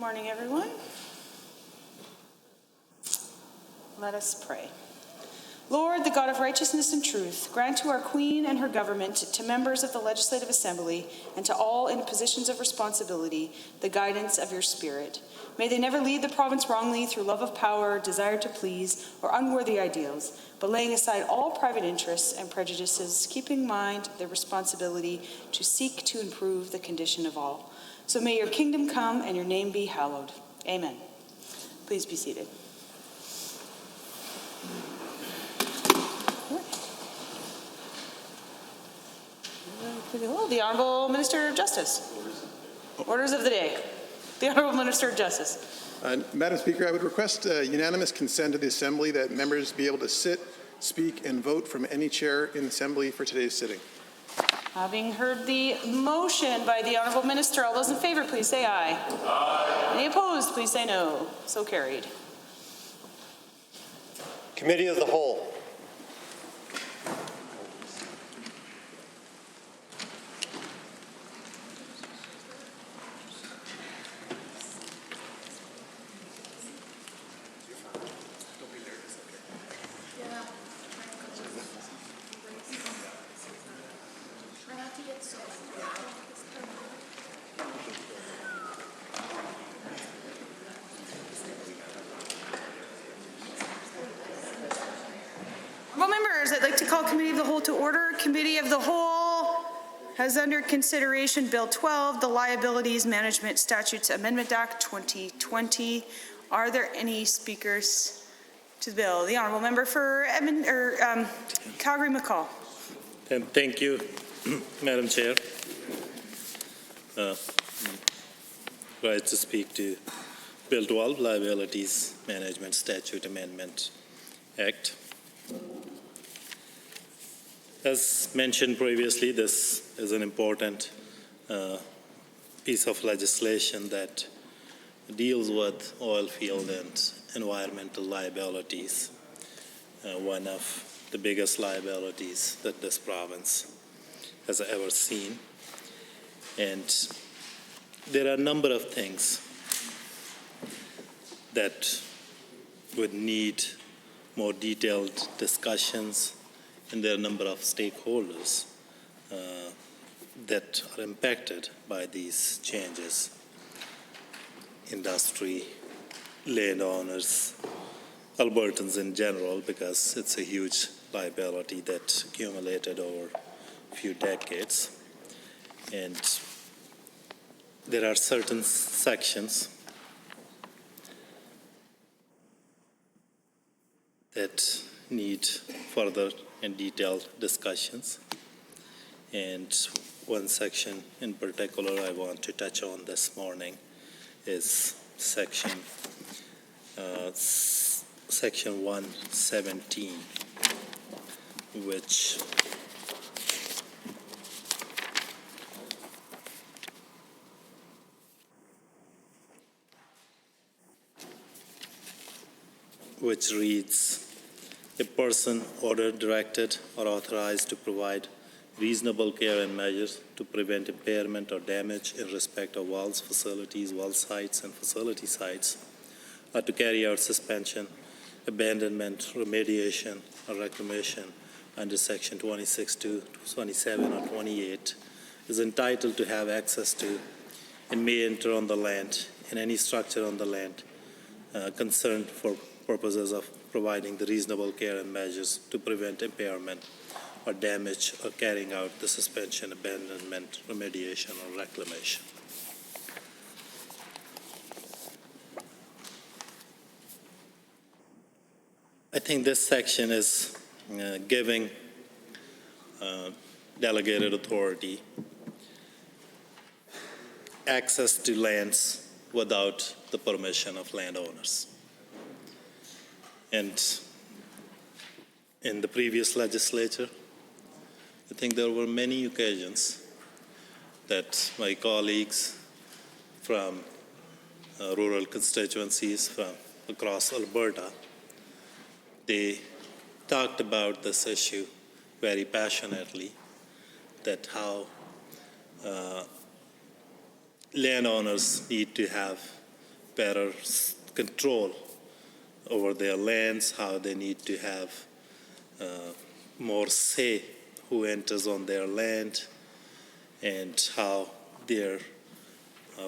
Morning, everyone. Let us pray. Lord, the God of righteousness and truth, grant to our Queen and her government, to members of the Legislative Assembly, and to all in positions of responsibility, the guidance of your Spirit. May they never lead the province wrongly through love of power, desire to please, or unworthy ideals, but laying aside all private interests and prejudices, keeping in mind their responsibility to seek to improve the condition of all. So may your kingdom come and your name be hallowed. Amen. Please be seated. The Honourable Minister of Justice. Orders of the day. The Honourable Minister of Justice. Madam Speaker, I would request unanimous consent of the Assembly that members be able to sit, speak, and vote from any chair in the Assembly for today's sitting. Having heard the motion by the Honourable Minister, all those in favour, please say aye. Aye. Any opposed, please say no. So carried. Committee of the Whole. I'd like to call Committee of the Whole to order. Committee of the Whole has under consideration Bill 12, the Liabilities Management Statutes Amendment Act 2020. Are there any speakers to the bill? The Honourable Member for Calgary McCall. And thank you, Madam Chair. Right to speak to Bill 12, Liabilities Management Statute Amendment Act. As mentioned previously, this is an important piece of legislation that deals with oil field and environmental liabilities, one of the biggest liabilities that this province has ever seen. And there are a number of things that would need more detailed discussions, and there are a number of stakeholders that are impacted by these changes. Industry, landowners, Albertans in general, because it's a huge liability that accumulated over a few decades. And there are certain sections that need further and detailed discussions. And one section in particular I want to touch on this morning is section 117, which reads, a person ordered, directed, or authorized to provide reasonable care and measures to prevent impairment or damage in respect of wells, facilities, well sites, and facility sites, or to carry out suspension, abandonment, remediation, or reclamation under Section 26(2), 27, or 28, is entitled to have access to and may enter on the land and any structure on the land concerned for purposes of providing the reasonable care and measures to prevent impairment or damage or carrying out the suspension, abandonment, remediation, or reclamation. I think this section is giving delegated authority access to lands without the permission of landowners. And in the previous legislature, I think there were many occasions that my colleagues from rural constituencies from across Alberta, they talked about this issue very passionately, that how landowners need to have better control over their lands, how they need to have more say who enters on their land, and how their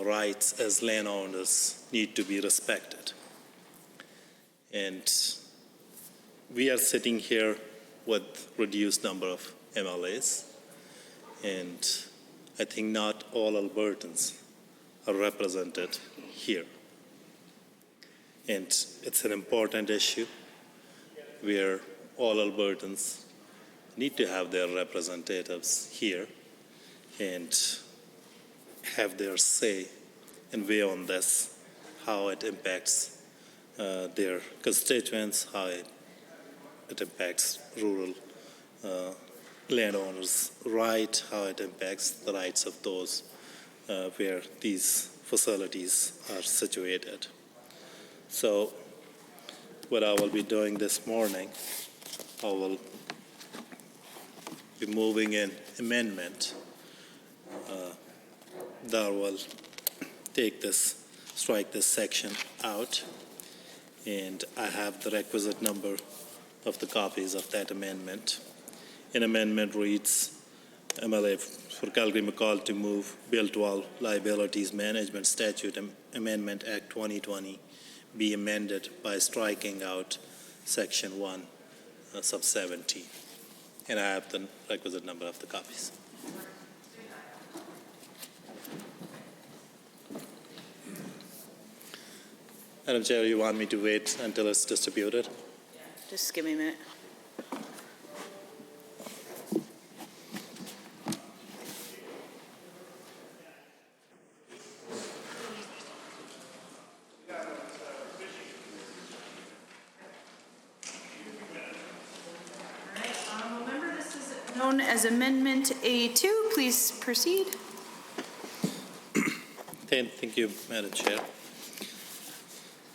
rights as landowners need to be respected. And we are sitting here with reduced number of MLAs, and I think not all Albertans are represented here. And it's an important issue where all Albertans need to have their representatives here and have their say and weigh on this, how it impacts their constituents, how it impacts rural landowners' right, how it impacts the rights of those where these facilities are situated. So what I will be doing this morning, I will be moving an amendment that will strike this section out, and I have the requisite number of the copies of that amendment. An amendment reads, MLA for Calgary-McCall to move Bill 12 Liabilities Management Statute Amendment Act 2020 be amended by striking out Section 1, sub 17. And I have the requisite number of the copies. Madam Chair, you want me to wait until it's distributed? Just give me a minute. Known as Amendment A2. Please proceed. Thank you, Madam Chair.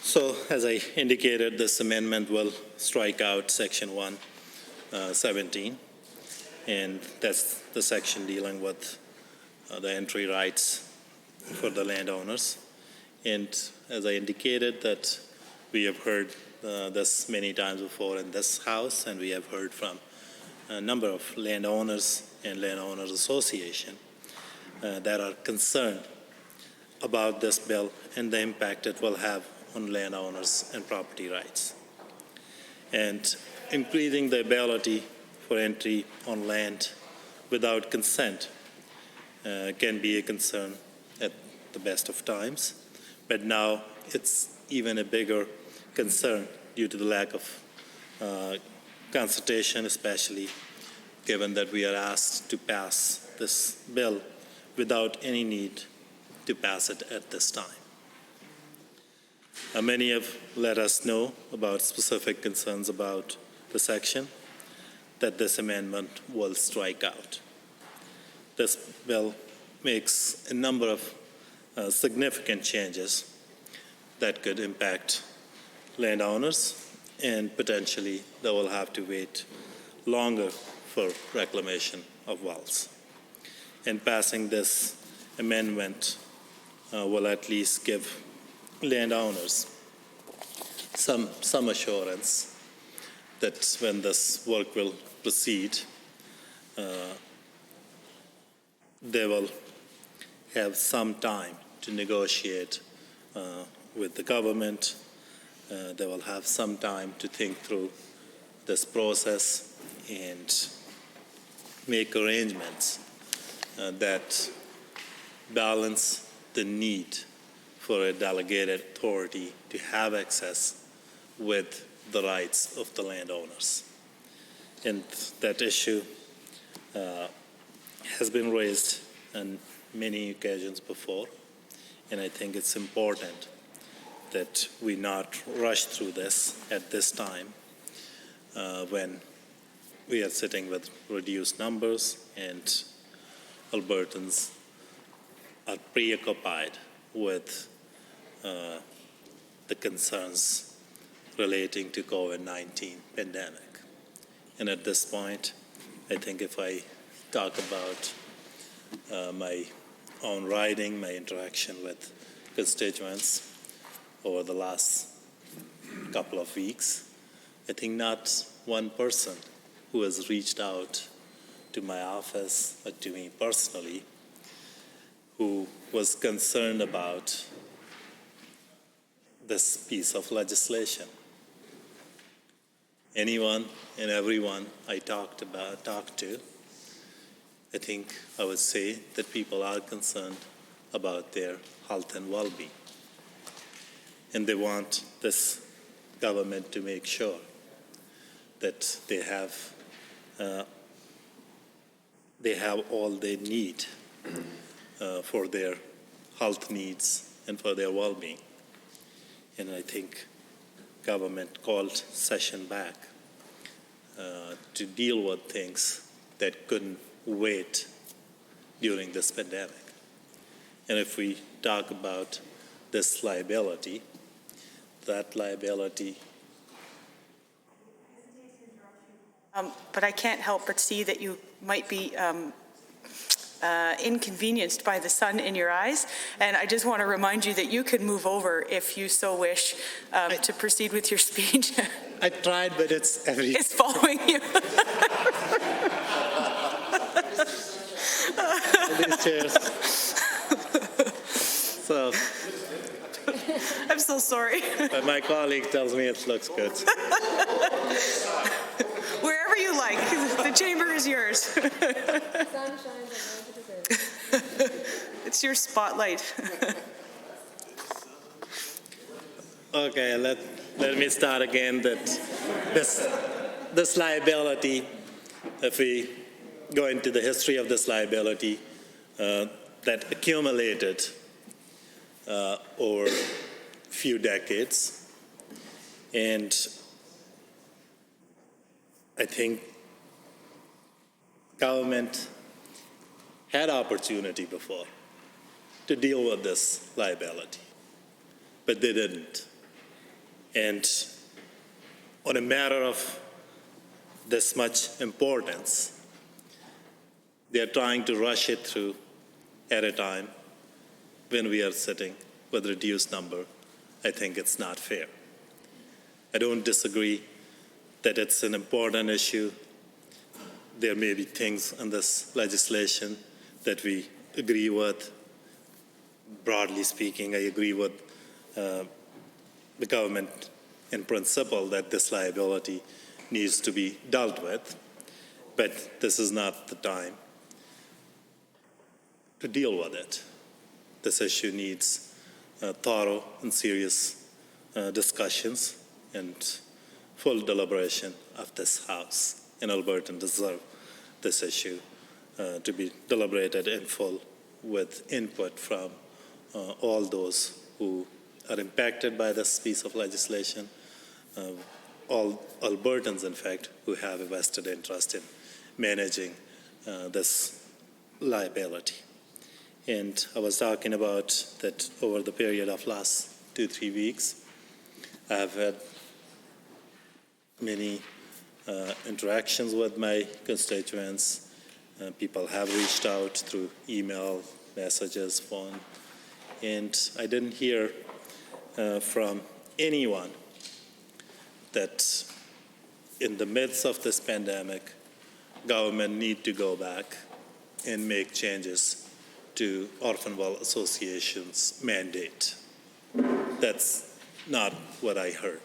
So, as I indicated, this amendment will strike out Section 117, and that's the section dealing with the entry rights for the landowners. And as I indicated, that we have heard this many times before in this House, and we have heard from a number of landowners and landowners association that are concerned about this bill and the impact it will have on landowners and property rights. And increasing the ability for entry on land without consent can be a concern at the best of times, but now it's even a bigger concern due to the lack of consultation, especially given that we are asked to pass this bill without any need to pass it at this time. Many have let us know about specific concerns about the section that this amendment will strike out. This bill makes a number of significant changes that could impact landowners, and potentially they will have to wait longer for reclamation of wells. And passing this amendment will at least give landowners some assurance that when this work will proceed, they will have some time to negotiate with the government. They will have some time to think through this process and make arrangements that balance the need for a delegated authority to have access with the rights of the landowners. And that issue has been raised on many occasions before, and I think it's important that we not rush through this at this time when we are sitting with reduced numbers and Albertans are preoccupied with the concerns relating to COVID-19 pandemic. And at this point, I think if I talk about my own riding, my interaction with constituents, over the last couple of weeks. I think not one person who has reached out to my office or to me personally who was concerned about this piece of legislation. Anyone and everyone I talked to, I think I would say that people are concerned about their health and well-being. And they want this government to make sure that they have all they need for their health needs and for their well-being. And I think government called session back to deal with things that couldn't wait during this pandemic. And if we talk about this liability, that liability. But I can't help but see that you might be inconvenienced by the sun in your eyes. And I just want to remind you that you can move over if you so wish to proceed with your speech. I tried, but it's every... It's following you. These chairs. So... I'm so sorry. But my colleague tells me it looks good. Wherever you like. The chamber is yours. Sun shines on those who deserve it. It's your spotlight. Okay, let me start again. That this liability, if we go into the history of this liability, that accumulated over a few decades, and I think government had opportunity before to deal with this liability, but they didn't. And on a matter of this much importance, they're trying to rush it through at a time when we are sitting with reduced number. I think it's not fair. I don't disagree that it's an important issue. There may be things in this legislation that we agree with. Broadly speaking, I agree with the government in principle that this liability needs to be dealt with, but this is not the time to deal with it. This issue needs thorough and serious discussions and full deliberation of this House. And Albertans deserve this issue to be deliberated in full with input from all those who are impacted by this piece of legislation, all Albertans, in fact, who have a vested interest in managing this liability. And I was talking about that over the period of last 2-3 weeks, I've had many interactions with my constituents. People have reached out through email, messages, phone, and I didn't hear from anyone that in the midst of this pandemic, government need to go back and make changes to Orphanville Association's mandate. That's not what I heard.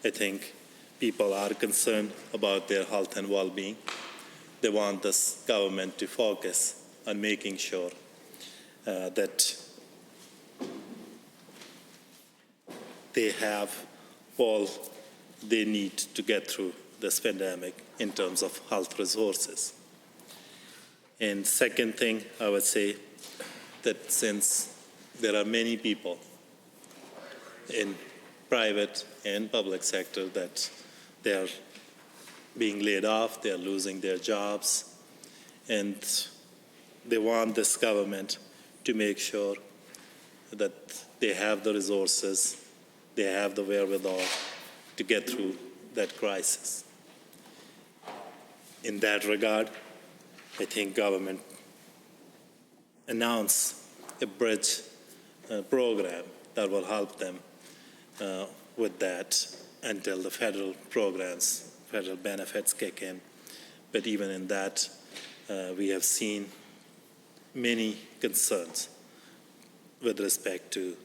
I think people are concerned about their health and well-being. They want this government to focus on making sure that they have all they need to get through this pandemic in terms of health resources. And second thing, I would say that since there are many people in private and public sector that they are being laid off, they are losing their jobs, and they want this government to make sure that they have the resources, they have the wherewithal to get through that crisis. In that regard, I think government announced a bridge program that will help them with that until the federal programs, federal benefits kick in. But even in that, we have seen many concerns with respect to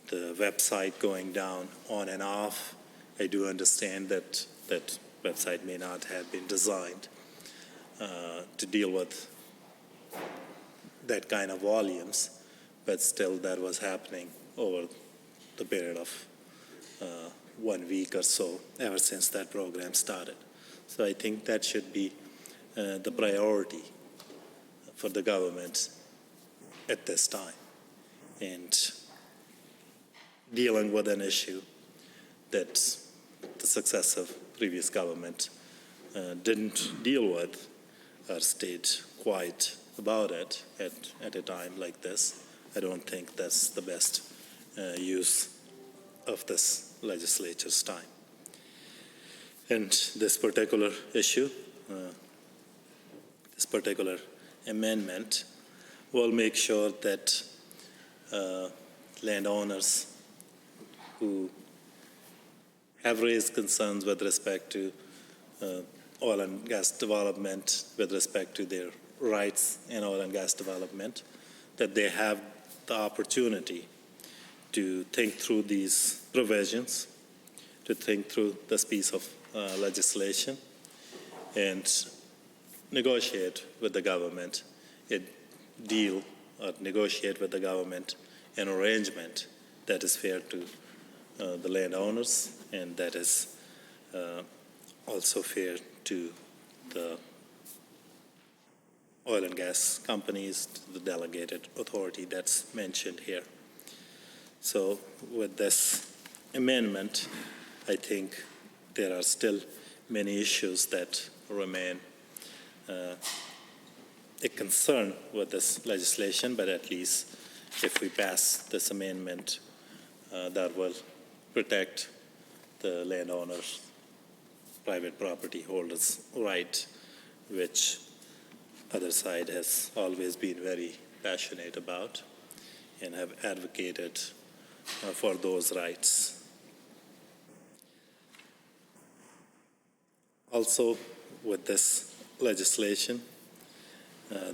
the website going down on and off. I do understand that that website may not have been designed to deal with that kind of volumes, but still that was happening over the period of 1 week or so ever since that program started. So I think that should be the priority for the government at this time. And dealing with an issue that the successive previous government didn't deal with or stayed quiet about it at a time like this, I don't think that's the best use of this legislature's time. And this particular issue, this particular amendment will make sure that landowners who have raised concerns with respect to oil and gas development, with respect to their rights in oil and gas development, that they have the opportunity to think through these provisions, to think through this piece of legislation, and negotiate with the government a deal or negotiate with the government an arrangement that is fair to the landowners and that is also fair to the oil and gas companies, to the delegated authority that's mentioned here. So with this amendment, I think there are still many issues that remain a concern with this legislation, but at least if we pass this amendment, that will protect the landowners, private property holders' right, which other side has always been very passionate about and have advocated for those rights. Also, with this legislation,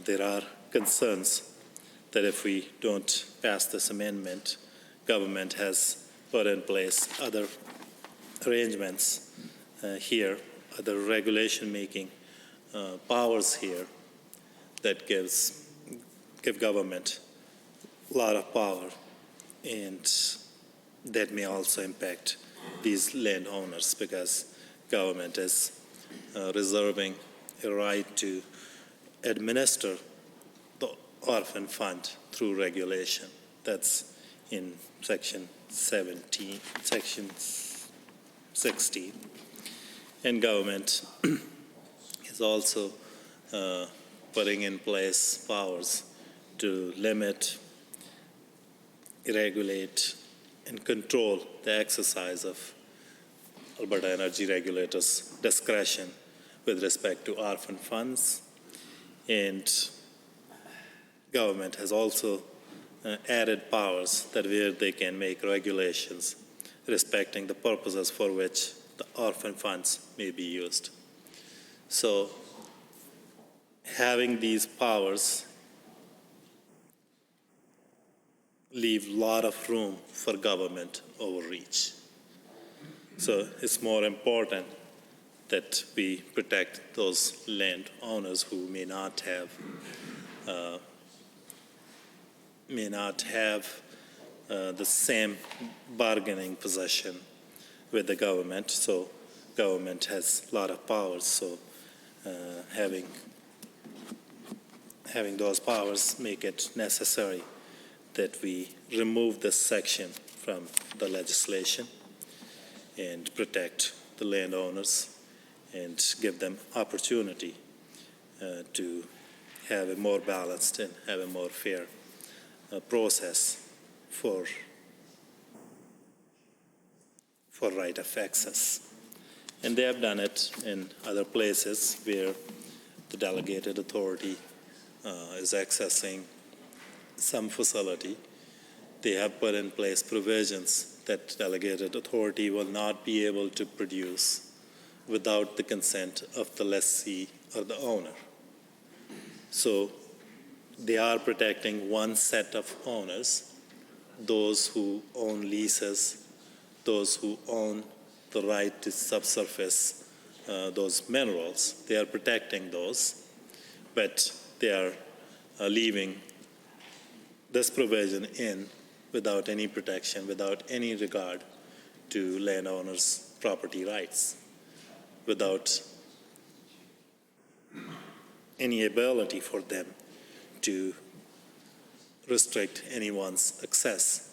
there are concerns that if we don't pass this amendment, government has put in place other arrangements here, other regulation-making powers here that give government a lot of power, and that may also impact these landowners because government is reserving a right to administer the orphan fund through regulation. That's in section 17, section 16. And government is also putting in place powers to limit, regulate, and control the exercise of Alberta Energy Regulators' discretion with respect to orphan funds. And government has also added powers that where they can make regulations respecting the purposes for which the orphan funds may be used. So having these powers leave a lot of room for government overreach. So it's more important that we protect those landowners who may not have the same bargaining position with the government. So government has a lot of powers. So having those powers make it necessary that we remove this section from the legislation and protect the landowners and give them opportunity to have a more balanced and have a more fair process for right of access. And they have done it in other places where the delegated authority is accessing some facility. They have put in place provisions that delegated authority will not be able to produce without the consent of the lessee or the owner. So they are protecting one set of owners, those who own leases, those who own the right to subsurface those minerals. They are protecting those, but they are leaving this provision in without any protection, without any regard to landowners' property rights, without any ability for them to restrict anyone's access.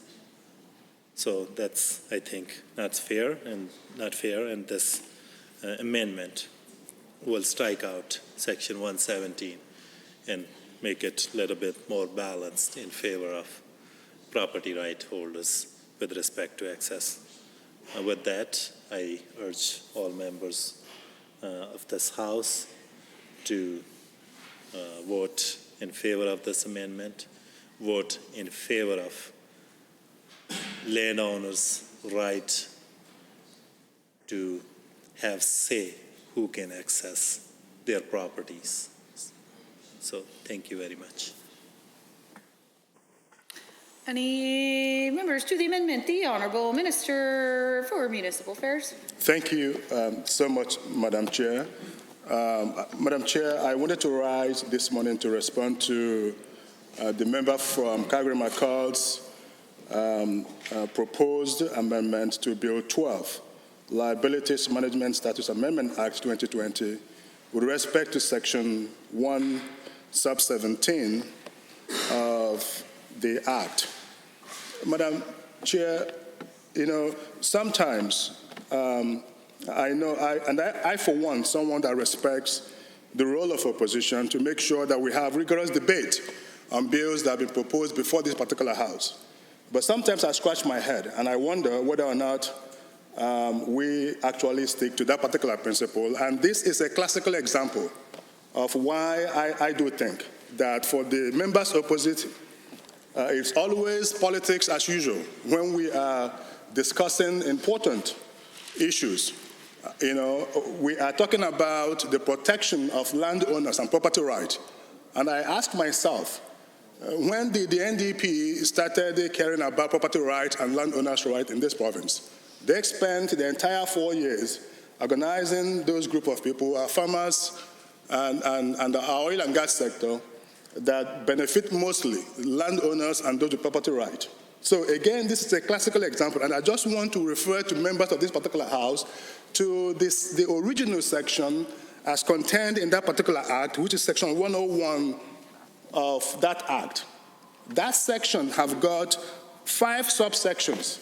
So that's, I think, not fair, and this amendment will strike out Section 117 and make it a little bit more balanced in favor of property right holders with respect to access. With that, I urge all members of this House to vote in favor of this amendment, vote in favor of landowners' right to have say who can access their properties. So thank you very much. Any members to the amendment? The Honourable Minister for Municipal Affairs. Thank you so much, Madam Chair. Madam Chair, I wanted to rise this morning to respond to the member from Calgary-McCall's proposed amendment to Bill 12, Liabilities Management Status Amendment Act 2020, with respect to Section 1, Sub 17 of the Act. Madam Chair, sometimes I, for one, someone that respects the role of opposition to make sure that we have rigorous debate on bills that have been proposed before this particular House. But sometimes I scratch my head and I wonder whether or not we actually stick to that particular principle. And this is a classical example of why I do think that for the members opposite, it's always politics as usual when we are discussing important issues. We are talking about the protection of landowners and property rights. And I ask myself, when did the NDP started caring about property rights and landowners' rights in this province? They spent the entire 4 years organizing those group of people, our farmers and our oil and gas sector, that benefit mostly landowners and those with property rights. So again, this is a classical example, and I just want to refer to members of this particular House to the original section as contained in that particular act, which is Section 101 of that act. That section have got 5 subsections.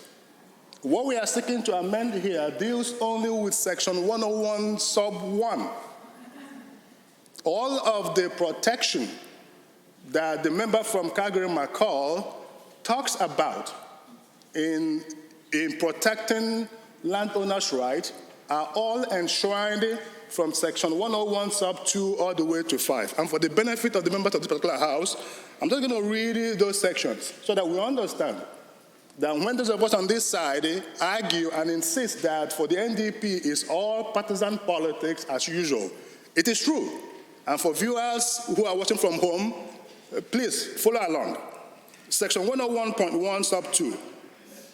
What we are seeking to amend here deals only with Section 101 sub 1. All of the protection that the member from Calgary-McCall talks about in protecting landowners' rights are all enshrined from Section 101 sub 2 all the way to 5. And for the benefit of the members of this particular House, I'm just going to read those sections so that we understand that when those of us on this side argue and insist that for the NDP is all partisan politics as usual, it is true. And for viewers who are watching from home, please follow along. Section 101.1 sub 2.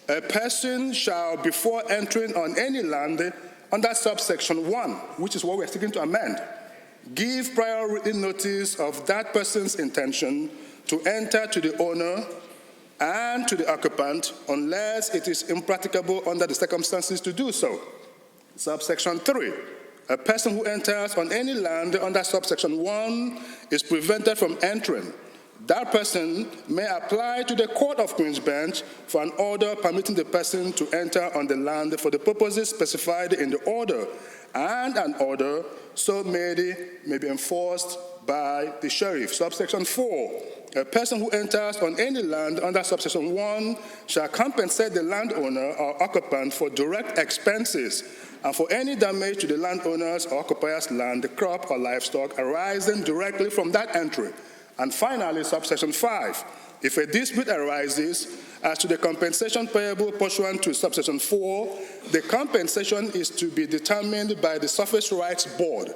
A person shall, before entering on any land under subsection 1, which is what we're seeking to amend, give prior written notice of that person's intention to enter to the owner and to the occupant unless it is impracticable under the circumstances to do so. Subsection 3. A person who enters on any land under subsection 1 is prevented from entering. That person may apply to the Court of Queen's Bench for an order permitting the person to enter on the land for the purposes specified in the order, and an order so made may be enforced by the sheriff. Subsection 4. A person who enters on any land under subsection 1 shall compensate the landowner or occupant for direct expenses and for any damage to the landowner's or occupier's land, crop, or livestock arising directly from that entry. And finally, subsection 5, if a dispute arises as to the compensation payable pursuant to subsection 4, the compensation is to be determined by the Surface Rights Board.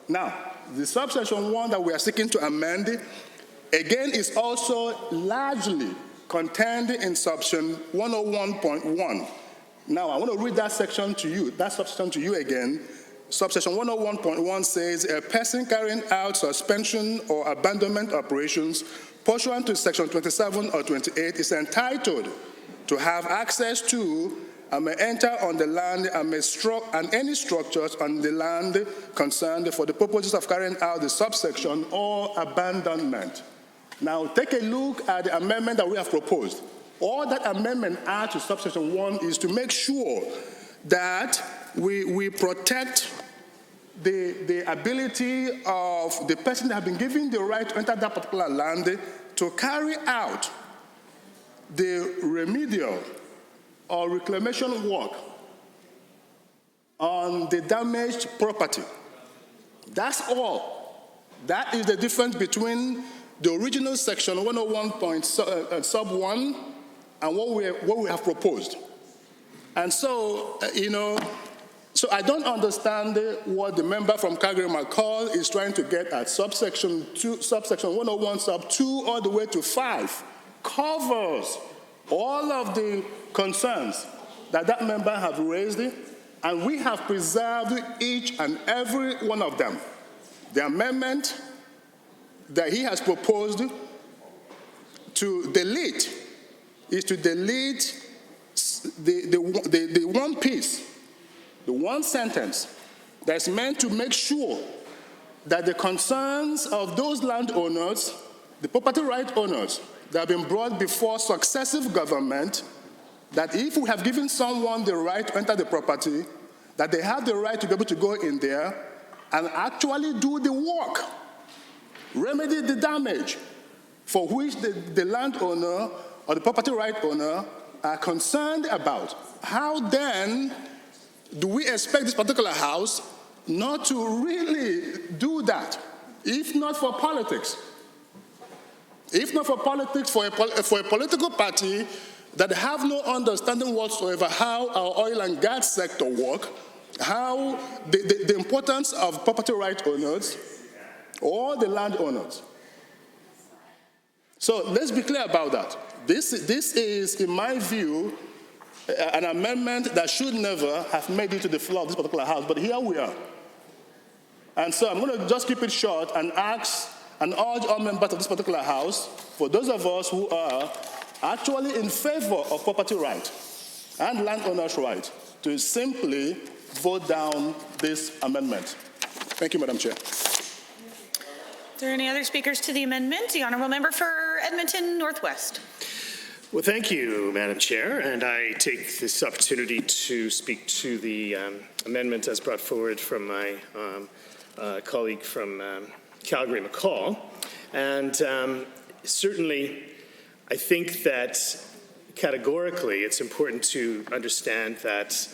Now, the subsection 1 that we are seeking to amend, again, is also largely contained in section 101.1. Now, I want to read that section to you, that subsection to you again. Subsection 101.1 says, a person carrying out suspension or abandonment operations pursuant to section 27 or 28 is entitled to have access to and may enter on the land and any structures on the land concerned for the purposes of carrying out the subsection or abandonment. Now, take a look at the amendment that we have proposed. All that amendment adds to subsection 1 is to make sure that we protect the ability of the person that has been given the right to enter that particular land to carry out the remedial or reclamation work on the damaged property. That's all. That is the difference between the original section 101.1 and what we have proposed. And so, so I don't understand what the member from Calgary-McCall is trying to get at. Subsection 101 sub 2 all the way to 5 covers all of the concerns that member have raised, and we have preserved each and every one of them. The amendment that he has proposed to delete is to delete the one piece, the one sentence that's meant to make sure that the concerns of those landowners, the property right owners that have been brought before successive government, that if we have given someone the right to enter the property, that they have the right to be able to go in there and actually do the work, remedy the damage for which the landowner or the property right owner are concerned about. How then do we expect this particular house not to really do that, if not for politics? If not for politics, for a political party that have no understanding whatsoever how our oil and gas sector work, how the importance of property right owners or the landowners. So let's be clear about that. This is, in my view, an amendment that should never have made it to the floor of this particular house, but here we are. And so I'm going to just keep it short and ask and urge all members of this particular house, for those of us who are actually in favor of property right and landowners' right, to simply vote down this amendment. Thank you, Madam Chair. Are there any other speakers to the amendment? The Honourable Member for Edmonton Northwest. Well, thank you, Madam Chair, and I take this opportunity to speak to the amendment as brought forward from my colleague from Calgary-McCall. And certainly, I think that categorically it's important to understand that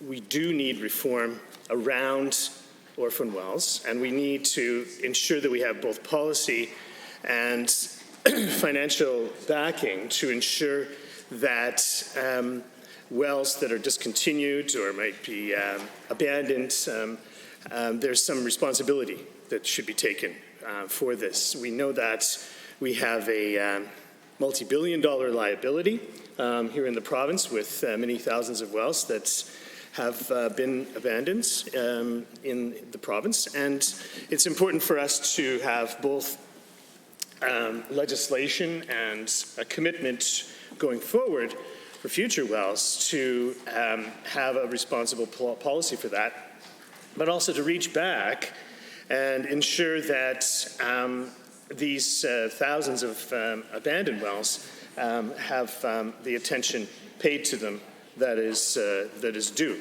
we do need reform around orphan wells, and we need to ensure that we have both policy and financial backing to ensure that wells that are discontinued or might be abandoned, there's some responsibility that should be taken for this. We know that we have a multi-billion-dollar liability here in the province with many thousands of wells that have been abandoned in the province, and it's important for us to have both legislation and a commitment going forward for future wells to have a responsible policy for that, but also to reach back and ensure that these thousands of abandoned wells have the attention paid to them that is due.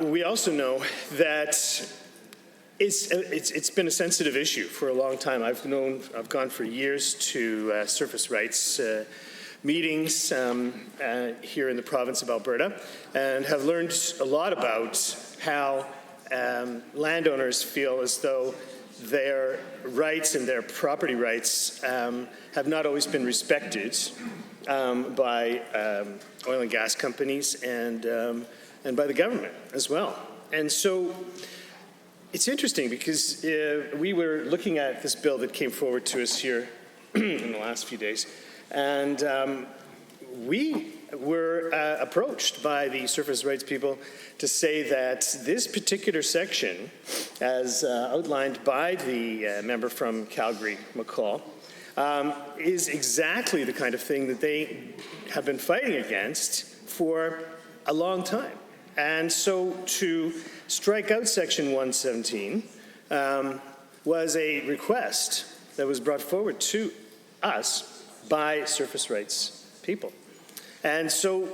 We also know that it's been a sensitive issue for a long time. I've gone for years to surface rights meetings here in the province of Alberta, and have learned a lot about how landowners feel as though their rights and their property rights have not always been respected by oil and gas companies and by the government as well. And so it's interesting because we were looking at this bill that came forward to us here in the last few days, and we were approached by the surface rights people to say that this particular section, as outlined by the member from Calgary, McCall, is exactly the kind of thing that they have been fighting against for a long time. And so to strike out Section 117 was a request that was brought forward to us by surface rights people. And so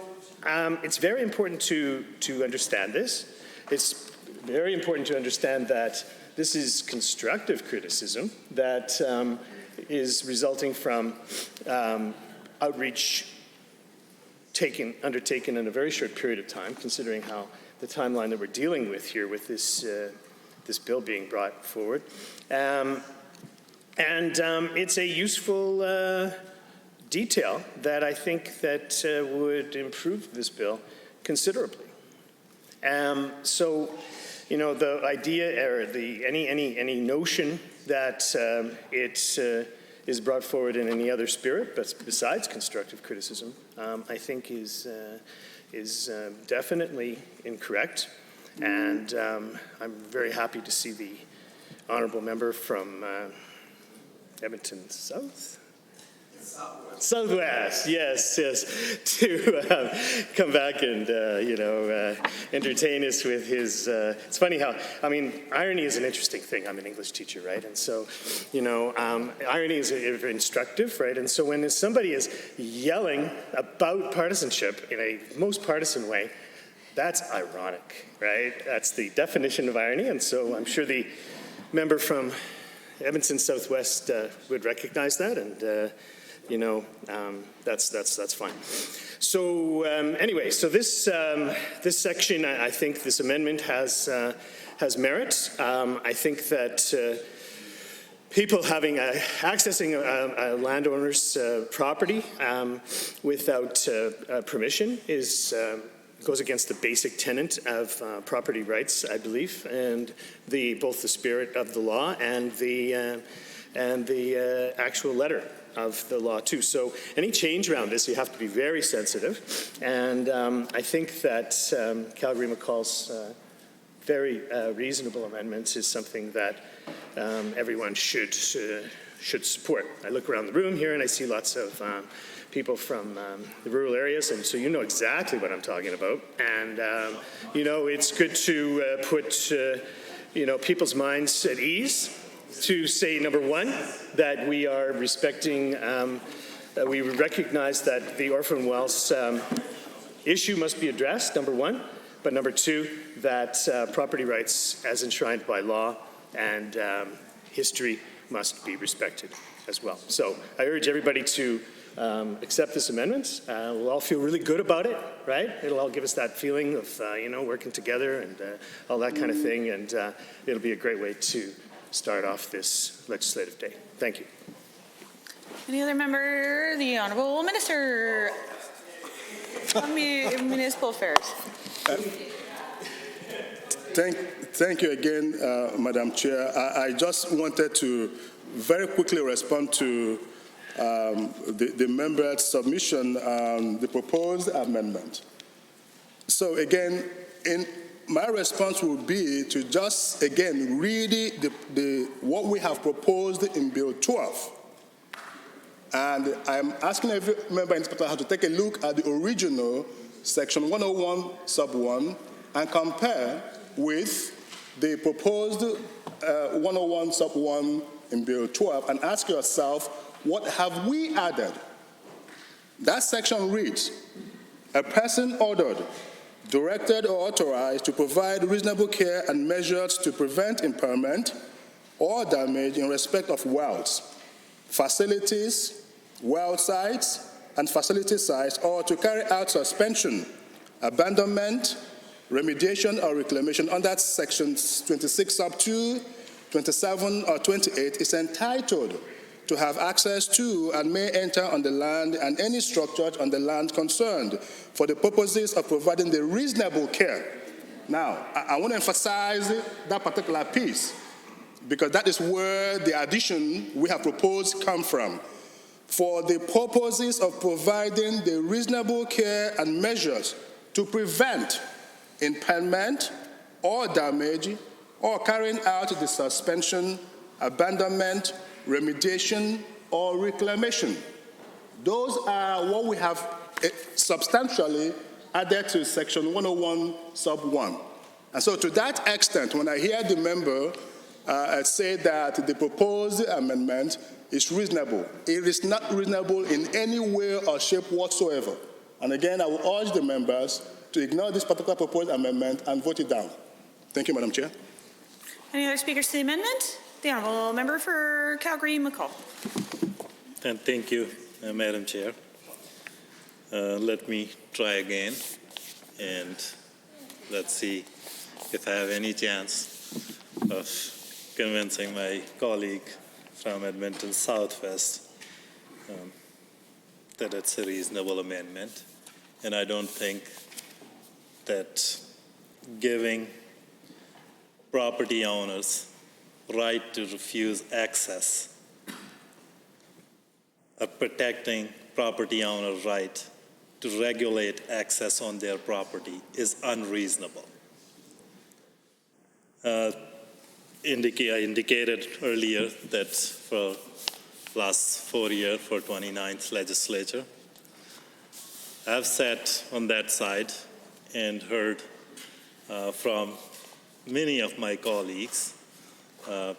it's very important to understand this. It's very important to understand that this is constructive criticism that is resulting from outreach undertaken in a very short period of time, considering how the timeline that we're dealing with here with this bill being brought forward. And it's a useful detail that I think that would improve this bill considerably. So, you know, the idea or any notion that it is brought forward in any other spirit, but besides constructive criticism, I think is definitely incorrect. And I'm very happy to see the honourable member from Edmonton Southwest, yes, to come back and, entertain us with his, it's funny how, I mean, irony is an interesting thing. I'm an English teacher, right? And so, irony is instructive, right? And so when somebody is yelling about partisanship in a most partisan way, that's ironic, right? That's the definition of irony. And so I'm sure the member from Edmonton Southwest would recognize that, and that's fine. So anyway, so this section, I think this amendment has merit. I think that people accessing a landowner's property without permission goes against the basic tenet of property rights, I believe, and both the spirit of the law and the actual letter of the law too. So any change around this, you have to be very sensitive. And I think that Calgary McCall's very reasonable amendments is something that everyone should support. I look around the room here and I see lots of people from the rural areas, and so you know exactly what I'm talking about. And it's good to put people's minds at ease, to say, number one, that we are respecting, that we recognize that the orphan wealth issue must be addressed, number one, but number two, that property rights as enshrined by law and history must be respected as well. So I urge everybody to accept this amendment. We'll all feel really good about it, right? It'll all give us that feeling of, working together and all that kind of thing, and it'll be a great way to start off this legislative day. Thank you. Any other member? The Honourable Minister of Municipal Affairs. Thank you again, Madam Chair. I just wanted to very quickly respond to the member's submission, the proposed amendment. So again, my response would be to just, again, read what we have proposed in Bill 12. And I'm asking every member in this particular House to take a look at the original Section 101, Sub 1, and compare with the proposed 101, Sub 1 in Bill 12, and ask yourself, what have we added? That section reads, a person ordered, directed or authorized to provide reasonable care and measures to prevent impairment or damage in respect of wells, facilities, well sites, and facility sites, or to carry out suspension, abandonment, remediation, or reclamation under sections 26 sub 2, 27 or 28 is entitled to have access to and may enter on the land and any structure on the land concerned for the purposes of providing the reasonable care. Now, I want to emphasize that particular piece because that is where the addition we have proposed comes from. For the purposes of providing the reasonable care and measures to prevent impairment or damage or carrying out the suspension, abandonment, remediation, or reclamation. Those are what we have substantially added to Section 101, Sub 1. And so to that extent, when I hear the member say that the proposed amendment is reasonable, it is not reasonable in any way or shape whatsoever. And again, I will urge the members to ignore this particular proposed amendment and vote it down. Thank you, Madam Chair. Any other speakers to the amendment? The Honourable Member for Calgary-McCall. And thank you, Madam Chair. Let me try again, and let's see if I have any chance of convincing my colleague from Edmonton Southwest that it's a reasonable amendment. And I don't think that giving property owners right to refuse access or protecting property owners' right to regulate access on their property is unreasonable. I indicated earlier that for last 4 years, for 29th legislature, I've sat on that side and heard from many of my colleagues,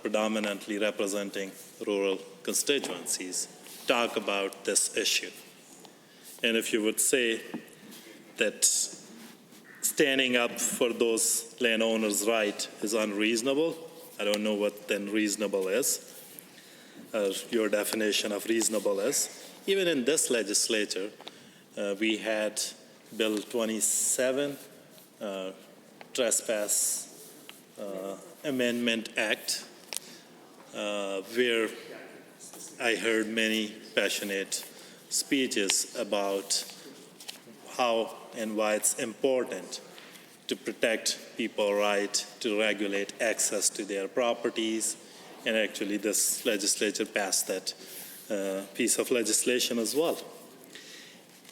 predominantly representing rural constituencies, talk about this issue. And if you would say that standing up for those landowners' right is unreasonable, I don't know what then reasonable is, your definition of reasonable is. Even in this legislature, we had Bill 27, Trespass Amendment Act, where I heard many passionate speeches about how and why it's important to protect people's right to regulate access to their properties. And actually this legislature passed that piece of legislation as well.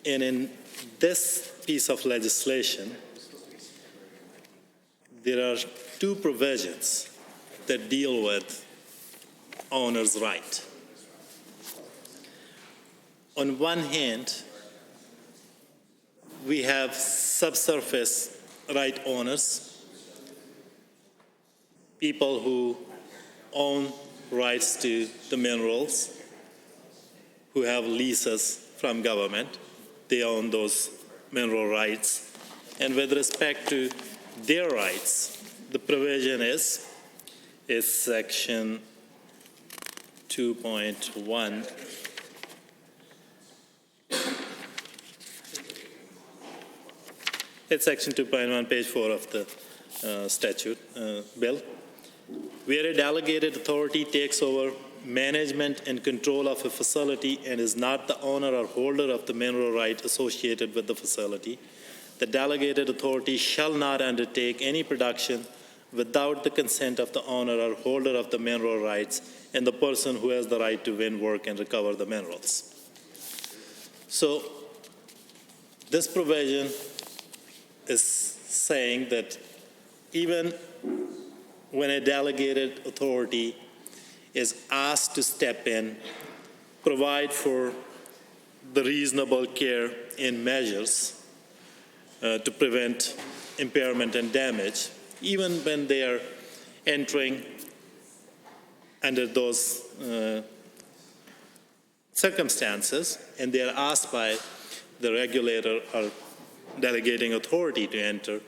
And in this piece of legislation, there are two provisions that deal with owner's right. On one hand, we have subsurface right owners, people who own rights to the minerals, who have leases from government. They own those mineral rights. And with respect to their rights, the provision is Section 2.1. It's Section 2.1, page 4 of the statute bill, where a delegated authority takes over management and control of a facility and is not the owner or holder of the mineral right associated with the facility, the delegated authority shall not undertake any production without the consent of the owner or holder of the mineral rights and the person who has the right to win, work, and recover the minerals. So this provision is saying that even when a delegated authority is asked to step in, provide for the reasonable care and measures to prevent impairment and damage, even when they are entering under those circumstances and they are asked by the regulator or delegating authority to enter,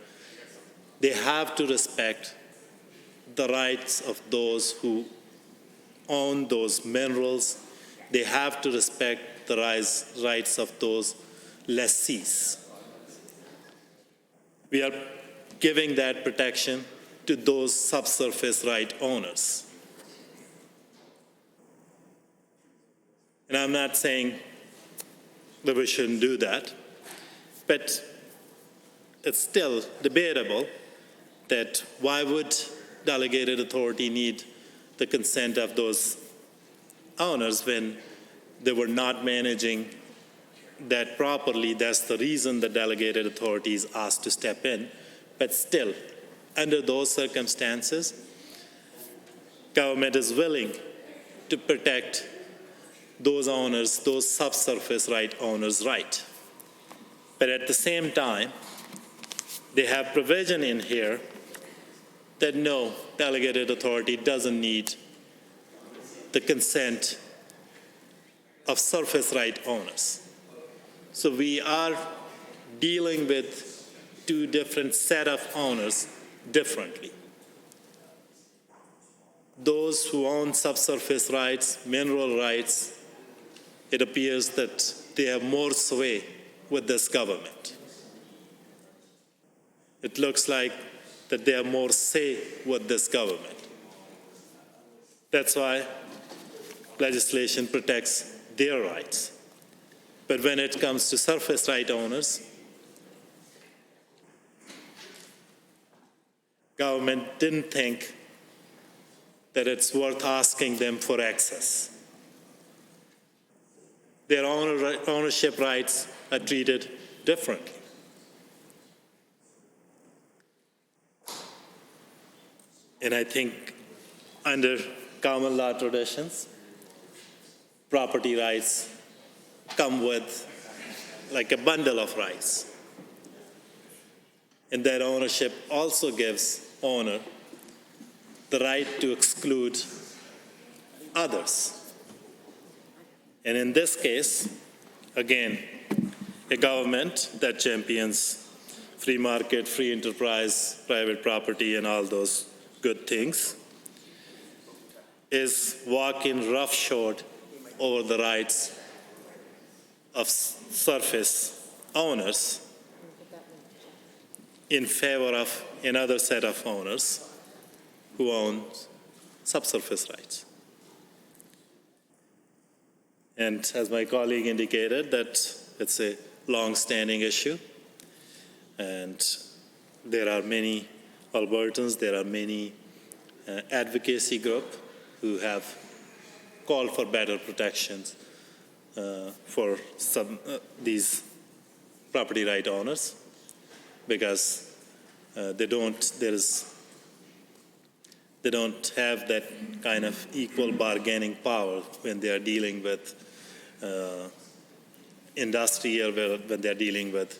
they have to respect the rights of those who own those minerals. They have to respect the rights of those lessees. We are giving that protection to those subsurface right owners. And I'm not saying that we shouldn't do that, but it's still debatable that why would delegated authority need the consent of those owners when they were not managing that properly. That's the reason the delegated authority is asked to step in. But still, under those circumstances, government is willing to protect those owners, those subsurface right owners' right. But at the same time, they have provision in here that no, delegated authority doesn't need the consent of surface right owners. So we are dealing with two different set of owners differently. Those who own subsurface rights, mineral rights, it appears that they have more sway with this government. It looks like that they have more say with this government. That's why legislation protects their rights. But when it comes to surface right owners, government didn't think that it's worth asking them for access. Their ownership rights are treated differently. And I think under common law traditions, property rights come with like a bundle of rights. And that ownership also gives owner the right to exclude others. And in this case, again, a government that champions free market, free enterprise, private property, and all those good things is walking roughshod over the rights of surface owners in favor of another set of owners who own subsurface rights. And as my colleague indicated, that it's a long-standing issue, and there are many Albertans, there are many advocacy groups who have called for better protections for these property right owners, because they don't have that kind of equal bargaining power when they are dealing with industry or when they are dealing with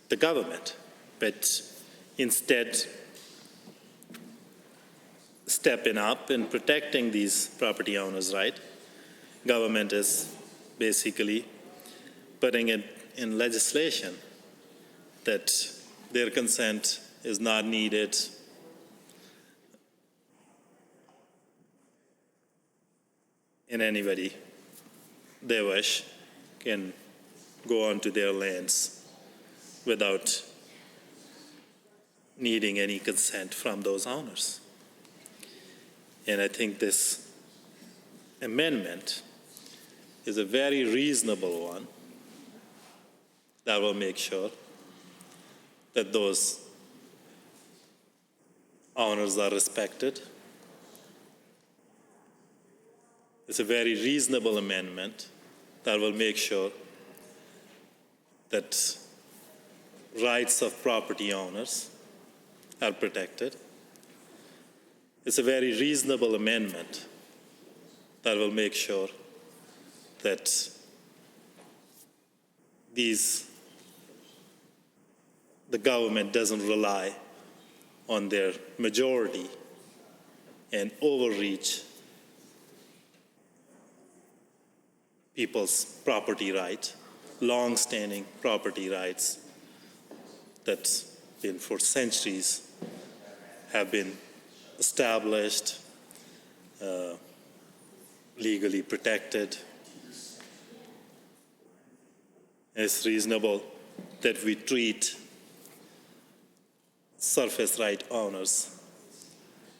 the government. But instead, stepping up and protecting these property owners' rights, government is basically putting it in legislation that their consent is not needed. And anybody they wish can go onto their lands without needing any consent from those owners. And I think this amendment is a very reasonable one that will make sure that those owners are respected. It's a very reasonable amendment that will make sure that rights of property owners are protected. It's a very reasonable amendment that will make sure that the government doesn't rely on their majority and overreach people's property right, long-standing property rights that been for centuries have been established, legally protected. It's reasonable that we treat surface right owners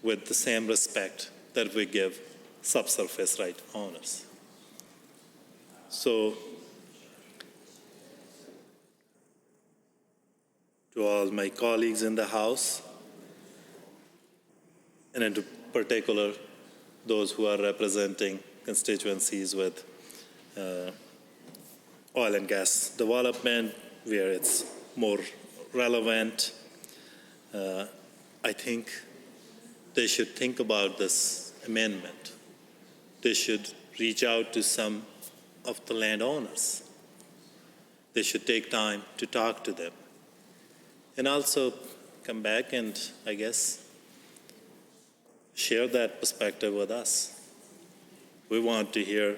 with the same respect that we give subsurface right owners. So, to all my colleagues in the House, and in particular, those who are representing constituencies with oil and gas development, where it's more relevant, I think they should think about this amendment. They should reach out to some of the landowners. They should take time to talk to them. And also come back and, I guess, share that perspective with us. We want to hear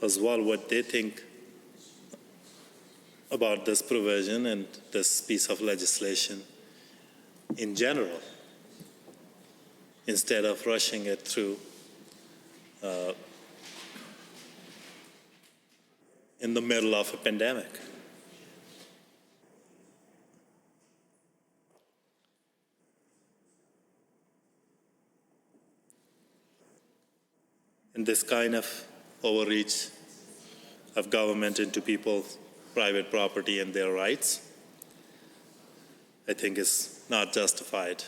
as well what they think about this provision and this piece of legislation in general, instead of rushing it through in the middle of a pandemic. And this kind of overreach of government into people's private property and their rights, I think is not justified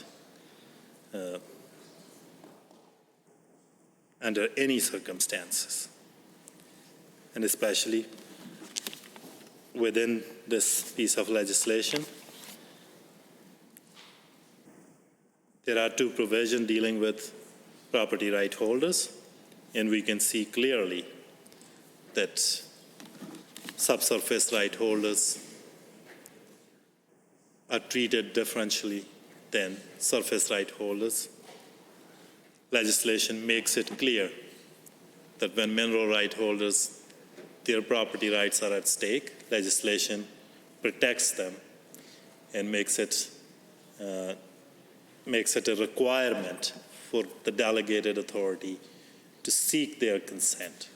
under any circumstances. And especially within this piece of legislation, there are two provisions dealing with property right holders, and we can see clearly that subsurface right holders are treated differentially than surface right holders. Legislation makes it clear that when mineral right holders, their property rights are at stake, legislation protects them and makes it a requirement for the delegated authority to seek their consent.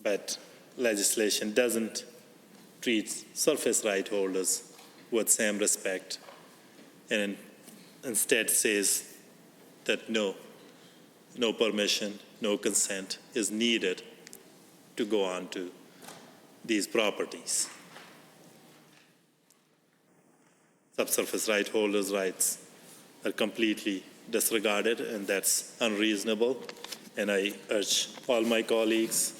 But legislation doesn't treat surface right holders with same respect, and instead says that no permission, no consent is needed to go on to these properties. Subsurface right holders' rights are completely disregarded, and that's unreasonable. And I urge all my colleagues,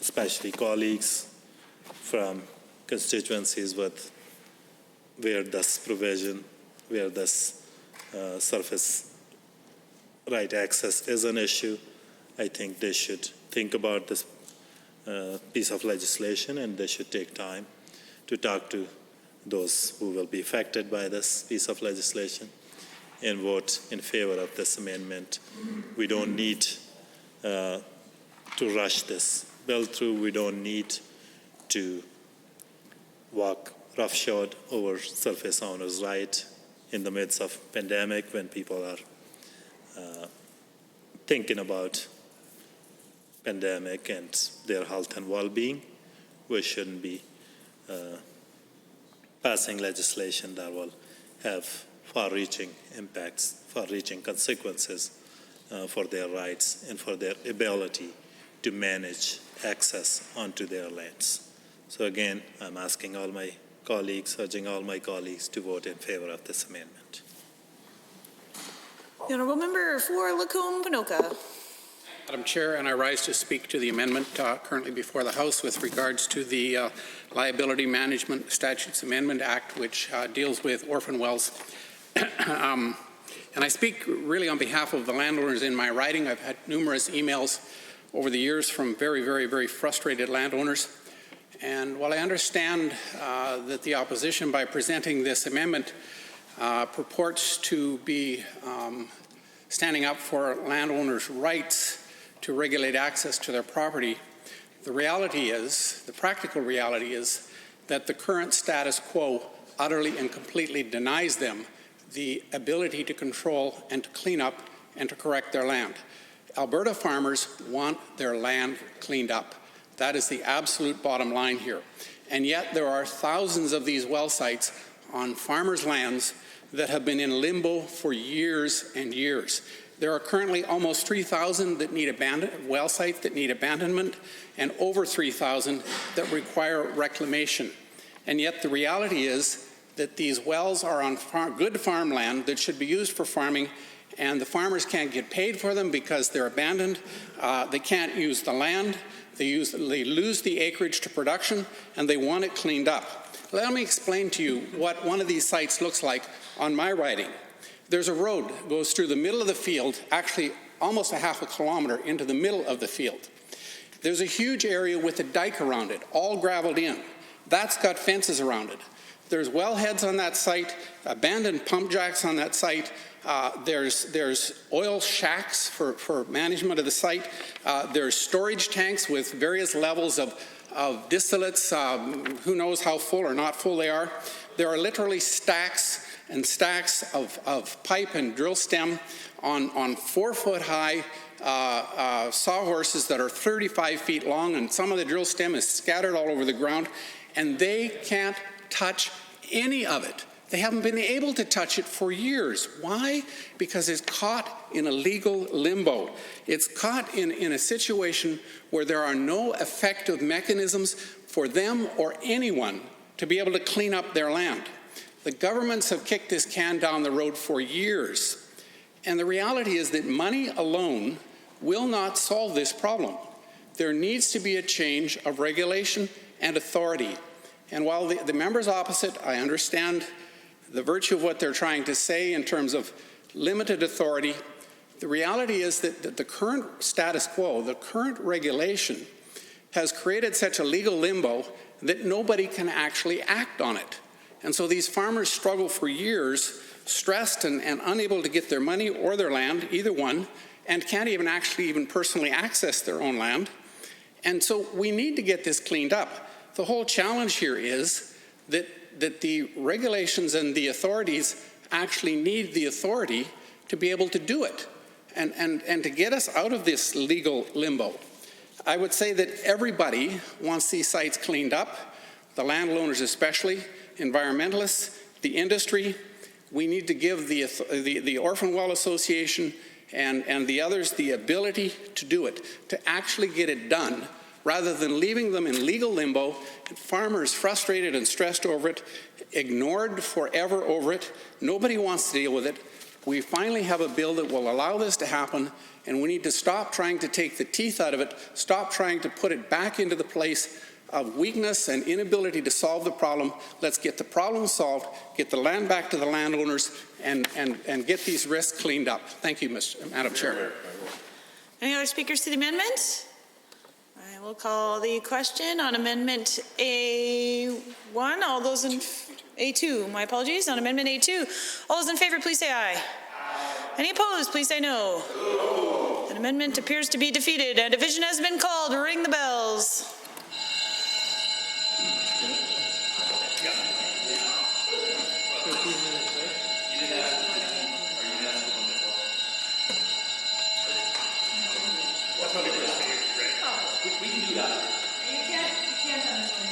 especially colleagues from constituencies where this provision, where this surface right access is an issue, I think they should think about this piece of legislation, and they should take time to talk to those who will be affected by this piece of legislation and vote in favor of this amendment. We don't need to rush this bill through. We don't need to walk roughshod over surface owners' right in the midst of pandemic when people are thinking about pandemic and their health and well-being. We shouldn't be passing legislation that will have far-reaching impacts, far-reaching consequences for their rights and for their ability to manage access onto their lands. So again, I'm asking all my colleagues, urging all my colleagues to vote in favor of this amendment. The Honourable Member for Lacombe-Panoka. Madam Chair, and I rise to speak to the amendment currently before the House with regards to the Liability Management Statutes Amendment Act, which deals with orphan wells. And I speak really on behalf of the landowners in my riding. I've had numerous emails over the years from very, very, very frustrated landowners. And while I understand that the opposition, by presenting this amendment, purports to be standing up for landowners' rights to regulate access to their property, the reality is, the practical reality is, that the current status quo utterly and completely denies them the ability to control and to clean up and to correct their land. Alberta farmers want their land cleaned up. That is the absolute bottom line here. And yet there are thousands of these well sites on farmers' lands that have been in limbo for years and years. There are currently almost 3,000 that need well sites that need abandonment, and over 3,000 that require reclamation. And yet the reality is that these wells are on good farmland that should be used for farming, and the farmers can't get paid for them because they're abandoned. They can't use the land. They lose the acreage to production, and they want it cleaned up. Let me explain to you what one of these sites looks like on my riding. There's a road that goes through the middle of the field, actually almost a half a kilometer into the middle of the field. There's a huge area with a dike around it, all graveled in. That's got fences around it. There's wellheads on that site, abandoned pump jacks on that site. There's oil shacks for management of the site. There's storage tanks with various levels of distillates. Who knows how full or not full they are. There are literally stacks and stacks of pipe and drill stem on 4-foot high sawhorses that are 35 feet long, and some of the drill stem is scattered all over the ground, and they can't touch any of it. They haven't been able to touch it for years. Why? Because it's caught in a legal limbo. It's caught in a situation where there are no effective mechanisms for them or anyone to be able to clean up their land. The governments have kicked this can down the road for years. And the reality is that money alone will not solve this problem. There needs to be a change of regulation and authority. And while the members opposite, I understand the virtue of what they're trying to say in terms of limited authority, the reality is that the current status quo, the current regulation, has created such a legal limbo that nobody can actually act on it. And so these farmers struggle for years, stressed and unable to get their money or their land, either one, and can't even personally access their own land. And so we need to get this cleaned up. The whole challenge here is that the regulations and the authorities actually need the authority to be able to do it and to get us out of this legal limbo. I would say that everybody wants these sites cleaned up, the landowners especially, environmentalists, the industry. We need to give the Orphan Well Association and the others the ability to do it, to actually get it done, rather than leaving them in legal limbo, and farmers frustrated and stressed over it, ignored forever over it. Nobody wants to deal with it. We finally have a bill that will allow this to happen, and we need to stop trying to take the teeth out of it, stop trying to put it back into the place of weakness and inability to solve the problem. Let's get the problem solved, get the land back to the landowners, and get these risks cleaned up. Thank you, Madam Chair. Any other speakers to the amendment? I will call the question on Amendment A1. All those in A2, my apologies, on Amendment A2. All those in favor, please say aye. Aye. Any opposed, please say no. No. An amendment appears to be defeated. A division has been called. Ring the bells. We can do that. You can't have this one.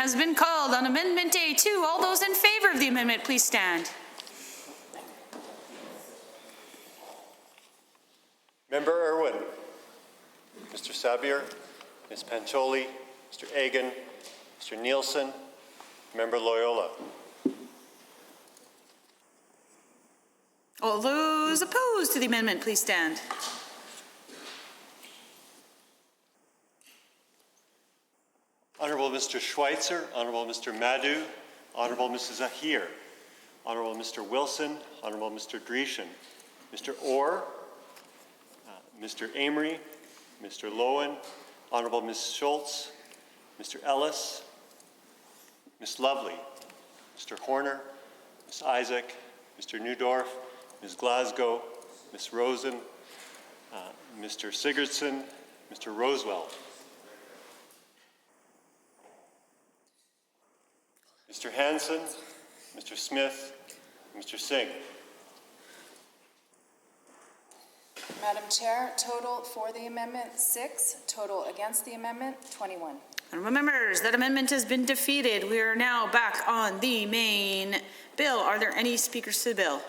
has been called on Amendment A2. All those in favor of the amendment, please stand. Member Irwin, Mr. Sabier, Ms. Pancholi, Mr. Egan, Mr. Nielsen, Member Loyola. All those opposed to the amendment, please stand. Honorable Mr. Schweitzer, Honorable Mr. Madhu, Honorable Mrs. Ahir, Honorable Mr. Wilson, Honorable Mr. Dreeshen, Mr. Orr, Mr. Amory, Mr. Lowen, Honorable Ms. Schultz, Mr. Ellis, Ms. Lovely, Mr. Horner, Ms. Isaac, Mr. Newdorf, Ms. Glasgow, Ms. Rosen, Mr. Sigurdsson, Mr. Rosewell, Mr. Hansen, Mr. Smith, Mr. Singh. Madam Chair, total for the amendment, 6. Total against the amendment, 21. Honorable members, that amendment has been defeated. We are now back on the main bill. Are there any speakers to the bill?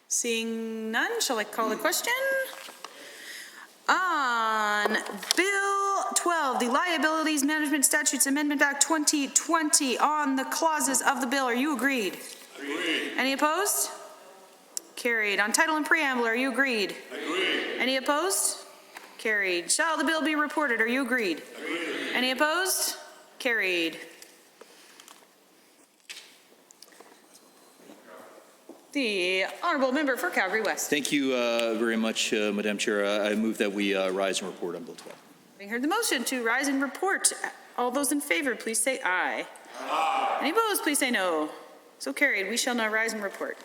Seeing none, shall I call the question? On Bill 12, the Liabilities Management Statutes Amendment Act 2020, on the clauses of the bill, are you agreed? Agreed. Any opposed? Carried. On title and preamble, are you agreed? Agreed. Any opposed? Carried. Shall the bill be reported? Are you agreed? Agreed. Any opposed? Carried. The honourable member for Calgary West. Thank you very much, Madam Chair. I move that we rise and report on Bill 12. Having heard the motion to rise and report, all those in favour, please say aye. Aye. Any opposed, please say no. So carried. We shall now rise and report.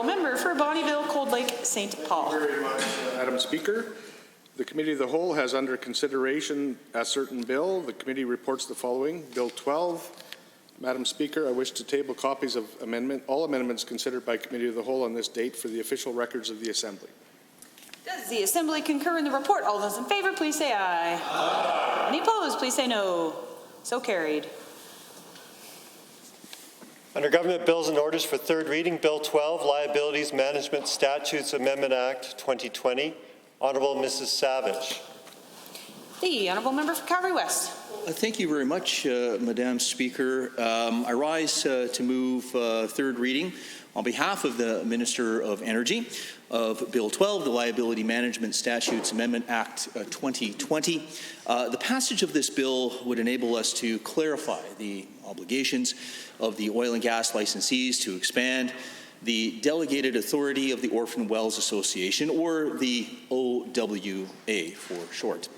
Member for Bonnyville, Cold Lake, St. Paul. Thank you very much, Madam Speaker. The Committee of the Whole has under consideration a certain bill. The committee reports the following. Bill 12. Madam Speaker, I wish to table copies of all amendments considered by Committee of the Whole on this date for the official records of the Assembly. Does the Assembly concur in the report? All those in favor, please say aye. Aye. Any opposed, please say no. So carried. Under Government Bills and Orders for third reading, Bill 12, Liabilities Management Statutes Amendment Act 2020. Honourable Mrs. Savage. The honourable member for Calgary West. Thank you very much, Madam Speaker. I rise to move third reading on behalf of the Minister of Energy of Bill 12, the Liability Management Statutes Amendment Act 2020. The passage of this bill would enable us to clarify the obligations of the oil and gas licensees to expand the delegated authority of the Orphan Wells Association, or the OWA for short,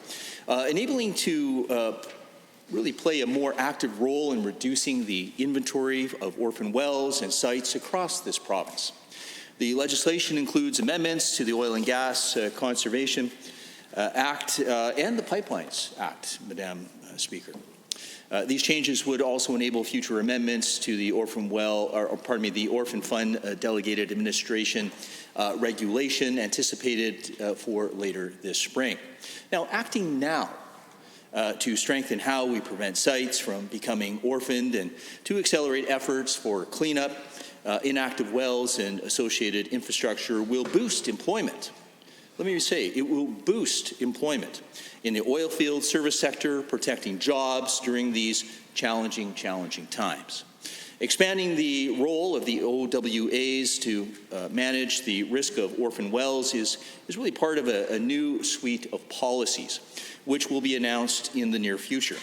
enabling to really play a more active role in reducing the inventory of orphan wells and sites across this province. The legislation includes amendments to the Oil and Gas Conservation Act and the Pipelines Act, Madam Speaker. These changes would also enable future amendments to the the Orphan Fund Delegated Administration regulation anticipated for later this spring. Now, acting now to strengthen how we prevent sites from becoming orphaned and to accelerate efforts for cleanup, inactive wells and associated infrastructure will boost employment. Let me say, it will boost employment in the oil field service sector, protecting jobs during these challenging times. Expanding the role of the OWAs to manage the risk of orphan wells is really part of a new suite of policies, which will be announced in the near future.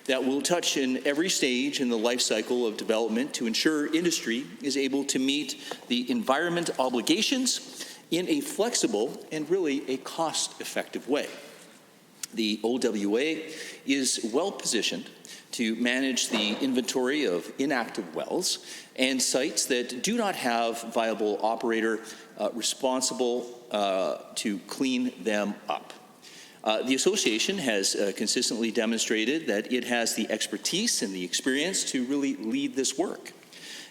that will touch in every stage in the life cycle of development to ensure industry is able to meet the environment obligations in a flexible and really a cost-effective way. The OWA is well positioned to manage the inventory of inactive wells and sites that do not have viable operator responsible to clean them up. The association has consistently demonstrated that it has the expertise and the experience to really lead this work.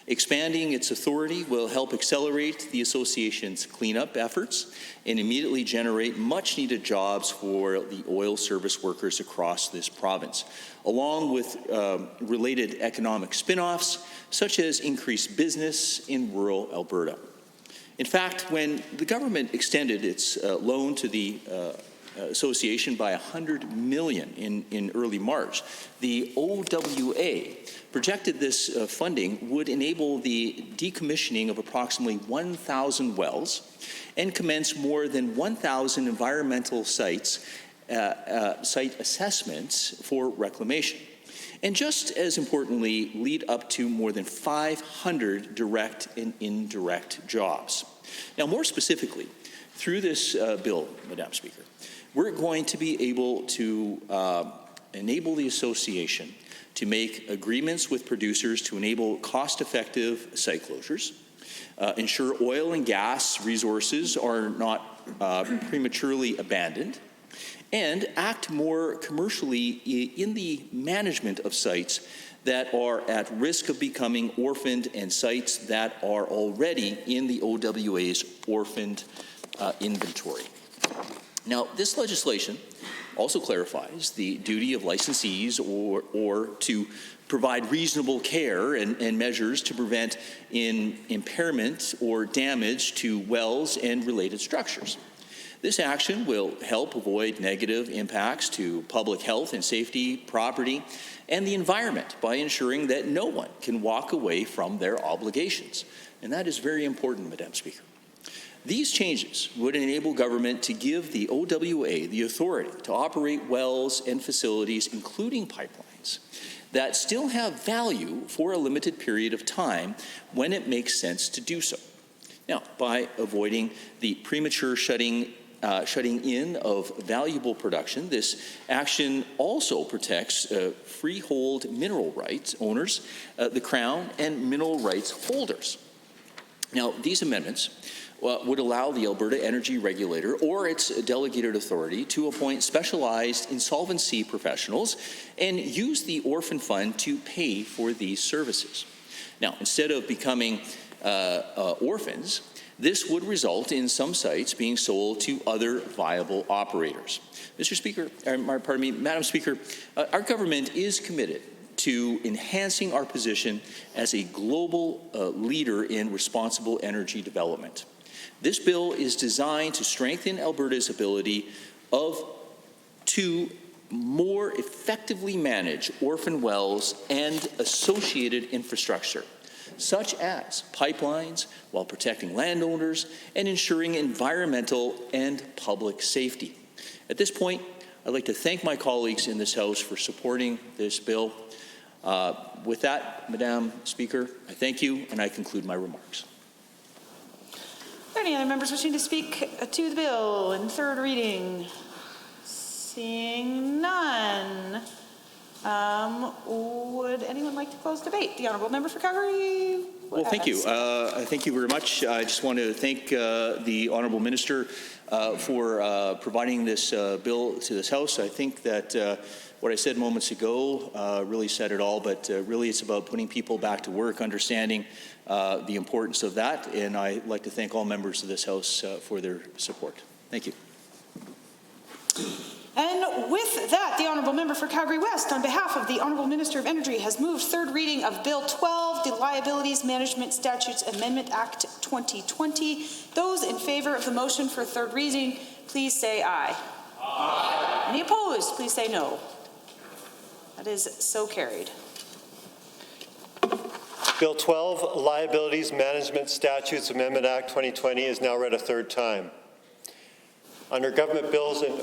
Expanding its authority will help accelerate the association's cleanup efforts and immediately generate much-needed jobs for the oil service workers across this province, along with related economic spin-offs, such as increased business in rural Alberta. In fact, when the government extended its loan to the association by $100 million in early March, the OWA projected this funding would enable the decommissioning of approximately 1,000 wells and commence more than 1,000 environmental site assessments for reclamation. And just as importantly, lead up to more than 500 direct and indirect jobs. Now, more specifically, through this bill, Madam Speaker, we're going to be able to enable the association to make agreements with producers to enable cost-effective site closures, ensure oil and gas resources are not prematurely abandoned, and act more commercially in the management of sites that are at risk of becoming orphaned and sites that are already in the OWA's orphaned inventory. Now, this legislation also clarifies the duty of licensees or to provide reasonable care and measures to prevent impairment or damage to wells and related structures. This action will help avoid negative impacts to public health and safety, property, and the environment by ensuring that no one can walk away from their obligations. And that is very important, Madam Speaker. These changes would enable government to give the OWA the authority to operate wells and facilities, including pipelines, that still have value for a limited period of time when it makes sense to do so. Now, by avoiding the premature shutting in of valuable production, this action also protects freehold mineral rights owners, the Crown, and mineral rights holders. Now, these amendments would allow the Alberta Energy Regulator or its delegated authority to appoint specialized insolvency professionals and use the orphan fund to pay for these services. Now, instead of becoming orphans, this would result in some sites being sold to other viable operators. Madam Speaker, our government is committed to enhancing our position as a global leader in responsible energy development. This bill is designed to strengthen Alberta's ability to more effectively manage orphan wells and associated infrastructure, such as pipelines, while protecting landowners and ensuring environmental and public safety. At this point, I'd like to thank my colleagues in this House for supporting this bill. With that, Madam Speaker, I thank you, and I conclude my remarks. Are there any other members wishing to speak to the bill in third reading? Seeing none. Would anyone like to close debate? The Honourable Member for Calgary. Well, thank you. Thank you very much. I just want to thank the Honourable Minister for providing this bill to this House. I think that what I said moments ago really said it all, but really it's about putting people back to work, understanding the importance of that, and I'd like to thank all members of this House for their support. Thank you. And with that, the Honourable Member for Calgary West, on behalf of the Honourable Minister of Energy, has moved third reading of Bill 12, the Liabilities Management Statutes Amendment Act 2020. Those in favour of the motion for third reading, please say aye. Aye. Any opposed, please say no. That is so carried. Bill 12, Liabilities Management Statutes Amendment Act 2020 is now read a third time. Under government bills and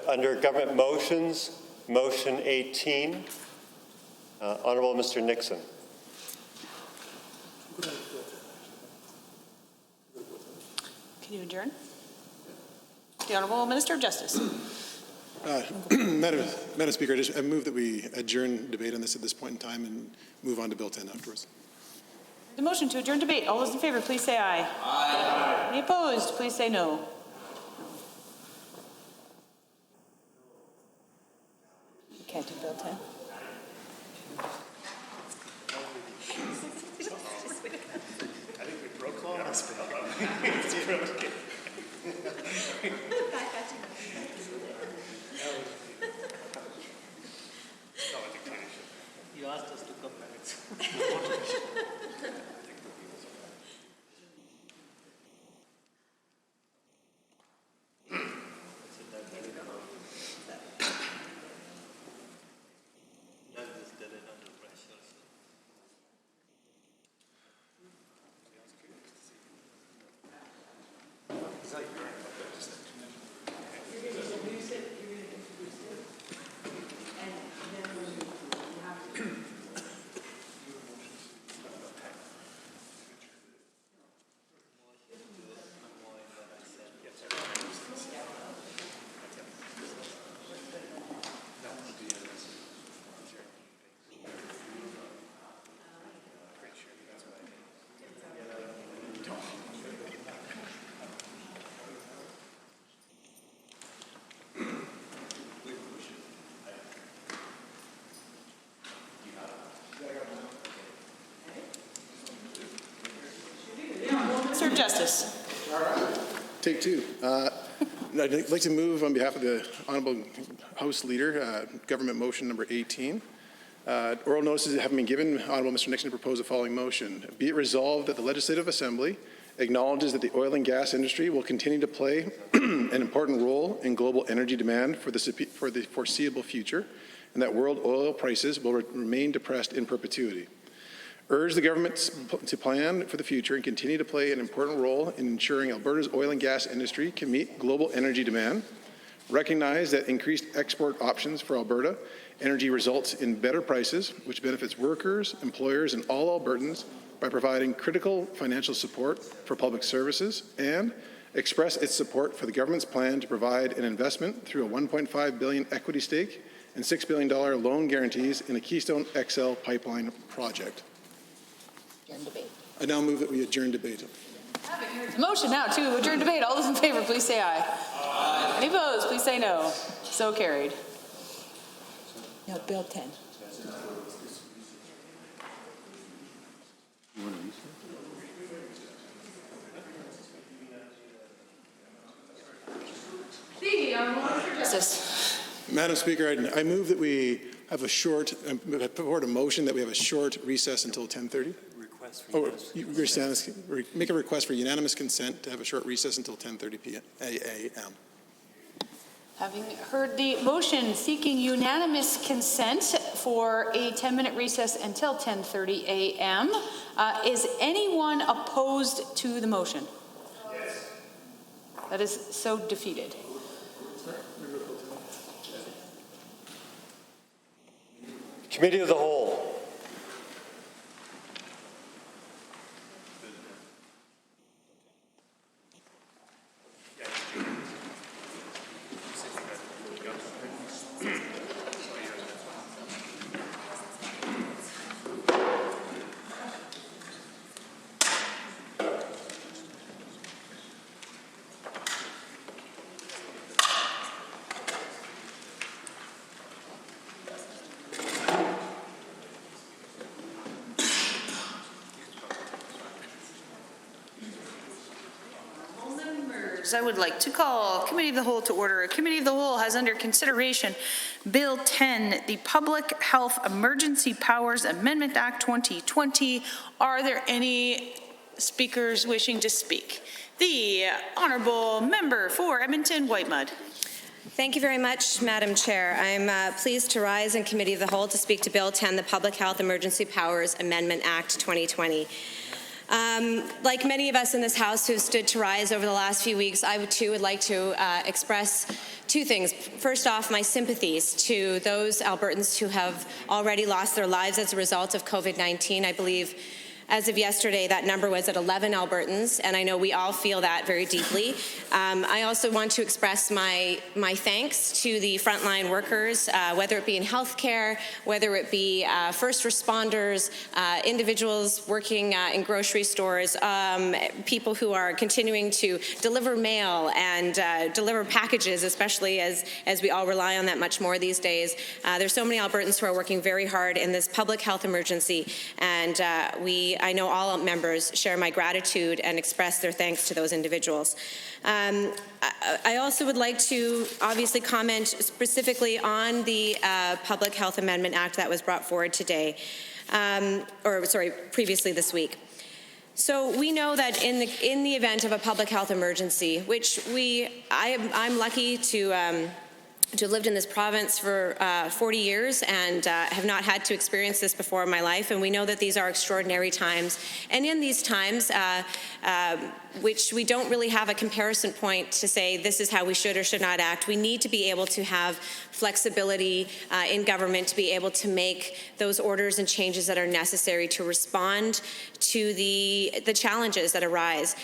under government motions, motion 18, Honourable Mr. Nixon. Can you adjourn? The Honourable Minister of Justice. Madam Speaker, I move that we adjourn debate on this at this point in time and move on to Bill 10 afterwards. The motion to adjourn debate. All those in favor, please say aye. Aye. Any opposed, please say no. You can't do Bill 10. I think we broke all this. It's broken. You asked us to come back. Minister of Justice. Take two. I'd like to move on behalf of the Honourable House Leader, Government Motion number 18. Oral notices having been given, Honourable Mr. Nixon to propose the following motion. Be it resolved that the Legislative Assembly acknowledges that the oil and gas industry will continue to play an important role in global energy demand for the foreseeable future, and that world oil prices will remain depressed in perpetuity. Urge the government to plan for the future and continue to play an important role in ensuring Alberta's oil and gas industry can meet global energy demand. Recognize that increased export options for Alberta energy results in better prices, which benefits workers, employers, and all Albertans by providing critical financial support for public services, and express its support for the government's plan to provide an investment through a $1.5 billion equity stake and $6 billion loan guarantees in a Keystone XL pipeline project. Debate. I now move that we adjourn debate. Motion now to adjourn debate. All those in favor, please say aye. Aye. Any opposed, please say no. So carried. Now, Bill 10. The Honourable Minister of Justice. Madam Speaker, I move that we have a short, forward a motion that we have a short recess until 10:30. Make a request for unanimous consent to have a short recess until 10:30 a.m. Having heard the motion seeking unanimous consent for a 10-minute recess until 10:30 a.m., is anyone opposed to the motion? Yes. That is so defeated. Committee of the Whole. I would like to call Committee of the Whole to order. A Committee of the Whole has under consideration Bill 10, the Public Health Emergency Powers Amendment Act 2020. Are there any speakers wishing to speak? The Honourable Member for Edmonton Whitemud. Thank you very much, Madam Chair. I'm pleased to rise in Committee of the Whole to speak to Bill 10, the Public Health Emergency Powers Amendment Act 2020. Like many of us in this House who have stood to rise over the last few weeks, I too would like to express Two things. First off, my sympathies to those Albertans who have already lost their lives as a result of COVID-19. I believe as of yesterday, that number was at 11 Albertans, and I know we all feel that very deeply. I also want to express my thanks to the frontline workers, whether it be in healthcare, whether it be first responders, individuals working in grocery stores, people who are continuing to deliver mail and deliver packages, especially as we all rely on that much more these days. There's so many Albertans who are working very hard in this public health emergency, and I know all members share my gratitude and express their thanks to those individuals. I also would like to obviously comment specifically on the Public Health Amendment Act that was brought forward today, previously this week. So we know that in the event of a public health emergency, which I'm lucky to have lived in this province for 40 years and have not had to experience this before in my life, and we know that these are extraordinary times. And in these times, which we don't really have a comparison point to say this is how we should or should not act, we need to be able to have flexibility in government to be able to make those orders and changes that are necessary to respond to the challenges that arise.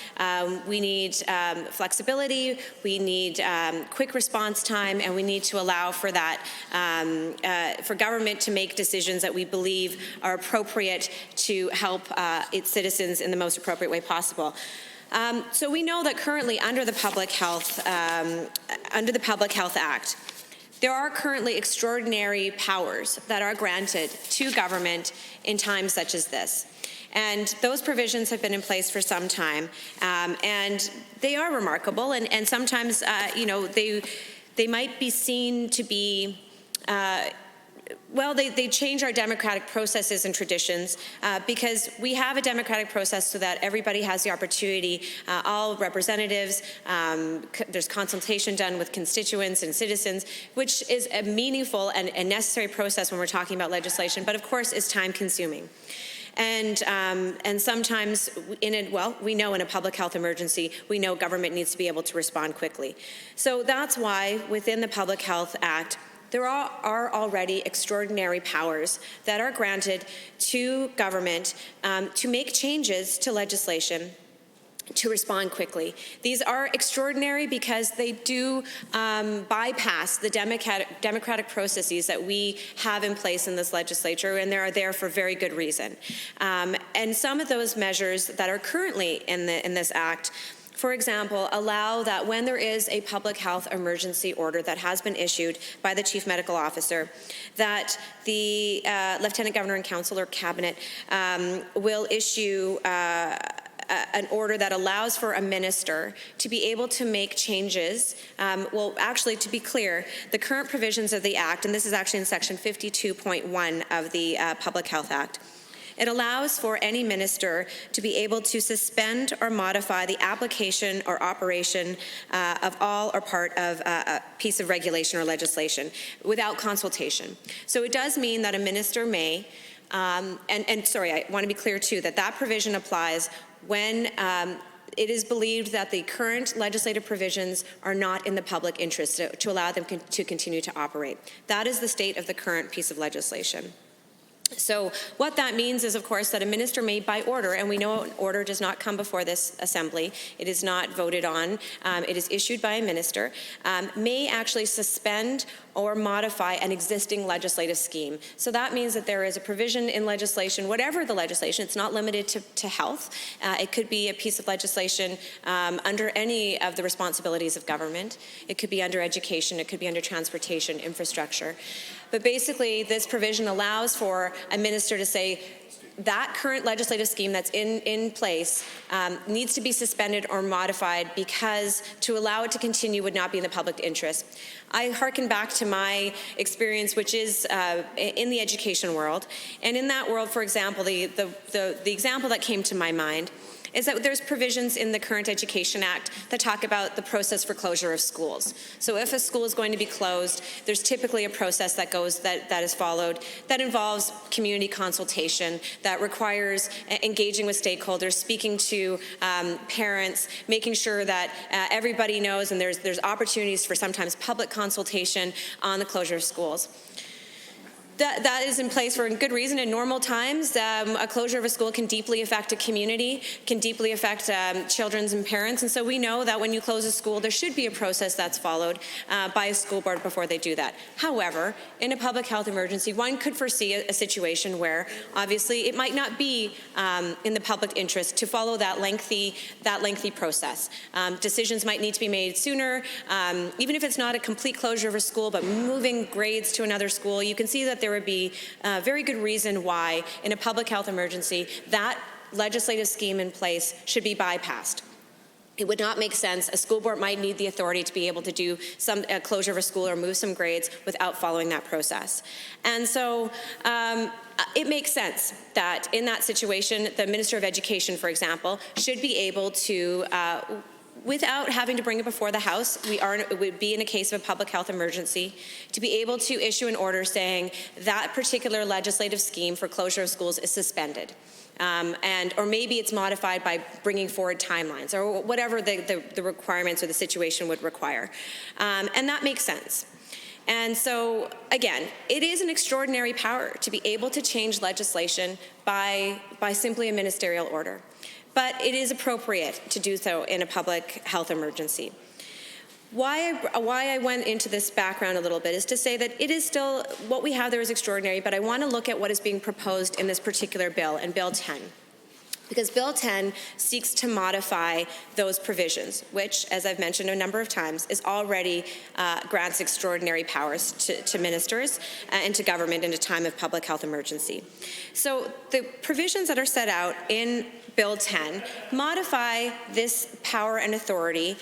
We need flexibility, we need quick response time, and we need to allow for that, for government to make decisions that we believe are appropriate to help its citizens in the most appropriate way possible. So we know that currently under the Public Health Act, there are currently extraordinary powers that are granted to government in times such as this. And those provisions have been in place for some time, and they are remarkable. And sometimes, they might be seen to be. They change our democratic processes and traditions because we have a democratic process so that everybody has the opportunity, all representatives, there's consultation done with constituents and citizens, which is a meaningful and necessary process when we're talking about legislation, but of course is time consuming. And sometimes we know in a public health emergency, we know government needs to be able to respond quickly. So that's why within the Public Health Act, there are already extraordinary powers that are granted to government to make changes to legislation to respond quickly. These are extraordinary because they do bypass the democratic processes that we have in place in this legislature, and they are there for very good reason. And some of those measures that are currently in this act, for example, allow that when there is a public health emergency order that has been issued by the Chief Medical Officer, that the Lieutenant Governor and Council or Cabinet will issue an order that allows for a minister to be able to make changes. Actually, to be clear, the current provisions of the Act, and this is actually in Section 52.1 of the Public Health Act, it allows for any minister to be able to suspend or modify the application or operation of all or part of a piece of regulation or legislation without consultation. So it does mean that a minister may, I want to be clear too, that provision applies when it is believed that the current legislative provisions are not in the public interest to allow them to continue to operate. That is the state of the current piece of legislation. So what that means is, of course, that a minister may, by order, and we know an order does not come before this assembly, it is not voted on, it is issued by a minister, may actually suspend or modify an existing legislative scheme. So that means that there is a provision in legislation, whatever the legislation, it's not limited to health. It could be a piece of legislation under any of the responsibilities of government. It could be under education, it could be under transportation, infrastructure. But basically, this provision allows for a minister to say, that current legislative scheme that's in place needs to be suspended or modified because to allow it to continue would not be in the public interest. I hearken back to my experience, which is in the education world. And in that world, for example, the example that came to my mind is that there's provisions in the current Education Act that talk about the process for closure of schools. So if a school is going to be closed, there's typically a process that is followed that involves community consultation, that requires engaging with stakeholders, speaking to parents, making sure that everybody knows, and there's opportunities for sometimes public consultation on the closure of schools. That is in place for a good reason. In normal times, a closure of a school can deeply affect a community, can deeply affect children and parents, and so we know that when you close a school, there should be a process that's followed by a school board before they do that. However, in a public health emergency, one could foresee a situation where, obviously, it might not be in the public interest to follow that lengthy process. Decisions might need to be made sooner, even if it's not a complete closure of a school, but moving grades to another school. You can see that there would be a very good reason why, in a public health emergency, that legislative scheme in place should be bypassed. It would not make sense. A school board might need the authority to be able to do some closure of a school or move some grades without following that process. And so it makes sense that in that situation, the Minister of Education, for example, should be able to without having to bring it before the House, it would be in a case of a public health emergency, to be able to issue an order saying that particular legislative scheme for closure of schools is suspended. Or maybe it's modified by bringing forward timelines or whatever the requirements or the situation would require. And that makes sense. And so, again, it is an extraordinary power to be able to change legislation by simply a ministerial order. But it is appropriate to do so in a public health emergency. Why I went into this background a little bit is to say that it is still, what we have there is extraordinary, but I want to look at what is being proposed in this particular bill, in Bill 10. Because Bill 10 seeks to modify those provisions, which, as I've mentioned a number of times, is already grants extraordinary powers to ministers and to government in a time of public health emergency. So the provisions that are set out in Bill 10 modify this power and authority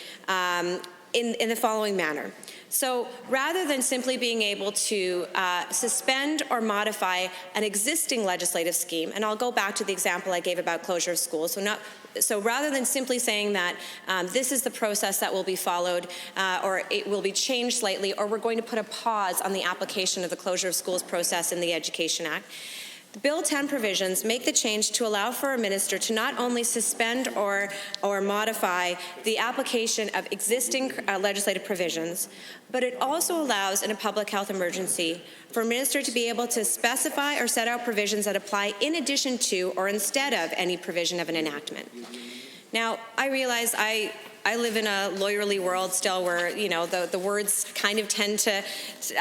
in the following manner. So rather than simply being able to suspend or modify an existing legislative scheme, and I'll go back to the example I gave about closure of schools, so rather than simply saying that this is the process that will be followed or it will be changed slightly, or we're going to put a pause on the application of the closure of schools process in the Education Act, the Bill 10 provisions make the change to allow for a minister to not only suspend or modify the application of existing legislative provisions, but it also allows in a public health emergency for a minister to be able to specify or set out provisions that apply in addition to or instead of any provision of an enactment. Now, I realize I live in a lawyerly world still where, the words kind of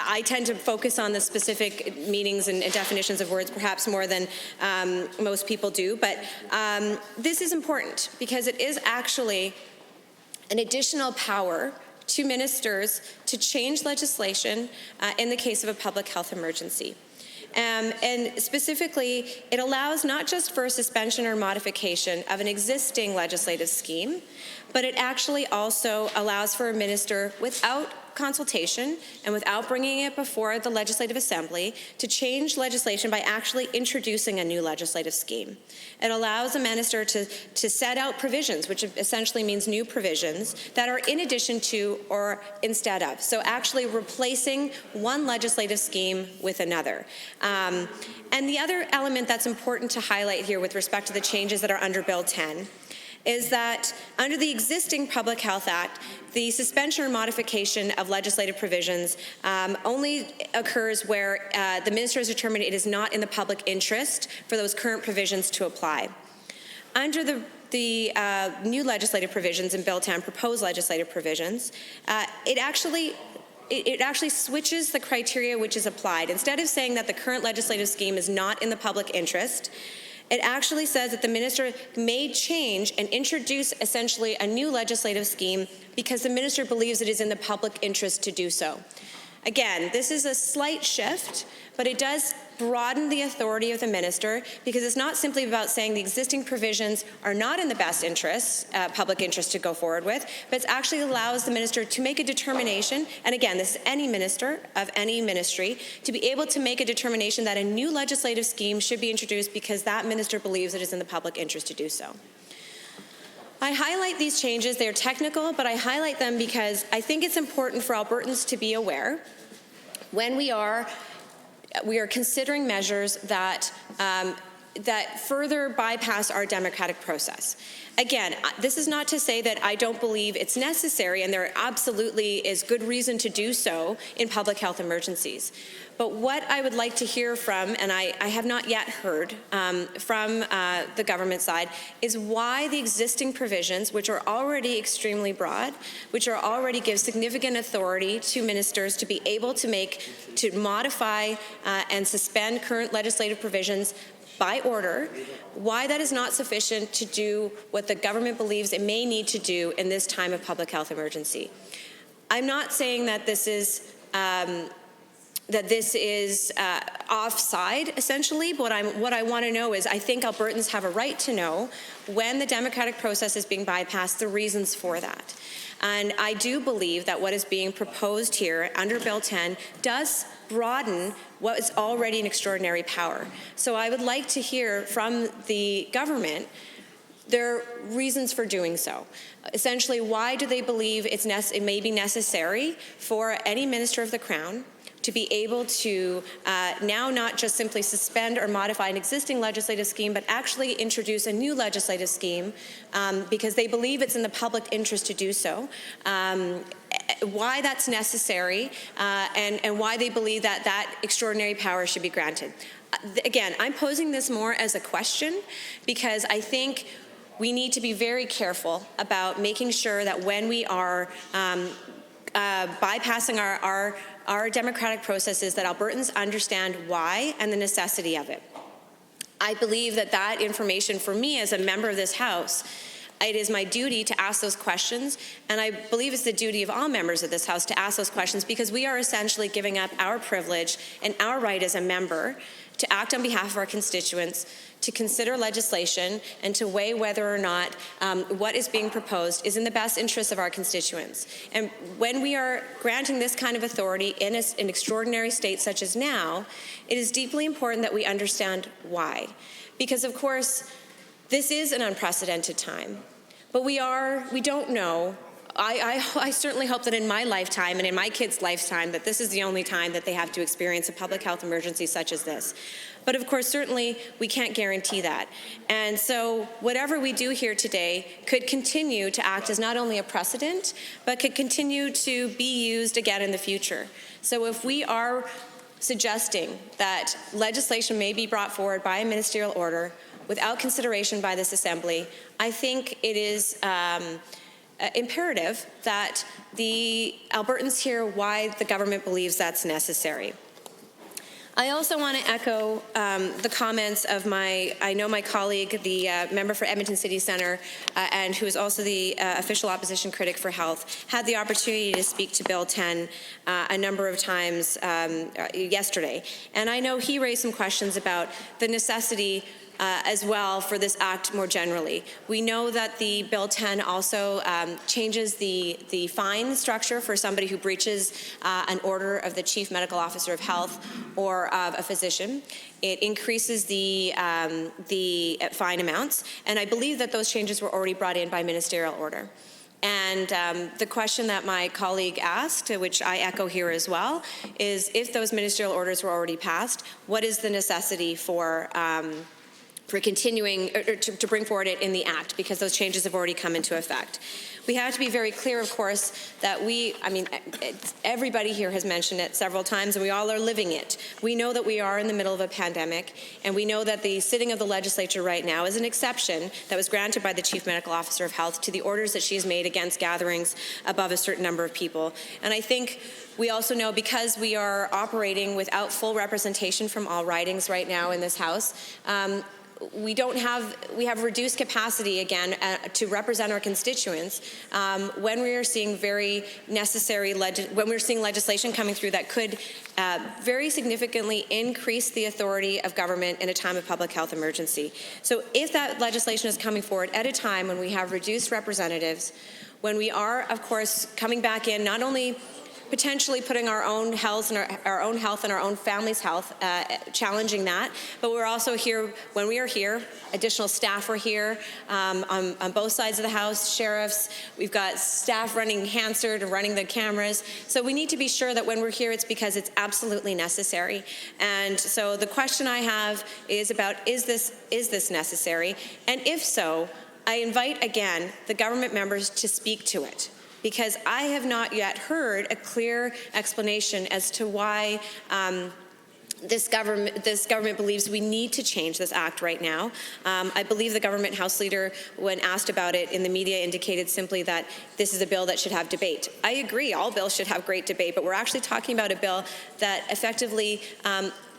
I tend to focus on the specific meanings and definitions of words perhaps more than most people do. But this is important because it is actually an additional power to ministers to change legislation in the case of a public health emergency. And specifically, it allows not just for a suspension or modification of an existing legislative scheme, but it actually also allows for a minister without consultation and without bringing it before the Legislative Assembly to change legislation by actually introducing a new legislative scheme. It allows a minister to set out provisions, which essentially means new provisions, that are in addition to or instead of. So actually replacing one legislative scheme with another. And the other element that's important to highlight here with respect to the changes that are under Bill 10 is that under the existing Public Health Act, the suspension or modification of legislative provisions only occurs where the minister has determined it is not in the public interest for those current provisions to apply. Under the new legislative provisions in Bill 10, proposed legislative provisions, it actually switches the criteria which is applied. Instead of saying that the current legislative scheme is not in the public interest, it actually says that the minister may change and introduce essentially a new legislative scheme because the minister believes it is in the public interest to do so. Again, this is a slight shift, but it does broaden the authority of the minister because it's not simply about saying the existing provisions are not in the best interest, public interest to go forward with, but it actually allows the minister to make a determination, and again, this is any minister of any ministry, to be able to make a determination that a new legislative scheme should be introduced because that minister believes it is in the public interest to do so. I highlight these changes. They're technical, but I highlight them because I think it's important for Albertans to be aware when we are considering measures that that further bypass our democratic process. Again, this is not to say that I don't believe it's necessary, and there absolutely is good reason to do so in public health emergencies. But what I would like to hear from, and I have not yet heard from the government side, is why the existing provisions, which are already extremely broad, which are already give significant authority to ministers to be able to modify and suspend current legislative provisions by order, why that is not sufficient to do what the government believes it may need to do in this time of public health emergency. I'm not saying that this is offside, essentially, but what I want to know is I think Albertans have a right to know when the democratic process is being bypassed, the reasons for that. And I do believe that what is being proposed here under Bill 10 does broaden what is already an extraordinary power. So I would like to hear from the government their reasons for doing so. Essentially, why do they believe it may be necessary for any minister of the Crown to be able to now not just simply suspend or modify an existing legislative scheme, but actually introduce a new legislative scheme because they believe it's in the public interest to do so. Why that's necessary and why they believe that that extraordinary power should be granted. Again, I'm posing this more as a question because I think we need to be very careful about making sure that when we are bypassing our democratic processes, that Albertans understand why and the necessity of it. I believe that information for me as a member of this House, it is my duty to ask those questions, and I believe it's the duty of all members of this House to ask those questions because we are essentially giving up our privilege and our right as a member to act on behalf of our constituents, to consider legislation, and to weigh whether or not what is being proposed is in the best interests of our constituents. And when we are granting this kind of authority in an extraordinary state such as now, it is deeply important that we understand why. Because, of course, this is an unprecedented time. But we don't know. I certainly hope that in my lifetime and in my kids' lifetime that this is the only time that they have to experience a public health emergency such as this. But of course, certainly, we can't guarantee that. And so whatever we do here today could continue to act as not only a precedent, but could continue to be used again in the future. So if we are suggesting that legislation may be brought forward by a ministerial order without consideration by this Assembly, I think it is imperative that the Albertans hear why the government believes that's necessary. I also want to echo the comments of my colleague, the member for Edmonton City Centre, and who is also the official opposition critic for health, had the opportunity to speak to Bill 10 a number of times yesterday. And I know he raised some questions about the necessity as well for this act more generally. We know that the Bill 10 also changes the fine structure for somebody who breaches an order of the Chief Medical Officer of Health or of a physician. It increases the fine amounts, and I believe that those changes were already brought in by ministerial order. And the question that my colleague asked, which I echo here as well, is if those ministerial orders were already passed, what is the necessity for continuing or to bring forward it in the Act, because those changes have already come into effect. We have to be very clear, of course, that everybody here has mentioned it several times, and we all are living it. We know that we are in the middle of a pandemic, and we know that the sitting of the legislature right now is an exception that was granted by the Chief Medical Officer of Health to the orders that she has made against gatherings above a certain number of people. And I think we also know, because we are operating without full representation from all ridings right now in this House, we have reduced capacity again to represent our constituents when we are seeing very necessary when we're seeing legislation coming through that could very significantly increase the authority of government in a time of public health emergency. So if that legislation is coming forward at a time when we have reduced representatives, when we are, of course, coming back in not only potentially putting our own health and our own health and our own family's health, challenging that. But we're also here, when we are here, additional staff are here on both sides of the House, sheriffs, we've got staff running Hansard and running the cameras. So we need to be sure that when we're here, it's because it's absolutely necessary. And so the question I have is about, is this necessary? And if so, I invite again the government members to speak to it, because I have not yet heard a clear explanation as to why this government believes we need to change this act right now. I believe the government House Leader, when asked about it in the media, indicated simply that this is a bill that should have debate. I agree, all bills should have great debate, but we're actually talking about a bill that effectively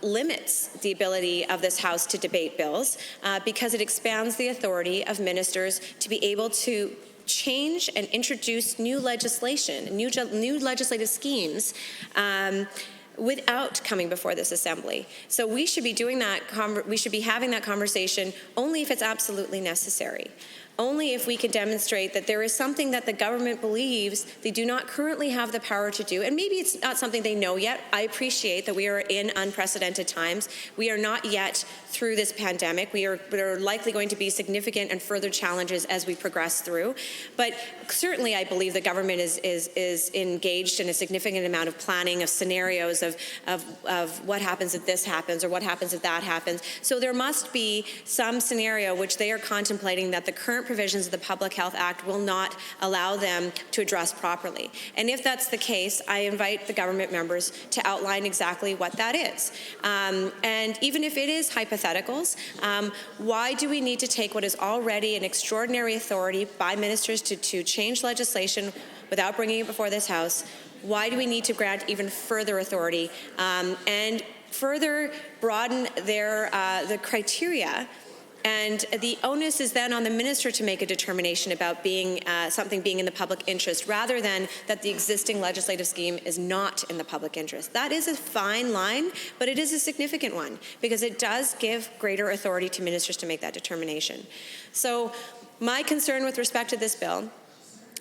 limits the ability of this House to debate bills because it expands the authority of ministers to be able to change and introduce new legislation, new legislative schemes without coming before this assembly. So we should be doing that, we should be having that conversation only if it's absolutely necessary. Only if we can demonstrate that there is something that the government believes they do not currently have the power to do, and maybe it's not something they know yet. I appreciate that we are in unprecedented times. We are not yet through this pandemic. There are likely going to be significant and further challenges as we progress through. But certainly I believe the government is engaged in a significant amount of planning, of scenarios of what happens if this happens or what happens if that happens. So there must be some scenario which they are contemplating that the current provisions of the Public Health Act will not allow them to address properly. And if that's the case, I invite the government members to outline exactly what that is. And even if it is hypotheticals, why do we need to take what is already an extraordinary authority by ministers to change legislation without bringing it before this House? Why do we need to grant even further authority and further broaden the criteria? And the onus is then on the minister to make a determination about something being in the public interest, rather than that the existing legislative scheme is not in the public interest. That is a fine line, but it is a significant one, because it does give greater authority to ministers to make that determination. So my concern with respect to this bill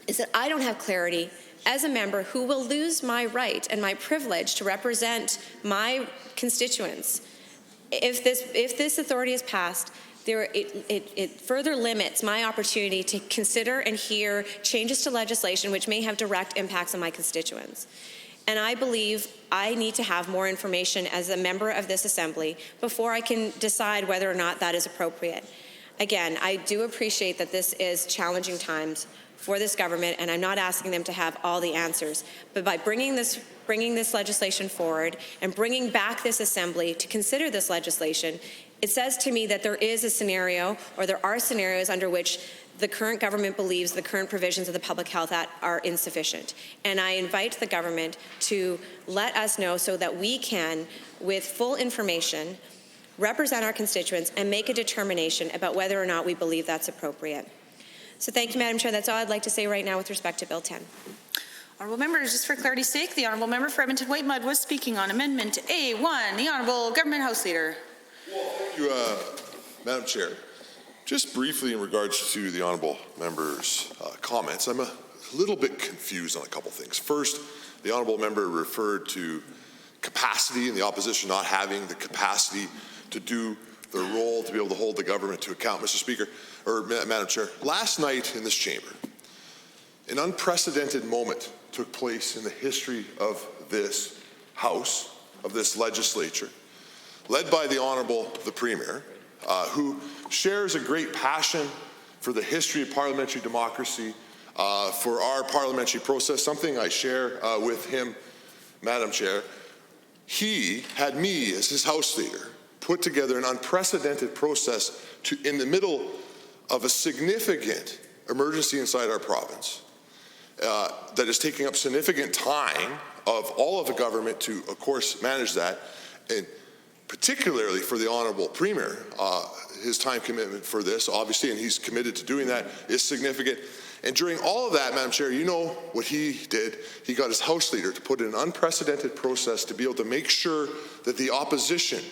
is that I don't have clarity as a member who will lose my right and my privilege to represent my constituents. If this authority is passed, it further limits my opportunity to consider and hear changes to legislation which may have direct impacts on my constituents. And I believe I need to have more information as a member of this assembly before I can decide whether or not that is appropriate. Again, I do appreciate that this is challenging times for this government, and I'm not asking them to have all the answers. But by bringing this legislation forward and bringing back this assembly to consider this legislation, it says to me that there is a scenario, or there are scenarios under which the current government believes the current provisions of the Public Health Act are insufficient. And I invite the government to let us know so that we can, with full information, represent our constituents and make a determination about whether or not we believe that's appropriate. So thank you, Madam Chair. That's all I'd like to say right now with respect to Bill 10. Honourable members, just for clarity's sake, the Honourable Member for Edmonton Whitemud was speaking on Amendment A1. The Honourable Government House Leader. Thank you, Madam Chair. Just briefly in regards to the Honourable Member's comments, I'm a little bit confused on a couple things. First, the Honourable Member referred to capacity and the opposition not having the capacity to do their role to be able to hold the government to account. Mr. Speaker, or Madam Chair, last night in this chamber, an unprecedented moment took place in the history of this House, of this legislature, led by the Honourable the Premier, who shares a great passion for the history of parliamentary democracy, for our parliamentary process, something I share with him, Madam Chair. He had me as his House Leader put together an unprecedented process in the middle of a significant emergency inside our province that is taking up significant time of all of the government to, of course, manage that, and particularly for the Honourable Premier, his time commitment for this, obviously, and he's committed to doing that, is significant. And during all of that, Madam Chair, you know what he did. He got his House Leader to put in an unprecedented process to be able to make sure that the opposition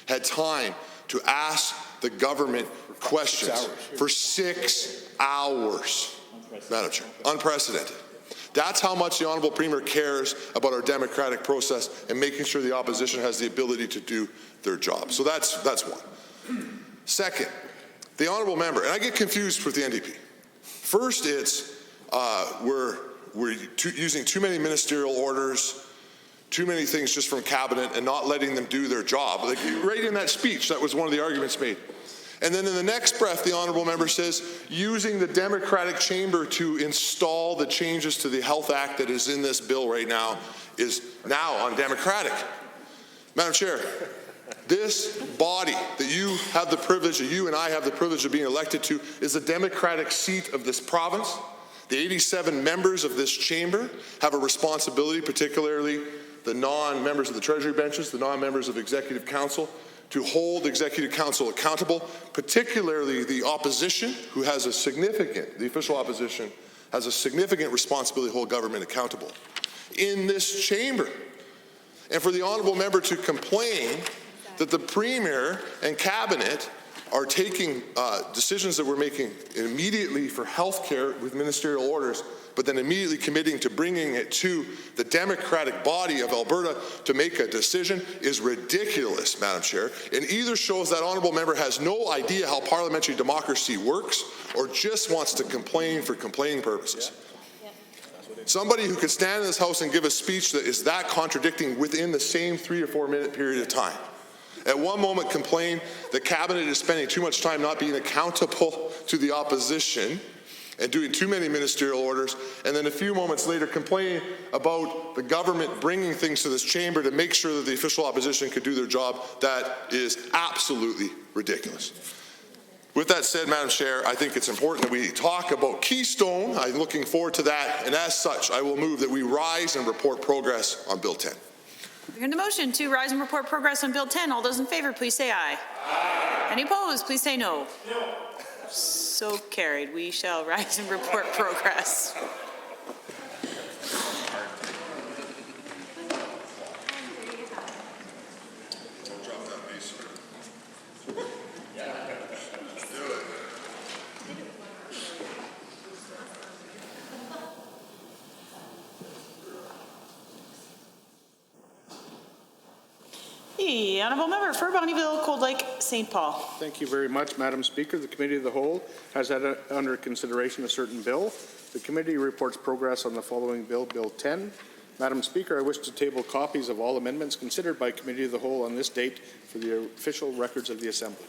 had time to ask the government questions for 6 hours. Madam Chair, unprecedented. That's how much the Honourable Premier cares about our democratic process and making sure the opposition has the ability to do their job. So that's one. Second, the Honourable Member, and I get confused with the NDP. First, it's we're using too many ministerial orders, too many things just from cabinet, and not letting them do their job. Like right in that speech, that was one of the arguments made. And then in the next breath, the Honourable Member says, using the Democratic chamber to install the changes to the Health Act that is in this bill right now is now undemocratic. Madam Chair, this body that you have the privilege, that you and I have the privilege of being elected to, is the democratic seat of this province. The 87 members of this chamber have a responsibility, particularly the non-members of the Treasury benches, the non-members of Executive Council, to hold Executive Council accountable, particularly the opposition, who has the official opposition, has a significant responsibility to hold government accountable in this chamber. And for the Honourable Member to complain that the Premier and Cabinet are taking decisions that we're making immediately for health care with ministerial orders, but then immediately committing to bringing it to the democratic body of Alberta to make a decision is ridiculous, Madam Chair. And either shows that Honourable Member has no idea how parliamentary democracy works or just wants to complain for complaining purposes. Somebody who could stand in this House and give a speech that is that contradicting within the same 3 or 4 minute period of time. At one moment complain the Cabinet is spending too much time not being accountable to the opposition and doing too many ministerial orders, and then a few moments later complain about the government bringing things to this chamber to make sure that the official opposition could do their job. That is absolutely ridiculous. With that said, Madam Chair, I think it's important that we talk about Keystone. I'm looking forward to that, and as such, I will move that we rise and report progress on Bill 10. We're hearing the motion to rise and report progress on Bill 10. All those in favour, please say aye. Aye. Any opposed, please say no. No. So carried. We shall rise and report progress. The Honourable Member for Bonnyville, Cold Lake, St. Paul. Thank you very much, Madam Speaker. The Committee of the Whole has had under consideration a certain bill. The committee reports progress on the following bill, Bill 10. Madam Speaker, I wish to table copies of all amendments considered by Committee of the Whole on this date for the official records of the Assembly.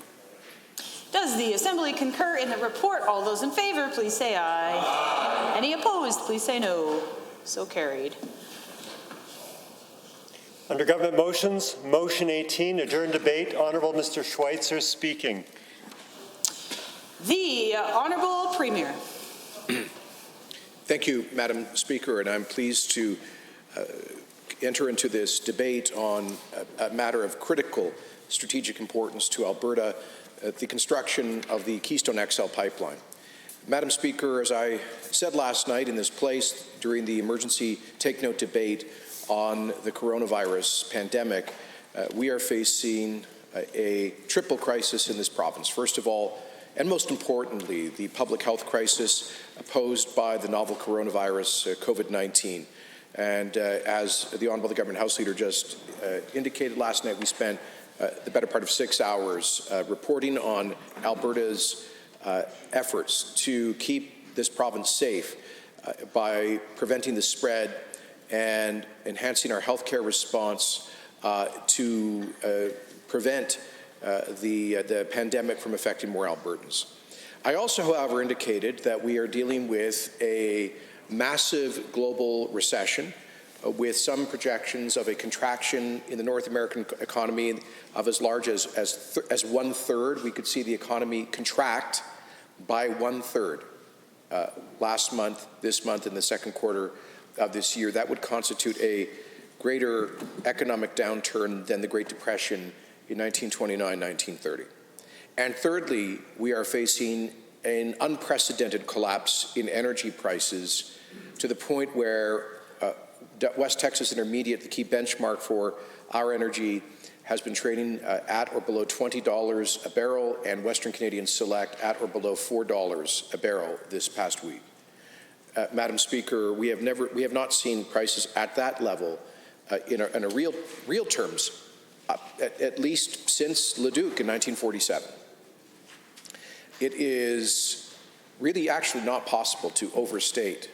Does the Assembly concur in the report? All those in favour, please say aye. Aye. Any opposed, please say no. So carried. Under government motions, motion 18, adjourn debate. Honourable Mr. Schweitzer speaking. The Honourable Premier. Thank you, Madam Speaker, and I'm pleased to enter into this debate on a matter of critical strategic importance to Alberta, the construction of the Keystone XL pipeline. Madam Speaker, as I said last night in this place during the emergency Take Note debate on the coronavirus pandemic, we are facing a triple crisis in this province. First of all, and most importantly, the public health crisis posed by the novel coronavirus, COVID-19. And as the Honourable Government House Leader just indicated last night, we spent the better part of 6 hours reporting on Alberta's efforts to keep this province safe by preventing the spread and enhancing our healthcare response to prevent the pandemic from affecting more Albertans. I also, however, indicated that we are dealing with a massive global recession with some projections of a contraction in the North American economy of as large as 1/3. We could see the economy contract by 1/3 last month, this month, in the second quarter of this year. That would constitute a greater economic downturn than the Great Depression in 1929, 1930. And thirdly, we are facing an unprecedented collapse in energy prices to the point where West Texas Intermediate, the key benchmark for our energy, has been trading at or below $20 a barrel, and Western Canadian Select at or below $4 a barrel this past week. Madam Speaker, we have not seen prices at that level in a real terms, at least since Leduc in 1947. It is really actually not possible to overstate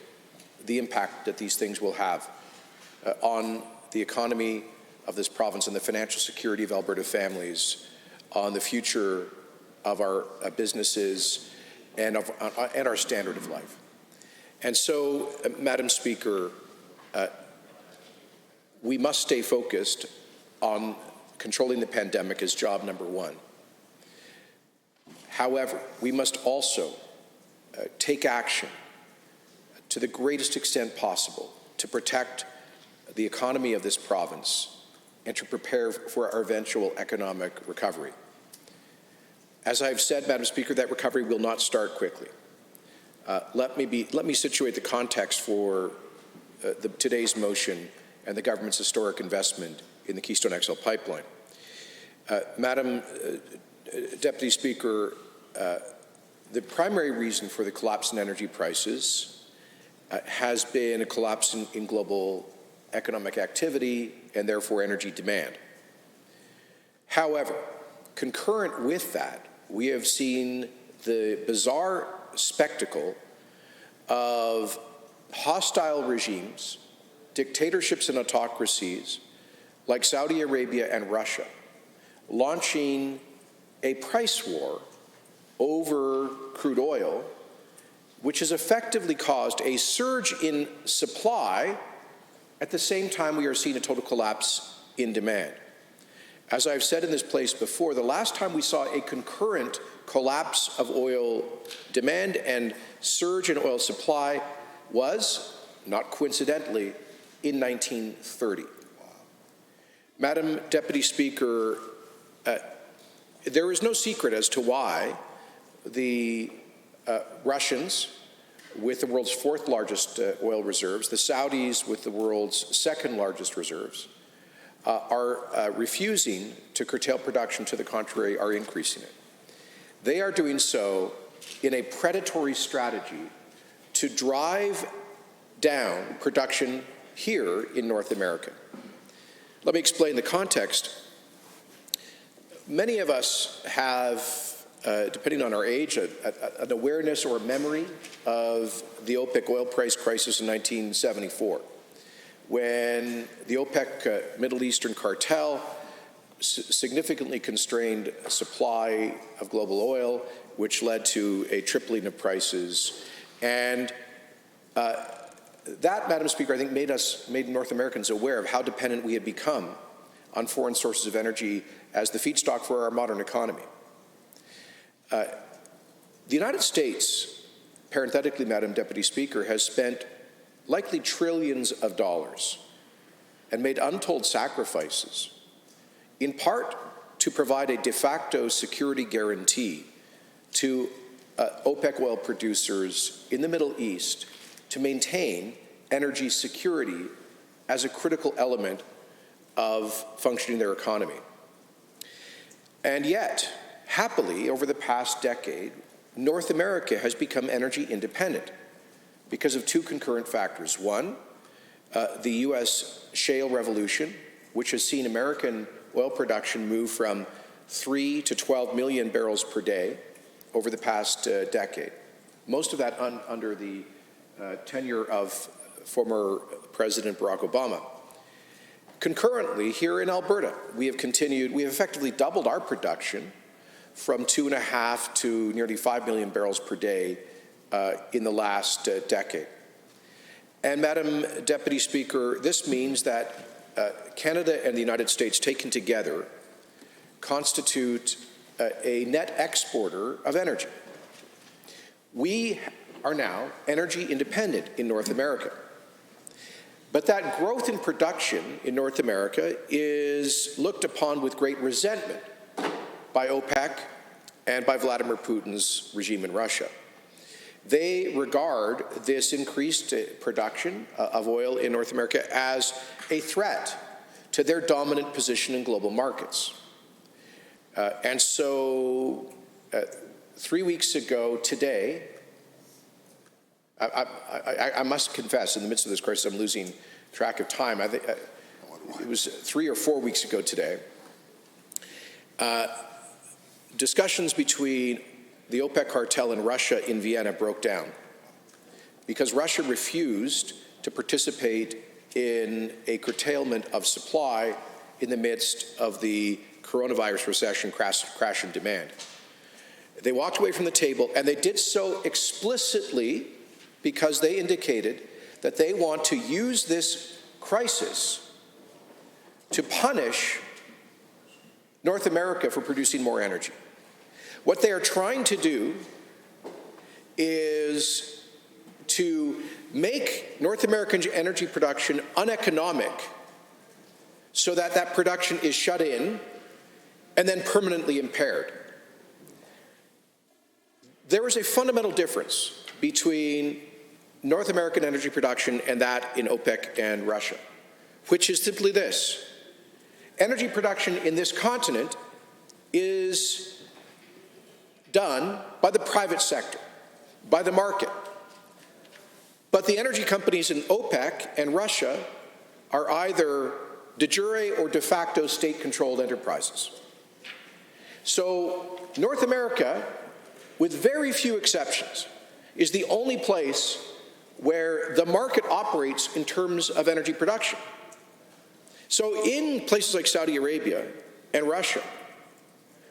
the impact that these things will have on the economy of this province and the financial security of Alberta families, on the future of our businesses and our standard of life. And so, Madam Speaker, we must stay focused on controlling the pandemic as job number one. However, we must also take action to the greatest extent possible to protect the economy of this province and to prepare for our eventual economic recovery. As I've said, Madam Speaker, that recovery will not start quickly. Let me situate the context for today's motion and the government's historic investment in the Keystone XL pipeline. Madam Deputy Speaker, the primary reason for the collapse in energy prices has been a collapse in global economic activity and therefore energy demand. However, concurrent with that, we have seen the bizarre spectacle of hostile regimes, dictatorships and autocracies like Saudi Arabia and Russia launching a price war over crude oil, which has effectively caused a surge in supply. At the same time, we are seeing a total collapse in demand. As I've said in this place before, the last time we saw a concurrent collapse of oil demand and surge in oil supply was, not coincidentally, in 1930. Madam Deputy Speaker, there is no secret as to why the Russians, with the world's fourth largest oil reserves, the Saudis with the world's second largest reserves, are refusing to curtail production. To the contrary, are increasing it. They are doing so in a predatory strategy to drive down production here in North America. Let me explain the context. Many of us have, depending on our age, an awareness or a memory of the OPEC oil price crisis in 1974, when the OPEC Middle Eastern cartel significantly constrained supply of global oil, which led to a tripling of prices. And that, Madam Speaker, I think made North Americans aware of how dependent we had become on foreign sources of energy as the feedstock for our modern economy. The United States, parenthetically, Madam Deputy Speaker, has spent likely trillions of dollars and made untold sacrifices, in part to provide a de facto security guarantee to OPEC oil producers in the Middle East to maintain energy security as a critical element of functioning their economy. And yet, happily, over the past decade, North America has become energy independent because of two concurrent factors. One, the U.S. shale revolution, which has seen American oil production move from 3 to 12 million barrels per day over the past decade. Most of that under the tenure of former President Barack Obama. Concurrently, here in Alberta, we have effectively doubled our production from 2.5 to nearly 5 million barrels per day in the last decade. And Madam Deputy Speaker, this means that Canada and the United States taken together constitute a net exporter of energy. We are now energy independent in North America. But that growth in production in North America is looked upon with great resentment by OPEC and by Vladimir Putin's regime in Russia. They regard this increased production of oil in North America as a threat to their dominant position in global markets. And so 3 weeks ago today, I must confess, in the midst of this crisis, I'm losing track of time. I think it was 3 or 4 weeks ago today. Discussions between the OPEC cartel and Russia in Vienna broke down because Russia refused to participate in a curtailment of supply in the midst of the coronavirus recession crash in demand. They walked away from the table, and they did so explicitly because they indicated that they want to use this crisis to punish North America for producing more energy. What they are trying to do is to make North American energy production uneconomic so that that production is shut in and then permanently impaired. There is a fundamental difference between North American energy production and that in OPEC and Russia, which is simply this. Energy production in this continent is done by the private sector, by the market. But the energy companies in OPEC and Russia are either de jure or de facto state-controlled enterprises. So North America, with very few exceptions, is the only place where the market operates in terms of energy production. So in places like Saudi Arabia and Russia,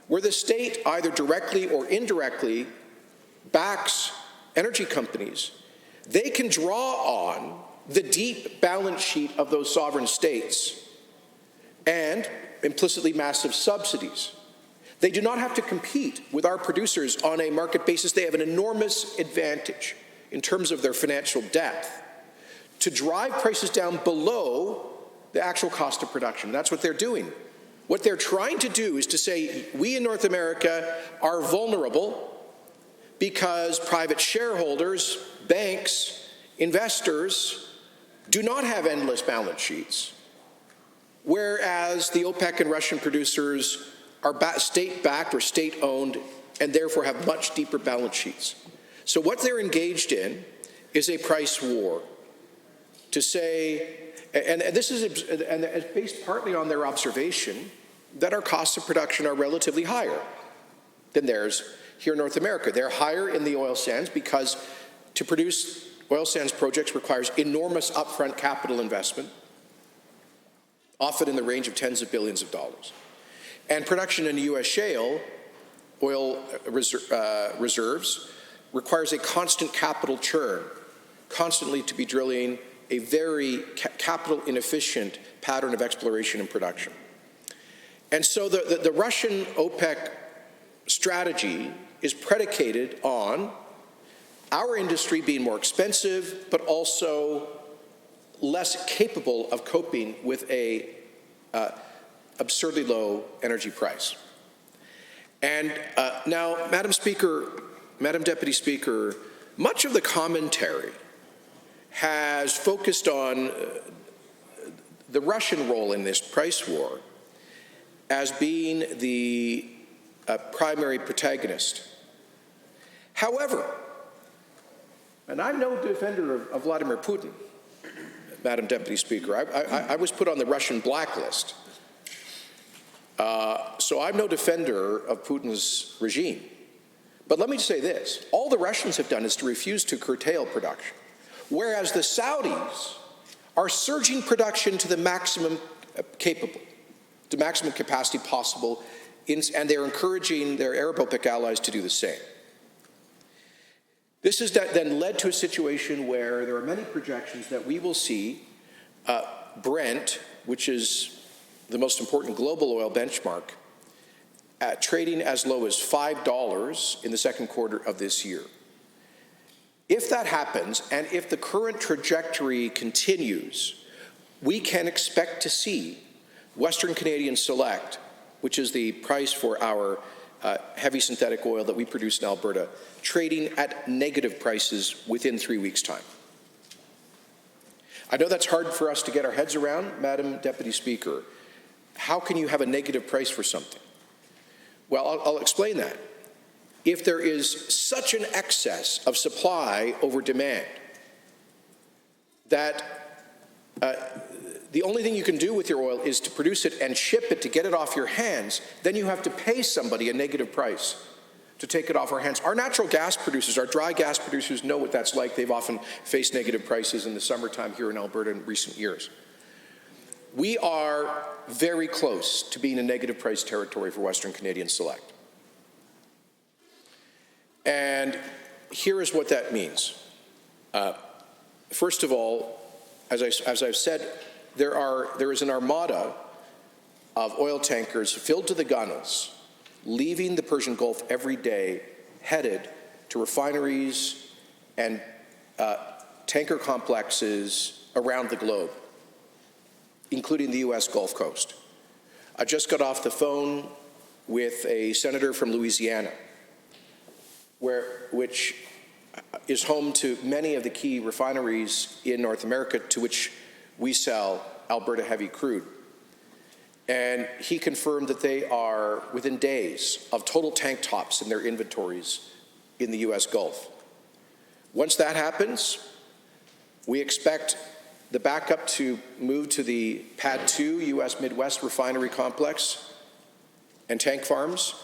where the state either directly or indirectly backs energy companies, they can draw on the deep balance sheet of those sovereign states and implicitly massive subsidies. They do not have to compete with our producers on a market basis. They have an enormous advantage in terms of their financial depth to drive prices down below the actual cost of production. That's what they're doing. What they're trying to do is to say, we in North America are vulnerable because private shareholders, banks, investors do not have endless balance sheets, whereas the OPEC and Russian producers are state-backed or state-owned and therefore have much deeper balance sheets. So what they're engaged in is a price war to say, and this is based partly on their observation that our costs of production are relatively higher than theirs here in North America. They're higher in the oil sands because to produce oil sands projects requires enormous upfront capital investment, often in the range of tens of billions of dollars. And production in U.S. shale oil reserves requires a constant capital churn, constantly to be drilling a very capital inefficient pattern of exploration and production. And so the Russian OPEC strategy is predicated on our industry being more expensive, but also less capable of coping with a absurdly low energy price. And now, Madam Speaker, Madam Deputy Speaker, much of the commentary has focused on the Russian role in this price war as being the primary protagonist. However, and I'm no defender of Vladimir Putin, Madam Deputy Speaker. I was put on the Russian blacklist. So I'm no defender of Putin's regime. But let me say this. All the Russians have done is to refuse to curtail production, whereas the Saudis are surging production to the maximum capacity possible, and they're encouraging their Arab OPEC allies to do the same. This has then led to a situation where there are many projections that we will see Brent, which is the most important global oil benchmark, trading as low as $5 in the second quarter of this year. If that happens, and if the current trajectory continues, we can expect to see Western Canadian Select, which is the price for our heavy synthetic oil that we produce in Alberta, trading at negative prices within 3 weeks' time. I know that's hard for us to get our heads around, Madam Deputy Speaker. How can you have a negative price for something? Well, I'll explain that. If there is such an excess of supply over demand that the only thing you can do with your oil is to produce it and ship it to get it off your hands. Then you have to pay somebody a negative price to take it off our hands. Our natural gas producers, our dry gas producers know what that's like. They've often faced negative prices in the summertime here in Alberta in recent years. We are very close to being in negative price territory for Western Canadian Select. And here is what that means. First of all, as I've said, there is an armada of oil tankers filled to the gunnels, leaving the Persian Gulf every day, headed to refineries and tanker complexes around the globe, including the U.S. Gulf Coast. I just got off the phone with a senator from Louisiana, which is home to many of the key refineries in North America to which we sell Alberta heavy crude. And he confirmed that they are within days of total tank tops in their inventories in the U.S. Gulf. Once that happens, we expect the backup to move to the PADD 2 U.S. Midwest refinery complex and tank farms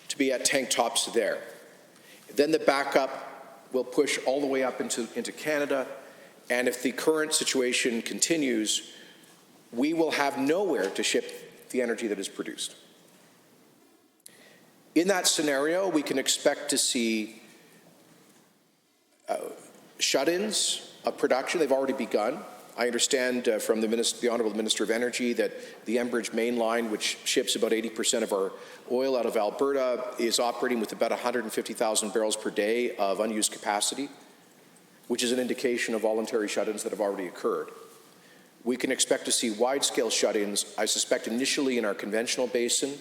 to be at tank tops there. Then the backup will push all the way up into Canada, and if the current situation continues, we will have nowhere to ship the energy that is produced. In that scenario, we can expect to see shut-ins of production. They've already begun. I understand from the Honourable Minister of Energy that the Enbridge main line, which ships about 80% of our oil out of Alberta, is operating with about 150,000 barrels per day of unused capacity, which is an indication of voluntary shut-ins that have already occurred. We can expect to see wide-scale shut-ins, I suspect initially in our conventional basin,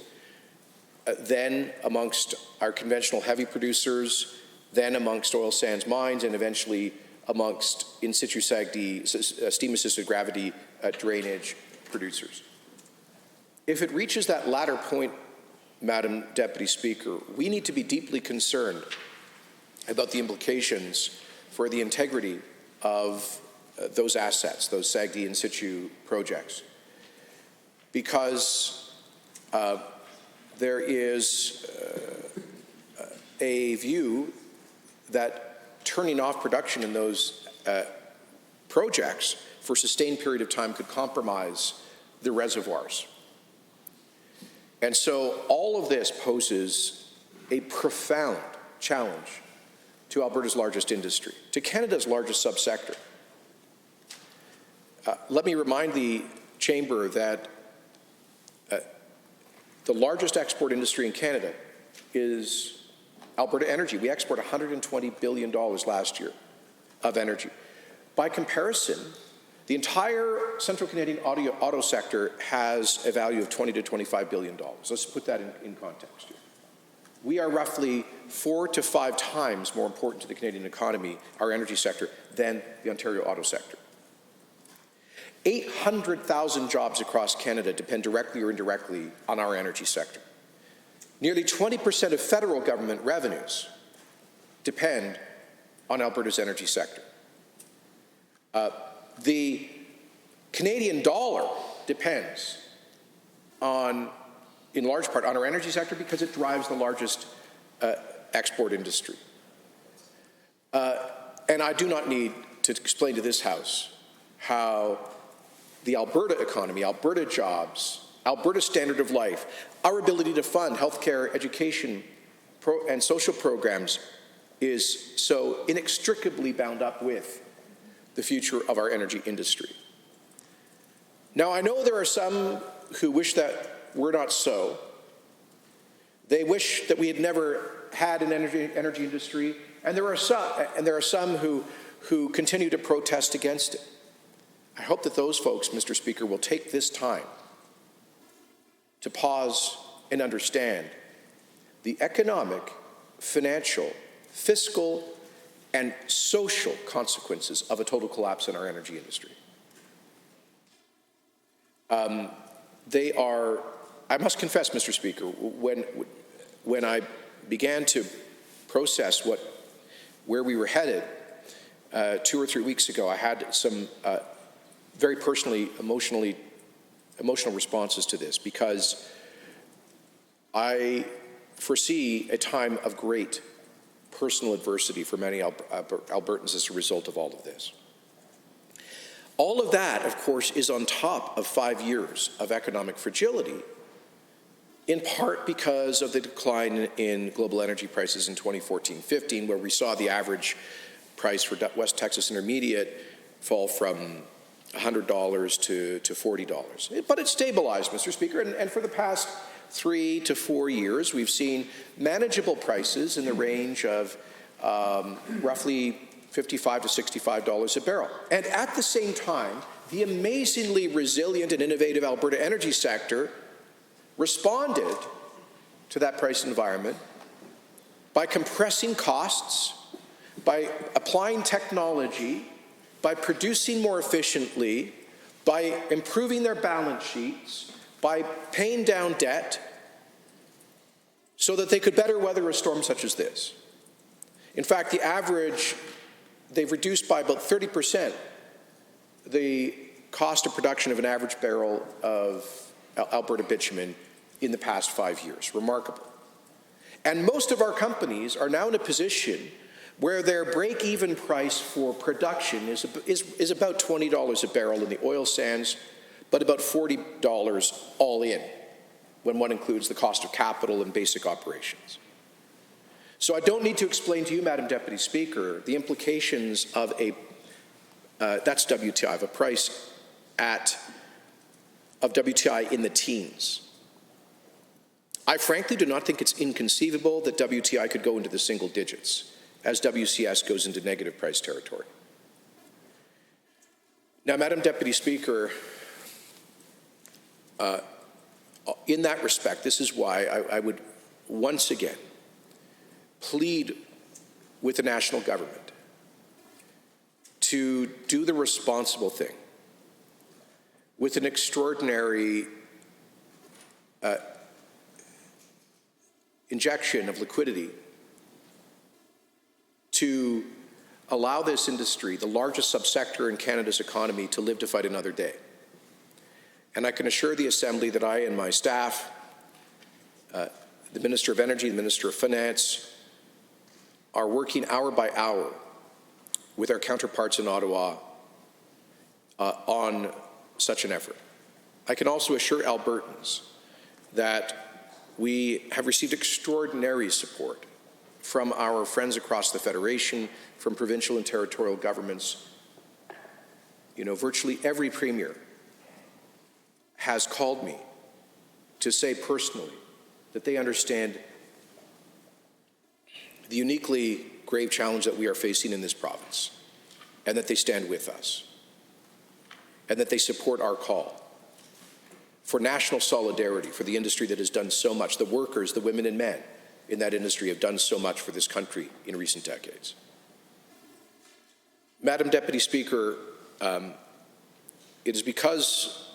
then amongst our conventional heavy producers, then amongst oil sands mines, and eventually amongst in situ SAGD, steam-assisted gravity drainage producers. If it reaches that latter point, Madam Deputy Speaker, we need to be deeply concerned about the implications for the integrity of those assets, those SAGD in situ projects, because there is a view that turning off production in those projects for a sustained period of time could compromise the reservoirs. And so all of this poses a profound challenge to Alberta's largest industry, to Canada's largest subsector. Let me remind the Chamber that the largest export industry in Canada is Alberta Energy. We export $120 billion last year of energy. By comparison, the entire Central Canadian auto sector has a value of $20 to $25 billion. Let's put that in context here. We are roughly 4 to 5 times more important to the Canadian economy, our energy sector, than the Ontario auto sector. 800,000 jobs across Canada depend directly or indirectly on our energy sector. Nearly 20% of federal government revenues depend on Alberta's energy sector. The Canadian dollar depends on, in large part, on our energy sector because it drives the largest export industry. And I do not need to explain to this House how the Alberta economy, Alberta jobs, Alberta standard of life, our ability to fund healthcare, education, and social programs is so inextricably bound up with the future of our energy industry. Now, I know there are some who wish that were not so. They wish that we had never had an energy industry, and there are some who continue to protest against it. I hope that those folks, Mr. Speaker, will take this time to pause and understand the economic, financial, fiscal, and social consequences of a total collapse in our energy industry. They are, I must confess, Mr. Speaker, when I began to process where we were headed, 2 or 3 weeks ago, I had some very emotional responses to this, because I foresee a time of great personal adversity for many Albertans as a result of all of this. All of that, of course, is on top of 5 years of economic fragility, in part because of the decline in global energy prices in 2014-15, where we saw the average price for West Texas Intermediate fall from $100 to $40. But it stabilized, Mr. Speaker, and for the past 3 to 4 years, we've seen manageable prices in the range of roughly $55 to $65 a barrel. And at the same time, the amazingly resilient and innovative Alberta energy sector responded to that price environment by compressing costs, by applying technology, by producing more efficiently, by improving their balance sheets, by paying down debt, so that they could better weather a storm such as this. In fact, the average, they've reduced by about 30% the cost of production of an average barrel of Alberta bitumen in the past 5 years. Remarkable. And most of our companies are now in a position where their break-even price for production is about $20 a barrel in the oil sands, but about $40 all in, when one includes the cost of capital and basic operations. So I don't need to explain to you, Madam Deputy Speaker, the implications of that's WTI, of a price of WTI in the teens. I frankly do not think it's inconceivable that WTI could go into the single digits as WCS goes into negative price territory. Now, Madam Deputy Speaker, in that respect, this is why I would once again plead with the national government to do the responsible thing with an extraordinary injection of liquidity to allow this industry, the largest subsector in Canada's economy, to live to fight another day. And I can assure the Assembly that I and my staff, the Minister of Energy, the Minister of Finance, are working hour by hour with our counterparts in Ottawa on such an effort. I can also assure Albertans that we have received extraordinary support from our friends across the Federation, from provincial and territorial governments. You know, virtually every premier has called me to say personally that they understand the uniquely grave challenge that we are facing in this province, and that they stand with us, and that they support our call for national solidarity for the industry that has done so much. The workers, the women and men in that industry have done so much for this country in recent decades. Madam Deputy Speaker, it is because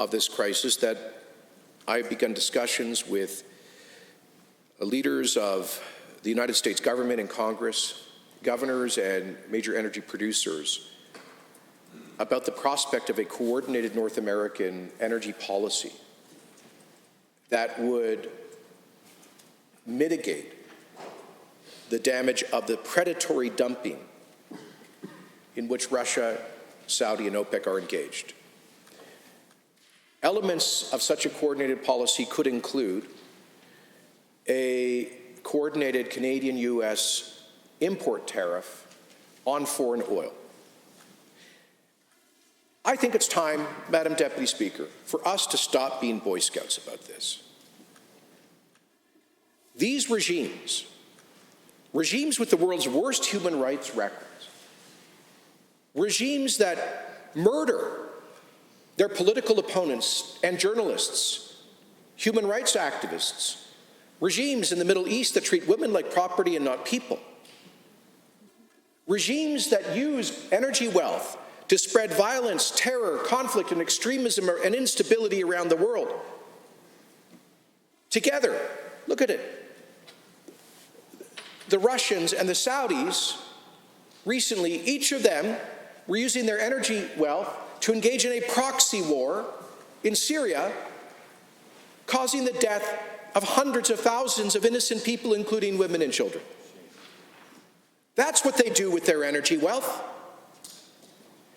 of this crisis that I have begun discussions with leaders of the United States government and Congress, governors and major energy producers about the prospect of a coordinated North American energy policy that would mitigate the damage of the predatory dumping in which Russia, Saudi, and OPEC are engaged. Elements of such a coordinated policy could include a coordinated Canadian-U.S. import tariff on foreign oil. I think it's time, Madam Deputy Speaker, for us to stop being Boy Scouts about this. These regimes with the world's worst human rights records, regimes that murder their political opponents and journalists, human rights activists, regimes in the Middle East that treat women like property and not people, regimes that use energy wealth to spread violence, terror, conflict, and extremism and instability around the world. Together, look at it. The Russians and the Saudis recently, each of them were using their energy wealth to engage in a proxy war in Syria, causing the death of hundreds of thousands of innocent people, including women and children. That's what they do with their energy wealth.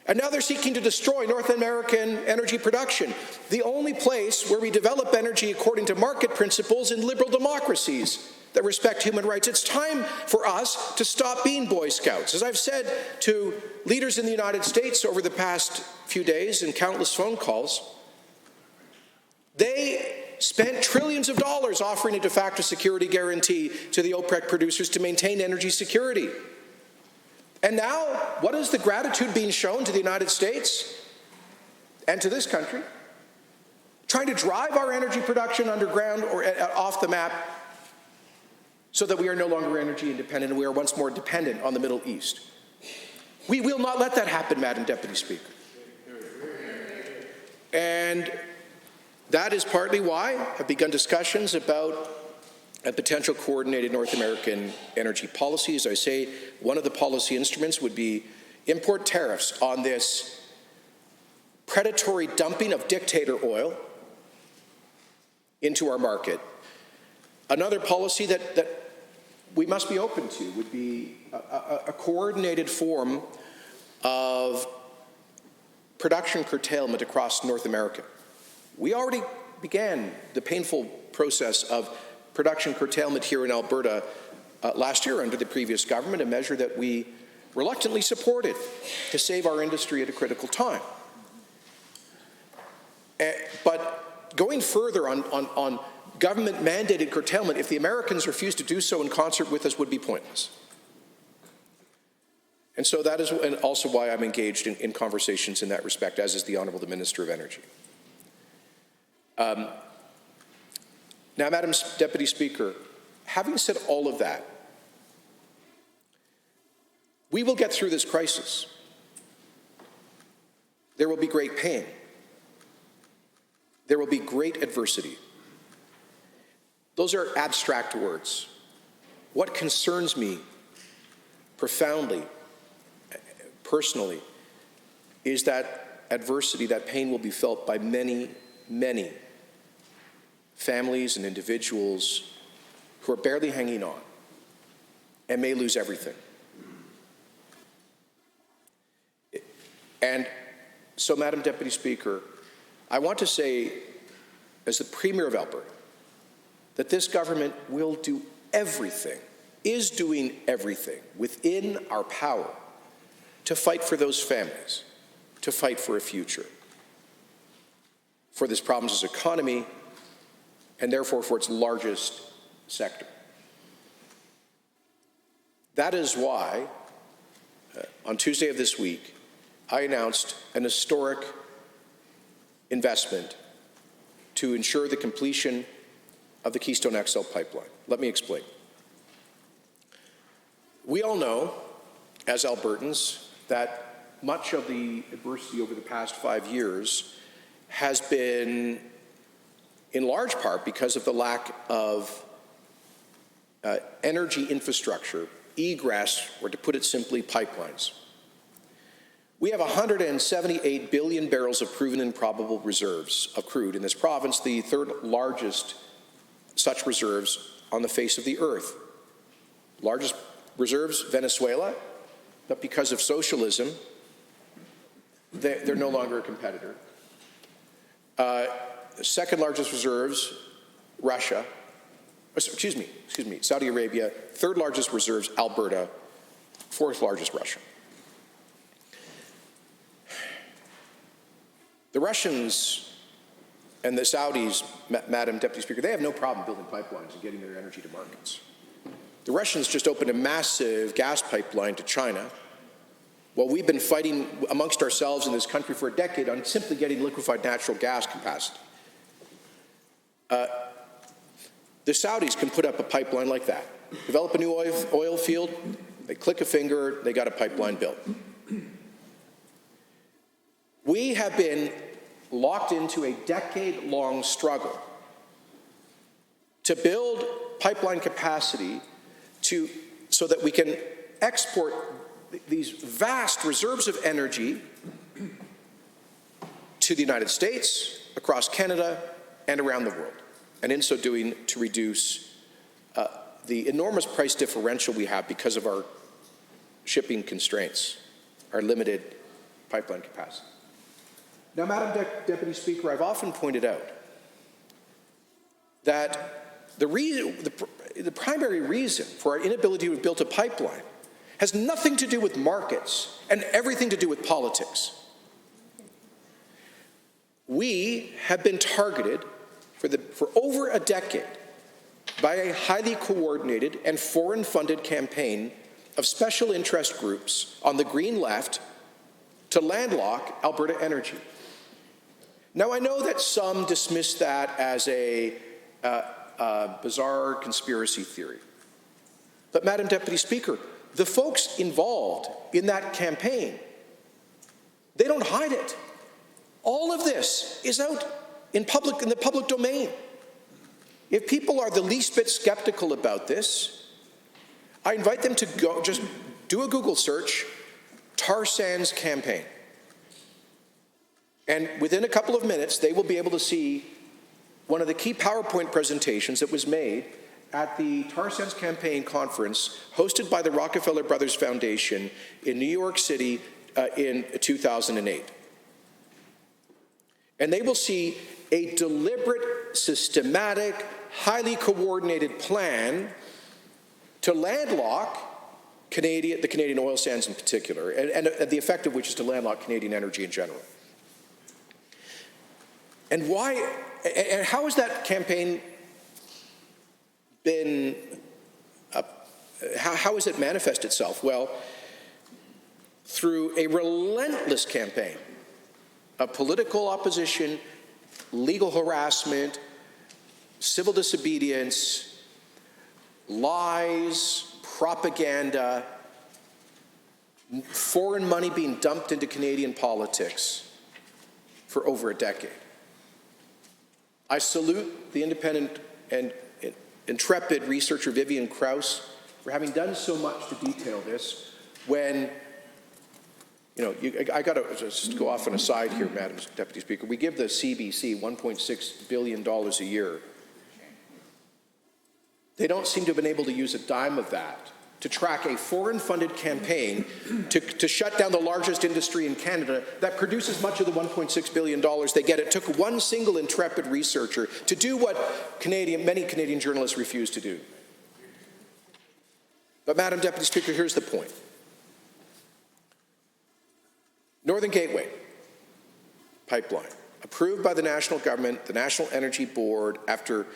And now they're seeking to destroy North American energy production, the only place where we develop energy according to market principles in liberal democracies that respect human rights. It's time for us to stop being Boy Scouts. As I've said to leaders in the United States over the past few days in countless phone calls, they spent trillions of dollars offering a de facto security guarantee to the OPEC producers to maintain energy security. And now, what is the gratitude being shown to the United States and to this country? Trying to drive our energy production underground or off the map so that we are no longer energy independent and we are once more dependent on the Middle East. We will not let that happen, Madam Deputy Speaker. And that is partly why I've begun discussions about a potential coordinated North American energy policy. As I say, one of the policy instruments would be import tariffs on this predatory dumping of dictator oil into our market. Another policy that we must be open to would be a coordinated form of production curtailment across North America. We already began the painful process of production curtailment here in Alberta last year under the previous government, a measure that we reluctantly supported to save our industry at a critical time. But going further on government-mandated curtailment, if the Americans refuse to do so in concert with us, would be pointless. And so that is also why I'm engaged in conversations in that respect, as is the Honourable the Minister of Energy. Now, Madam Deputy Speaker, having said all of that, we will get through this crisis. There will be great pain. There will be great adversity. Those are abstract words. What concerns me profoundly, personally, is that adversity, that pain will be felt by many, many families and individuals who are barely hanging on and may lose everything. And so, Madam Deputy Speaker, I want to say, as the Premier of Alberta, that this government will do everything, is doing everything within our power to fight for those families, to fight for a future, for this province's economy, and therefore for its largest sector. That is why, on Tuesday of this week, I announced an historic investment to ensure the completion of the Keystone XL pipeline. Let me explain. We all know, as Albertans, that much of the adversity over the past 5 years has been in large part because of the lack of energy infrastructure, egress, or to put it simply, pipelines. We have 178 billion barrels of proven and probable reserves of crude in this province, the third largest such reserves on the face of the earth. Largest reserves, Venezuela, but because of socialism, they're no longer a competitor. Second largest reserves, Russia. Excuse me, Saudi Arabia. Third largest reserves, Alberta. Fourth largest, Russia. The Russians and the Saudis, Madam Deputy Speaker, they have no problem building pipelines and getting their energy to markets. The Russians just opened a massive gas pipeline to China. Well, we've been fighting amongst ourselves in this country for a decade on simply getting liquefied natural gas capacity. The Saudis can put up a pipeline like that, develop a new oil field, they click a finger, they got a pipeline built. We have been locked into a decade-long struggle to build pipeline capacity so that we can export these vast reserves of energy to the United States, across Canada, and around the world, and in so doing to reduce the enormous price differential we have because of our shipping constraints, our limited pipeline capacity. Now, Madam Deputy Speaker, I've often pointed out that the primary reason for our inability to have built a pipeline has nothing to do with markets and everything to do with politics. We have been targeted for over a decade by a highly coordinated and foreign-funded campaign of special interest groups on the Green left to landlock Alberta energy. Now, I know that some dismiss that as a bizarre conspiracy theory. But, Madam Deputy Speaker, the folks involved in that campaign, they don't hide it. All of this is out in the public domain. If people are the least bit skeptical about this, I invite them to go just do a Google search, tar sands campaign. And within a couple of minutes, they will be able to see one of the key PowerPoint presentations that was made at the tar sands campaign conference hosted by the Rockefeller Brothers Foundation in New York City in 2008. And they will see a deliberate, systematic, highly coordinated plan to landlock the Canadian oil sands in particular, and the effect of which is to landlock Canadian energy in general. And why, and how has that campaign been, how has it manifested itself? Well, through a relentless campaign of political opposition, legal harassment, civil disobedience, lies, propaganda, foreign money being dumped into Canadian politics for over a decade. I salute the independent and intrepid researcher Vivian Krause for having done so much to detail this when, I got to just go off on a side here, Madam Deputy Speaker. We give the CBC $1.6 billion a year. They don't seem to have been able to use a dime of that to track a foreign-funded campaign to shut down the largest industry in Canada that produces much of the $1.6 billion they get. It took one single intrepid researcher to do what many Canadian journalists refuse to do. But, Madam Deputy Speaker, here's the point. Northern Gateway pipeline, approved by the national government, the National Energy Board, after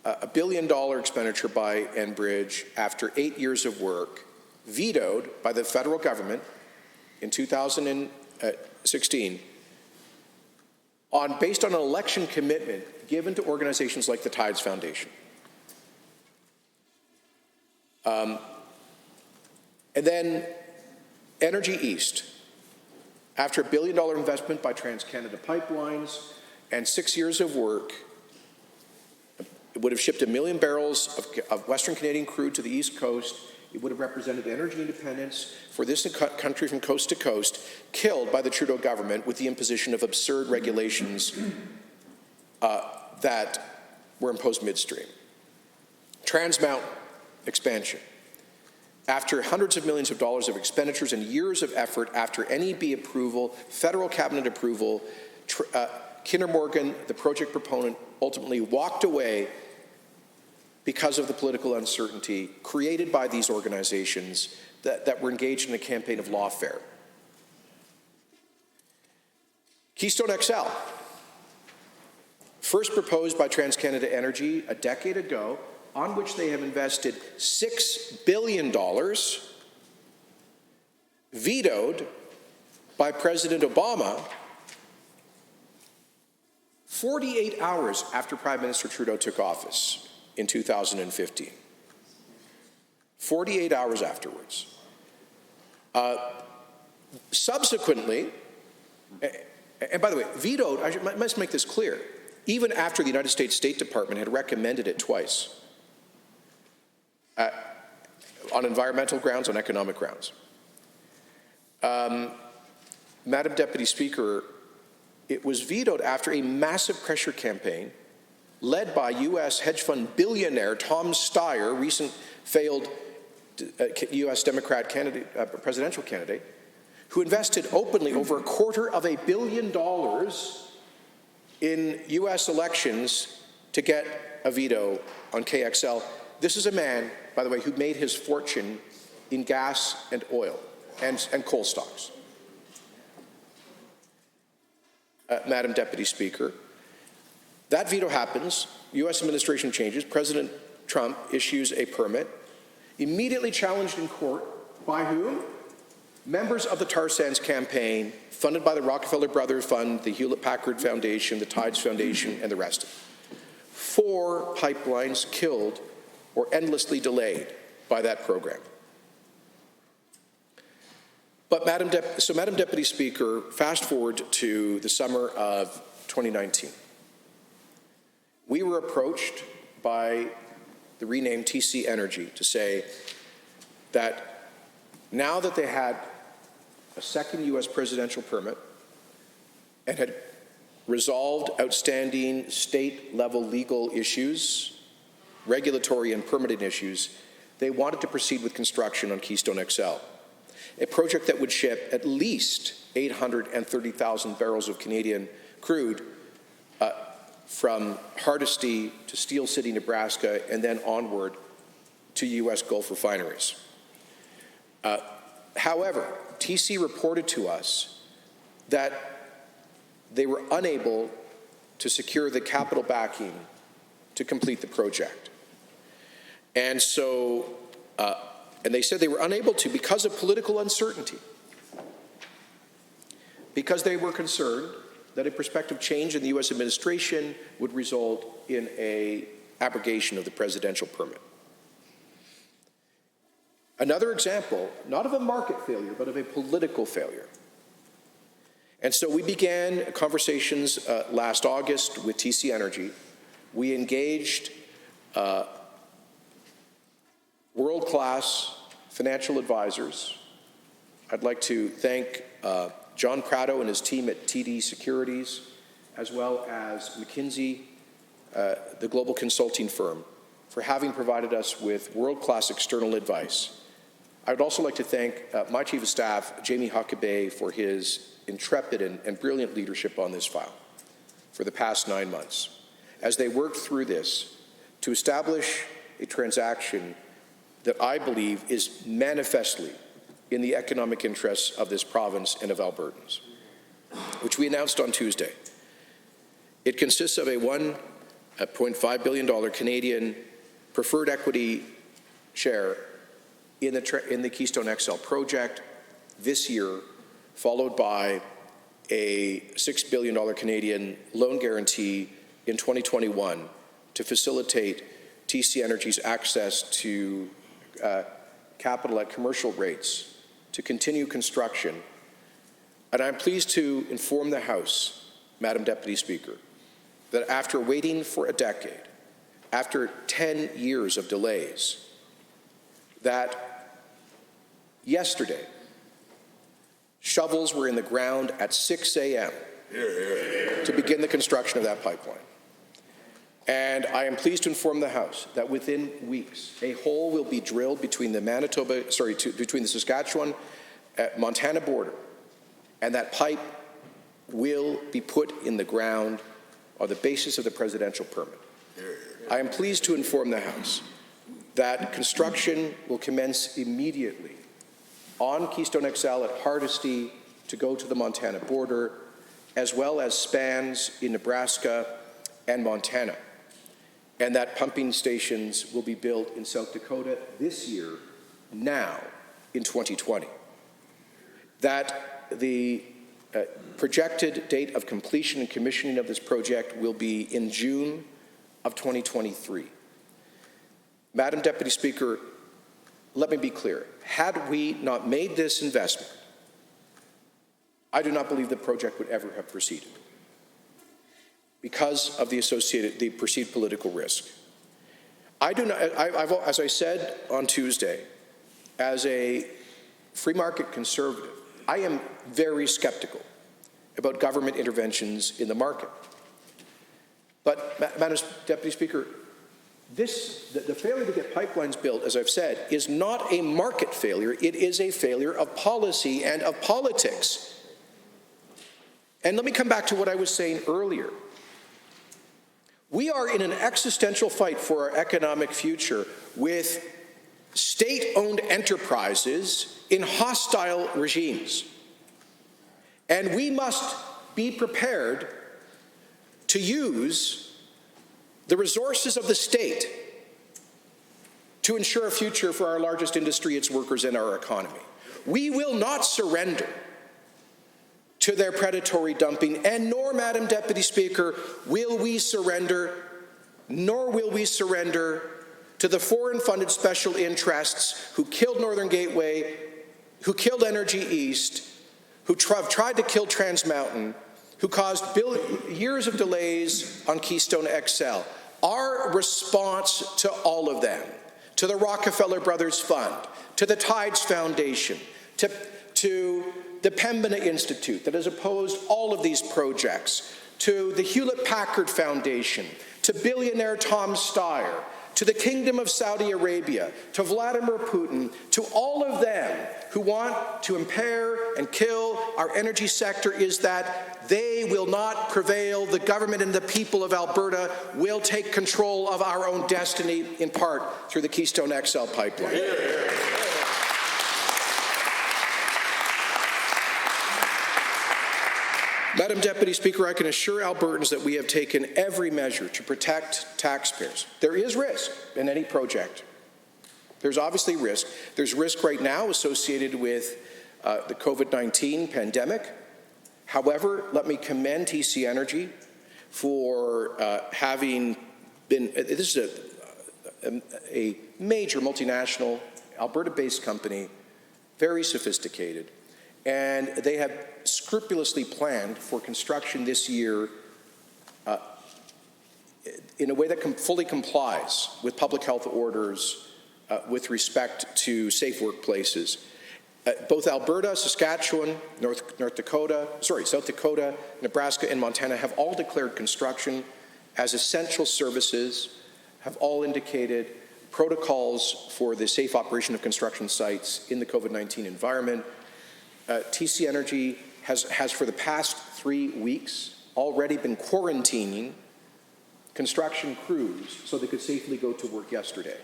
$1 billion expenditure by Enbridge, after 8 years of work, vetoed by the federal government in 2016, based on an election commitment given to organizations like the Tides Foundation. And then Energy East, after $1 billion investment by TransCanada Pipelines and 6 years of work, it would have shipped 1 million barrels of Western Canadian crude to the East Coast. It would have represented energy independence for this country from coast to coast, killed by the Trudeau government with the imposition of absurd regulations that were imposed midstream. Trans Mountain expansion. After hundreds of millions of dollars of expenditures and years of effort, after NEB approval, federal cabinet approval, Kinder Morgan, the project proponent, ultimately walked away because of the political uncertainty created by these organizations that were engaged in a campaign of lawfare. Keystone XL, first proposed by TransCanada Energy a decade ago, on which they have invested $6 billion, vetoed by President Obama 48 hours after Prime Minister Trudeau took office in 2015. 48 hours afterwards. Subsequently, and by the way, vetoed, I must make this clear, even after the United States State Department had recommended it twice, on environmental grounds, on economic grounds. Madam Deputy Speaker, it was vetoed after a massive pressure campaign led by U.S. hedge fund billionaire Tom Steyer, recent failed U.S. Democrat candidate, presidential candidate, who invested openly over $250 million in U.S. elections to get a veto on KXL. This is a man, by the way, who made his fortune in gas and oil and coal stocks. Madam Deputy Speaker, that veto happens, U.S. administration changes, President Trump issues a permit, immediately challenged in court by whom? Members of the tar sands campaign, funded by the Rockefeller Brothers Fund, the Hewlett-Packard Foundation, the Tides Foundation, and the rest. 4 pipelines killed or endlessly delayed by that program. But Madam Deputy Speaker, fast forward to the summer of 2019. We were approached by the renamed TC Energy to say that now that they had a second U.S. presidential permit and had resolved outstanding state-level legal issues, regulatory and permitting issues, they wanted to proceed with construction on Keystone XL, a project that would ship at least 830,000 barrels of Canadian crude from Hardisty to Steel City, Nebraska, and then onward to U.S. Gulf refineries. However, TC reported to us that they were unable to secure the capital backing to complete the project. And so, and they said they were unable to because of political uncertainty, because they were concerned that a prospective change in the U.S. administration would result in an abrogation of the presidential permit. Another example, not of a market failure, but of a political failure. And so we began conversations last August with TC Energy. We engaged world-class financial advisors. I'd like to thank John Prado and his team at TD Securities, as well as McKinsey, the global consulting firm, for having provided us with world-class external advice. I would also like to thank my Chief of Staff, Jamie Huckabee, for his intrepid and brilliant leadership on this file for the past 9 months, as they worked through this to establish a transaction that I believe is manifestly in the economic interests of this province and of Albertans, which we announced on Tuesday. It consists of a $1.5 billion Canadian preferred equity share in the Keystone XL project this year, followed by a $6 billion Canadian loan guarantee in 2021 to facilitate TC Energy's access to capital at commercial rates to continue construction. And I'm pleased to inform the House, Madam Deputy Speaker, that after waiting for a decade, after 10 years of delays, that yesterday, shovels were in the ground at 6 a.m. to begin the construction of that pipeline. And I am pleased to inform the House that within weeks, a hole will be drilled between the between the Saskatchewan Montana border, and that pipe will be put in the ground on the basis of the presidential permit. I am pleased to inform the House that construction will commence immediately on Keystone XL at Hardisty to go to the Montana border, as well as spans in Nebraska and Montana, and that pumping stations will be built in South Dakota this year, now in 2020. That the projected date of completion and commissioning of this project will be in June of 2023. Madam Deputy Speaker, let me be clear. Had we not made this investment, I do not believe the project would ever have proceeded because of the perceived political risk. I do not, as I said on Tuesday, as a free market conservative, I am very skeptical about government interventions in the market. But, Madam Deputy Speaker, the failure to get pipelines built, as I've said, is not a market failure. It is a failure of policy and of politics. And let me come back to what I was saying earlier. We are in an existential fight for our economic future with state-owned enterprises in hostile regimes. And we must be prepared to use the resources of the state to ensure a future for our largest industry, its workers, and our economy. We will not surrender to their predatory dumping, and nor, Madam Deputy Speaker, will we surrender, nor will we surrender to the foreign-funded special interests who killed Northern Gateway, who killed Energy East, who tried to kill Trans Mountain, who caused years of delays on Keystone XL. Our response to all of them, to the Rockefeller Brothers Fund, to the Tides Foundation, to the Pembina Institute that has opposed all of these projects, to the Hewlett-Packard Foundation, to billionaire Tom Steyer, to the Kingdom of Saudi Arabia, to Vladimir Putin, to all of them who want to impair and kill our energy sector, is that they will not prevail. The government and the people of Alberta will take control of our own destiny, in part through the Keystone XL pipeline. Madam Deputy Speaker, I can assure Albertans that we have taken every measure to protect taxpayers. There is risk in any project. There's obviously risk. There's risk right now associated with the COVID-19 pandemic. However, let me commend TC Energy for having been, this is a major multinational Alberta-based company, very sophisticated, and they have scrupulously planned for construction this year in a way that fully complies with public health orders with respect to safe workplaces. Both Alberta, Saskatchewan, South Dakota, Nebraska, and Montana have all declared construction as essential services, have all indicated protocols for the safe operation of construction sites in the COVID-19 environment. TC Energy has for the past 3 weeks already been quarantining construction crews so they could safely go to work yesterday.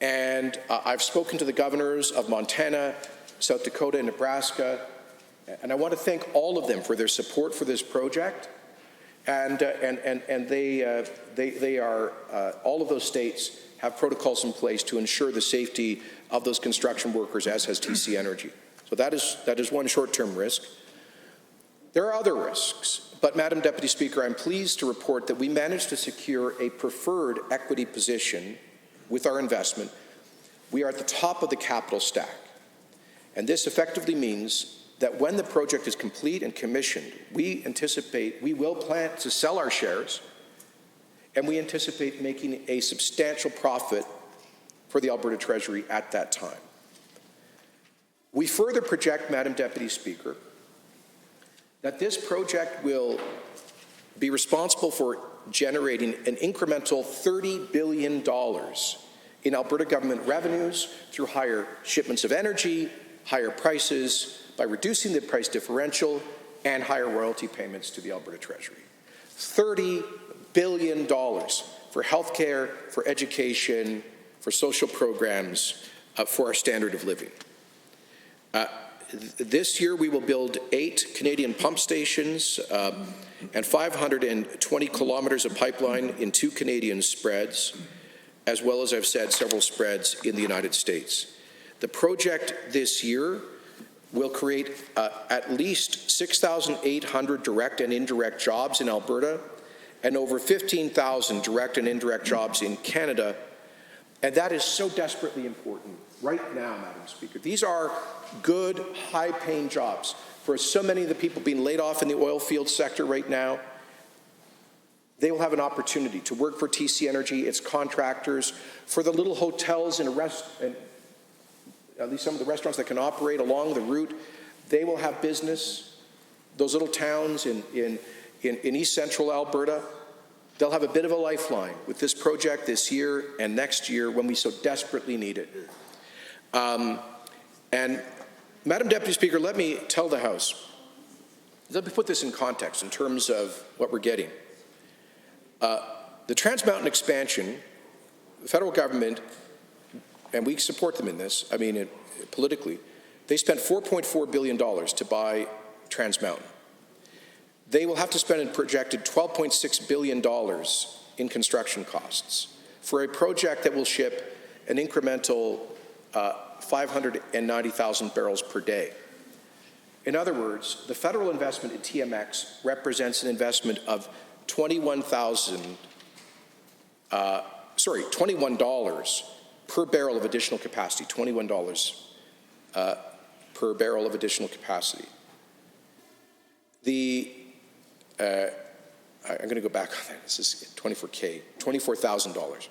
And I've spoken to the governors of Montana, South Dakota, and Nebraska, and I want to thank all of them for their support for this project. And they are, all of those states have protocols in place to ensure the safety of those construction workers, as has TC Energy. So that is one short-term risk. There are other risks, but Madam Deputy Speaker, I'm pleased to report that we managed to secure a preferred equity position with our investment. We are at the top of the capital stack, and this effectively means that when the project is complete and commissioned, we anticipate we will plan to sell our shares, and we anticipate making a substantial profit for the Alberta Treasury at that time. We further project, Madam Deputy Speaker, that this project will be responsible for generating an incremental $30 billion in Alberta government revenues through higher shipments of energy, higher prices, by reducing the price differential, and higher royalty payments to the Alberta Treasury. $30 billion for healthcare, for education, for social programs, for our standard of living. This year we will build 8 Canadian pump stations and 520 kilometers of pipeline in 2 Canadian spreads, as well as, I've said, several spreads in the United States. The project this year will create at least 6,800 direct and indirect jobs in Alberta and over 15,000 direct and indirect jobs in Canada. And that is so desperately important right now, Madam Speaker. These are good, high-paying jobs. For so many of the people being laid off in the oil field sector right now, they will have an opportunity to work for TC Energy, its contractors, for the little hotels and at least some of the restaurants that can operate along the route. They will have business. Those little towns in east central Alberta, they'll have a bit of a lifeline with this project this year and next year when we so desperately need it. And Madam Deputy Speaker, let me tell the House, let me put this in context in terms of what we're getting. The Trans Mountain expansion, the federal government, and we support them in this, I mean, politically, they spent $4.4 billion to buy Trans Mountain. They will have to spend a projected $12.6 billion in construction costs for a project that will ship an incremental 590,000 barrels per day. In other words, the federal investment in TMX represents an investment of $21 per barrel of additional capacity, $21 per barrel of additional capacity. I'm going to go back on that. This is $24,000.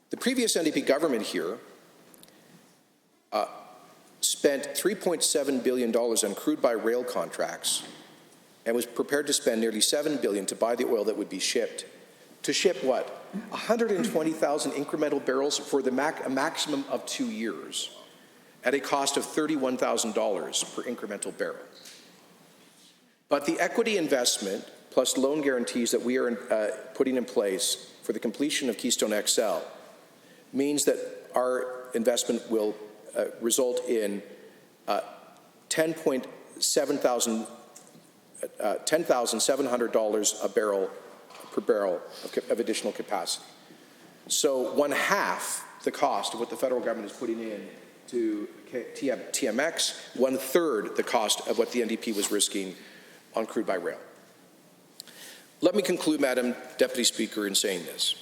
The previous NDP government here spent $3.7 billion on crude by rail contracts and was prepared to spend nearly $7 billion to buy the oil that would be shipped. To ship what? 120,000 incremental barrels for a maximum of 2 years at a cost of $31,000 per incremental barrel. But the equity investment plus loan guarantees that we are putting in place for the completion of Keystone XL means that our investment will result in $10,700 a barrel per barrel of additional capacity. So 1/2 the cost of what the federal government is putting in to TMX, 1/3 the cost of what the NDP was risking on crude by rail. Let me conclude, Madam Deputy Speaker, in saying this.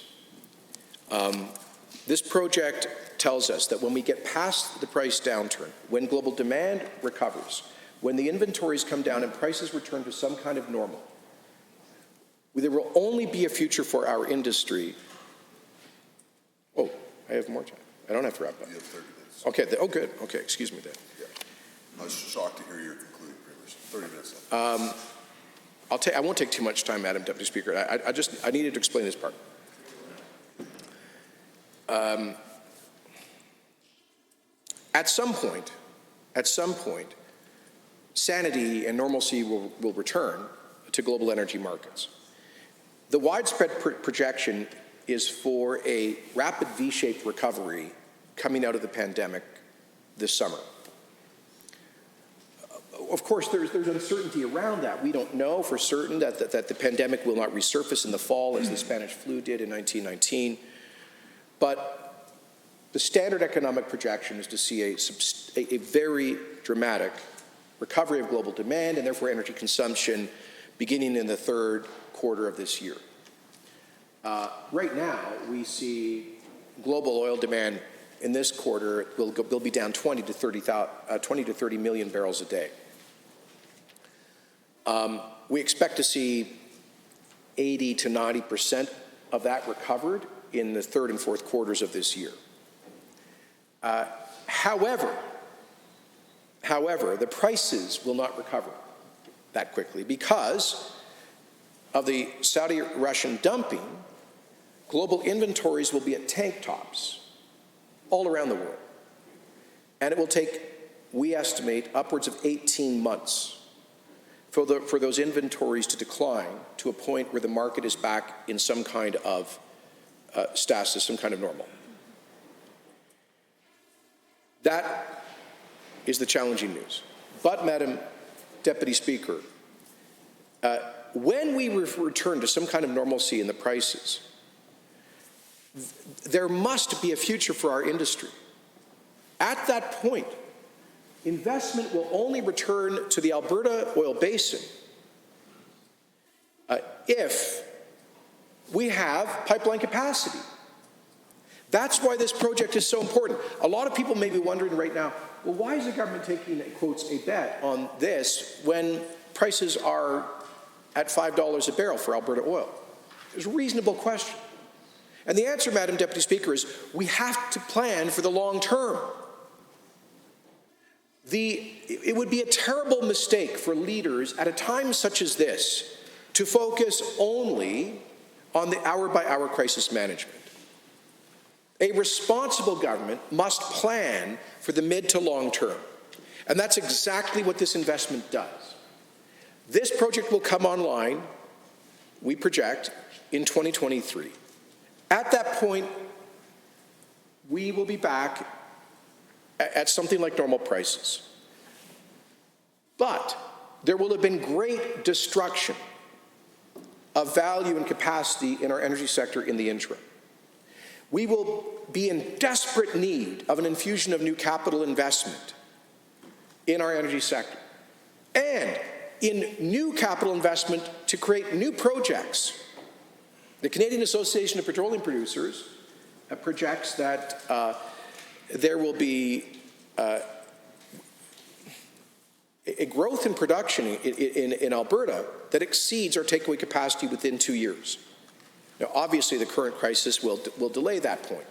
This project tells us that when we get past the price downturn, when global demand recovers, when the inventories come down and prices return to some kind of normal, there will only be a future for our industry. Oh, I have more time. I don't have to wrap up. You have 30 minutes. Okay. Oh, good. Okay. Excuse me then. Yeah. I was shocked to hear your concluding premise. 30 minutes left. I won't take too much time, Madam Deputy Speaker. I needed to explain this part. At some point, sanity and normalcy will return to global energy markets. The widespread projection is for a rapid V-shaped recovery coming out of the pandemic this summer. Of course, there's uncertainty around that. We don't know for certain that the pandemic will not resurface in the fall as the Spanish flu did in 1919. But the standard economic projection is to see a very dramatic recovery of global demand and therefore energy consumption beginning in the third quarter of this year. Right now, we see global oil demand in this quarter will be down 20 to 30 million barrels a day. We expect to see 80 to 90% of that recovered in the third and fourth quarters of this year. However, the prices will not recover that quickly because of the Saudi-Russian dumping. Global inventories will be at tank tops all around the world. And it will take, we estimate, upwards of 18 months for those inventories to decline to a point where the market is back in some kind of stasis, some kind of normal. That is the challenging news. But, Madam Deputy Speaker, when we return to some kind of normalcy in the prices, there must be a future for our industry. At that point, investment will only return to the Alberta oil basin if we have pipeline capacity. That's why this project is so important. A lot of people may be wondering right now, well, why is the government taking, quotes, a bet on this when prices are at $5 a barrel for Alberta oil? It's a reasonable question. And the answer, Madam Deputy Speaker, is we have to plan for the long term. it would be a terrible mistake for leaders at a time such as this to focus only on the hour-by-hour crisis management. A responsible government must plan for the mid to long term, and that's exactly what this investment does. This project will come online, we project, in 2023. At that point, we will be back at something like normal prices. But there will have been great destruction of value and capacity in our energy sector in the interim. We will be in desperate need of an infusion of new capital investment in our energy sector and in new capital investment to create new projects. The Canadian Association of Petroleum Producers projects that there will be a growth in production in Alberta that exceeds our takeaway capacity within 2 years. Now, obviously, the current crisis will delay that point.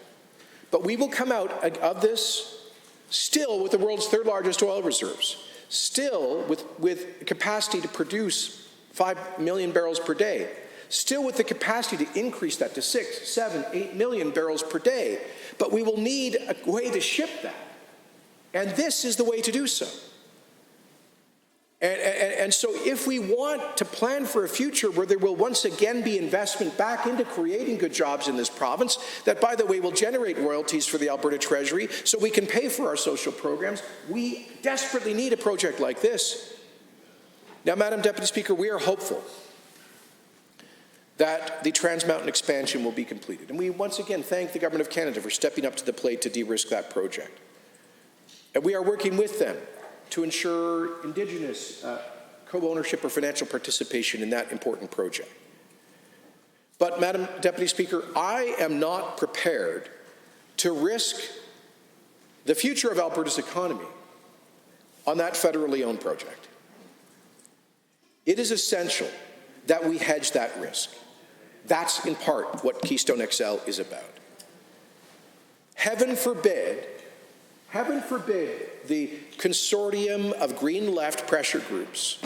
But we will come out of this still with the world's third largest oil reserves, still with capacity to produce 5 million barrels per day, still with the capacity to increase that to 6, 7, 8 million barrels per day. But we will need a way to ship that. And this is the way to do so. And so if we want to plan for a future where there will once again be investment back into creating good jobs in this province, that, by the way, will generate royalties for the Alberta Treasury so we can pay for our social programs, we desperately need a project like this. Now, Madam Deputy Speaker, we are hopeful that the Trans Mountain expansion will be completed. And we once again thank the Government of Canada for stepping up to the plate to de-risk that project. And we are working with them to ensure Indigenous co-ownership or financial participation in that important project. But, Madam Deputy Speaker, I am not prepared to risk the future of Alberta's economy on that federally owned project. It is essential that we hedge that risk. That's in part what Keystone XL is about. Heaven forbid the consortium of green left pressure groups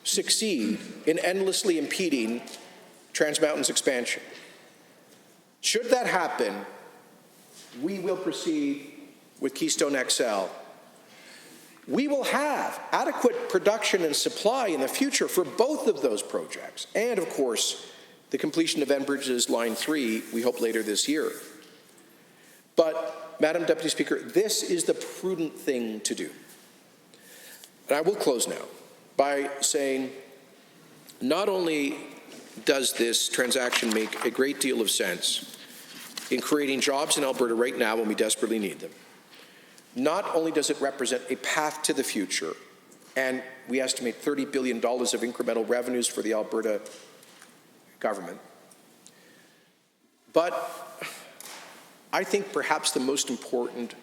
succeed in endlessly impeding Trans Mountain's expansion. Should that happen, we will proceed with Keystone XL. We will have adequate production and supply in the future for both of those projects, and of course, the completion of Enbridge's Line 3, we hope later this year. But, Madam Deputy Speaker, this is the prudent thing to do. And I will close now by saying, not only does this transaction make a great deal of sense in creating jobs in Alberta right now when we desperately need them, not only does it represent a path to the future, and we estimate $30 billion of incremental revenues for the Alberta government, but I think perhaps the most important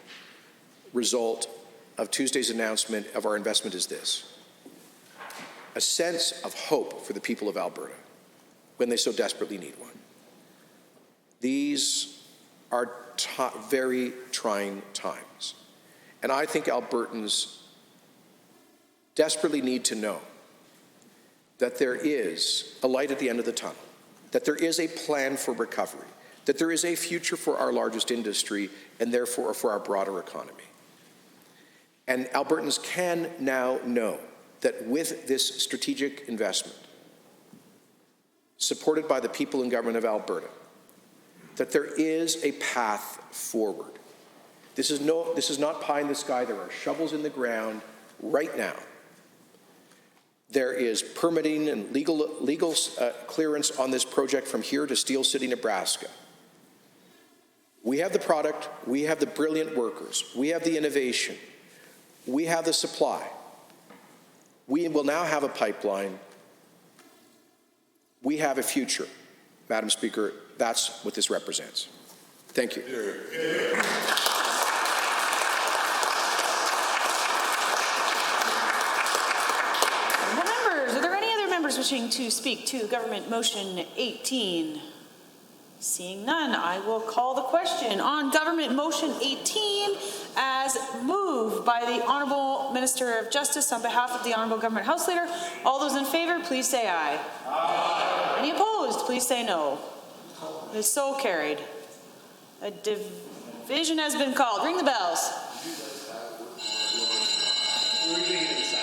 result of Tuesday's announcement of our investment is this: a sense of hope for the people of Alberta when they so desperately need one. These are very trying times, and I think Albertans desperately need to know that there is a light at the end of the tunnel, that there is a plan for recovery, that there is a future for our largest industry and therefore for our broader economy. And Albertans can now know that with this strategic investment, supported by the people and government of Alberta, that there is a path forward. This is not pie in the sky. There are shovels in the ground right now. There is permitting and legal clearance on this project from here to Steel City, Nebraska. We have the product, we have the brilliant workers, we have the innovation, we have the supply. We will now have a pipeline. We have a future. Madam Speaker, that's what this represents. Thank you. Members, are there any other members wishing to speak to Government Motion 18? Seeing none, I will call the question on Government Motion 18 as moved by the Honourable Minister of Justice on behalf of the Honourable Government House Leader. All those in favour, please say aye. Aye. Any opposed, please say no. It is so carried. A division has been called. Ring the bells. So we want to speak this out.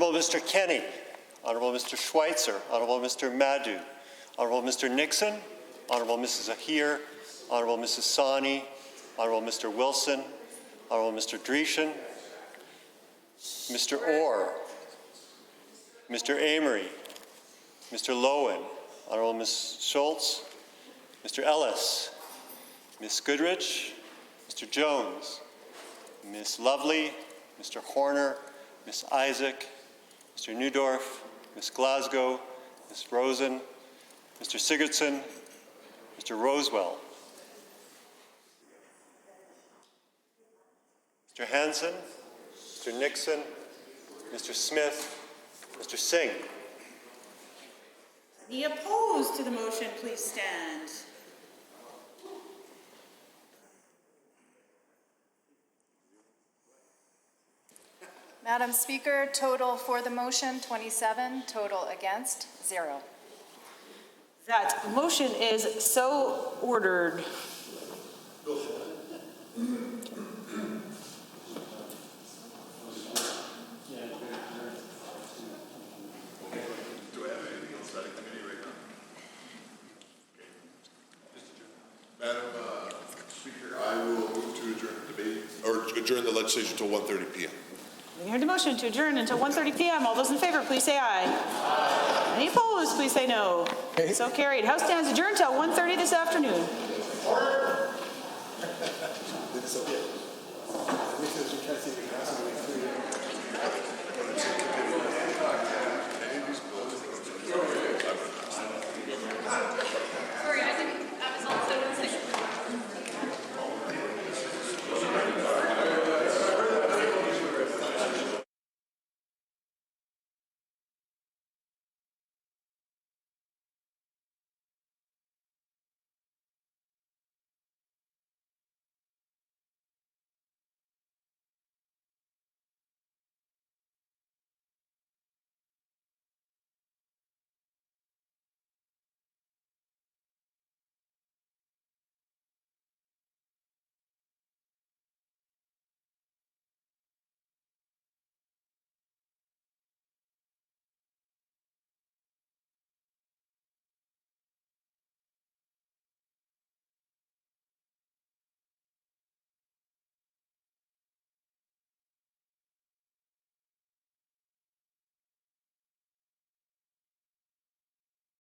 Honorable Mr. Kenny, Honorable Mr. Schweitzer, Honorable Mr. Madhu, Honorable Mr. Nixon, Honorable Mrs. Ahir, Honorable Mrs. Sani, Honorable Mr. Wilson, Honorable Mr. Dreeshen, Mr. Orr, Mr. Amory, Mr. Lowen, Honorable Ms. Schultz, Mr. Ellis, Ms. Goodrich, Mr. Jones, Ms. Lovely, Mr. Horner, Ms. Isaac, Mr. Newdorf, Ms. Glasgow, Ms. Rosen, Mr. Sigurdsson, Mr. Rosewell, Mr. Hansen, Mr. Nixon, Mr. Smith, Mr. Singh. The opposed to the motion, please stand. Madam Speaker, total for the motion, 27, total against, 0. That motion is so ordered. Madam Speaker, I will move to adjourn the debate, or adjourn the legislation until 1:30 p.m. We heard the motion to adjourn until 1:30 p.m. All those in favor, please say aye. Any opposed, please say no. So carried. House stands adjourned until 1:30 this afternoon.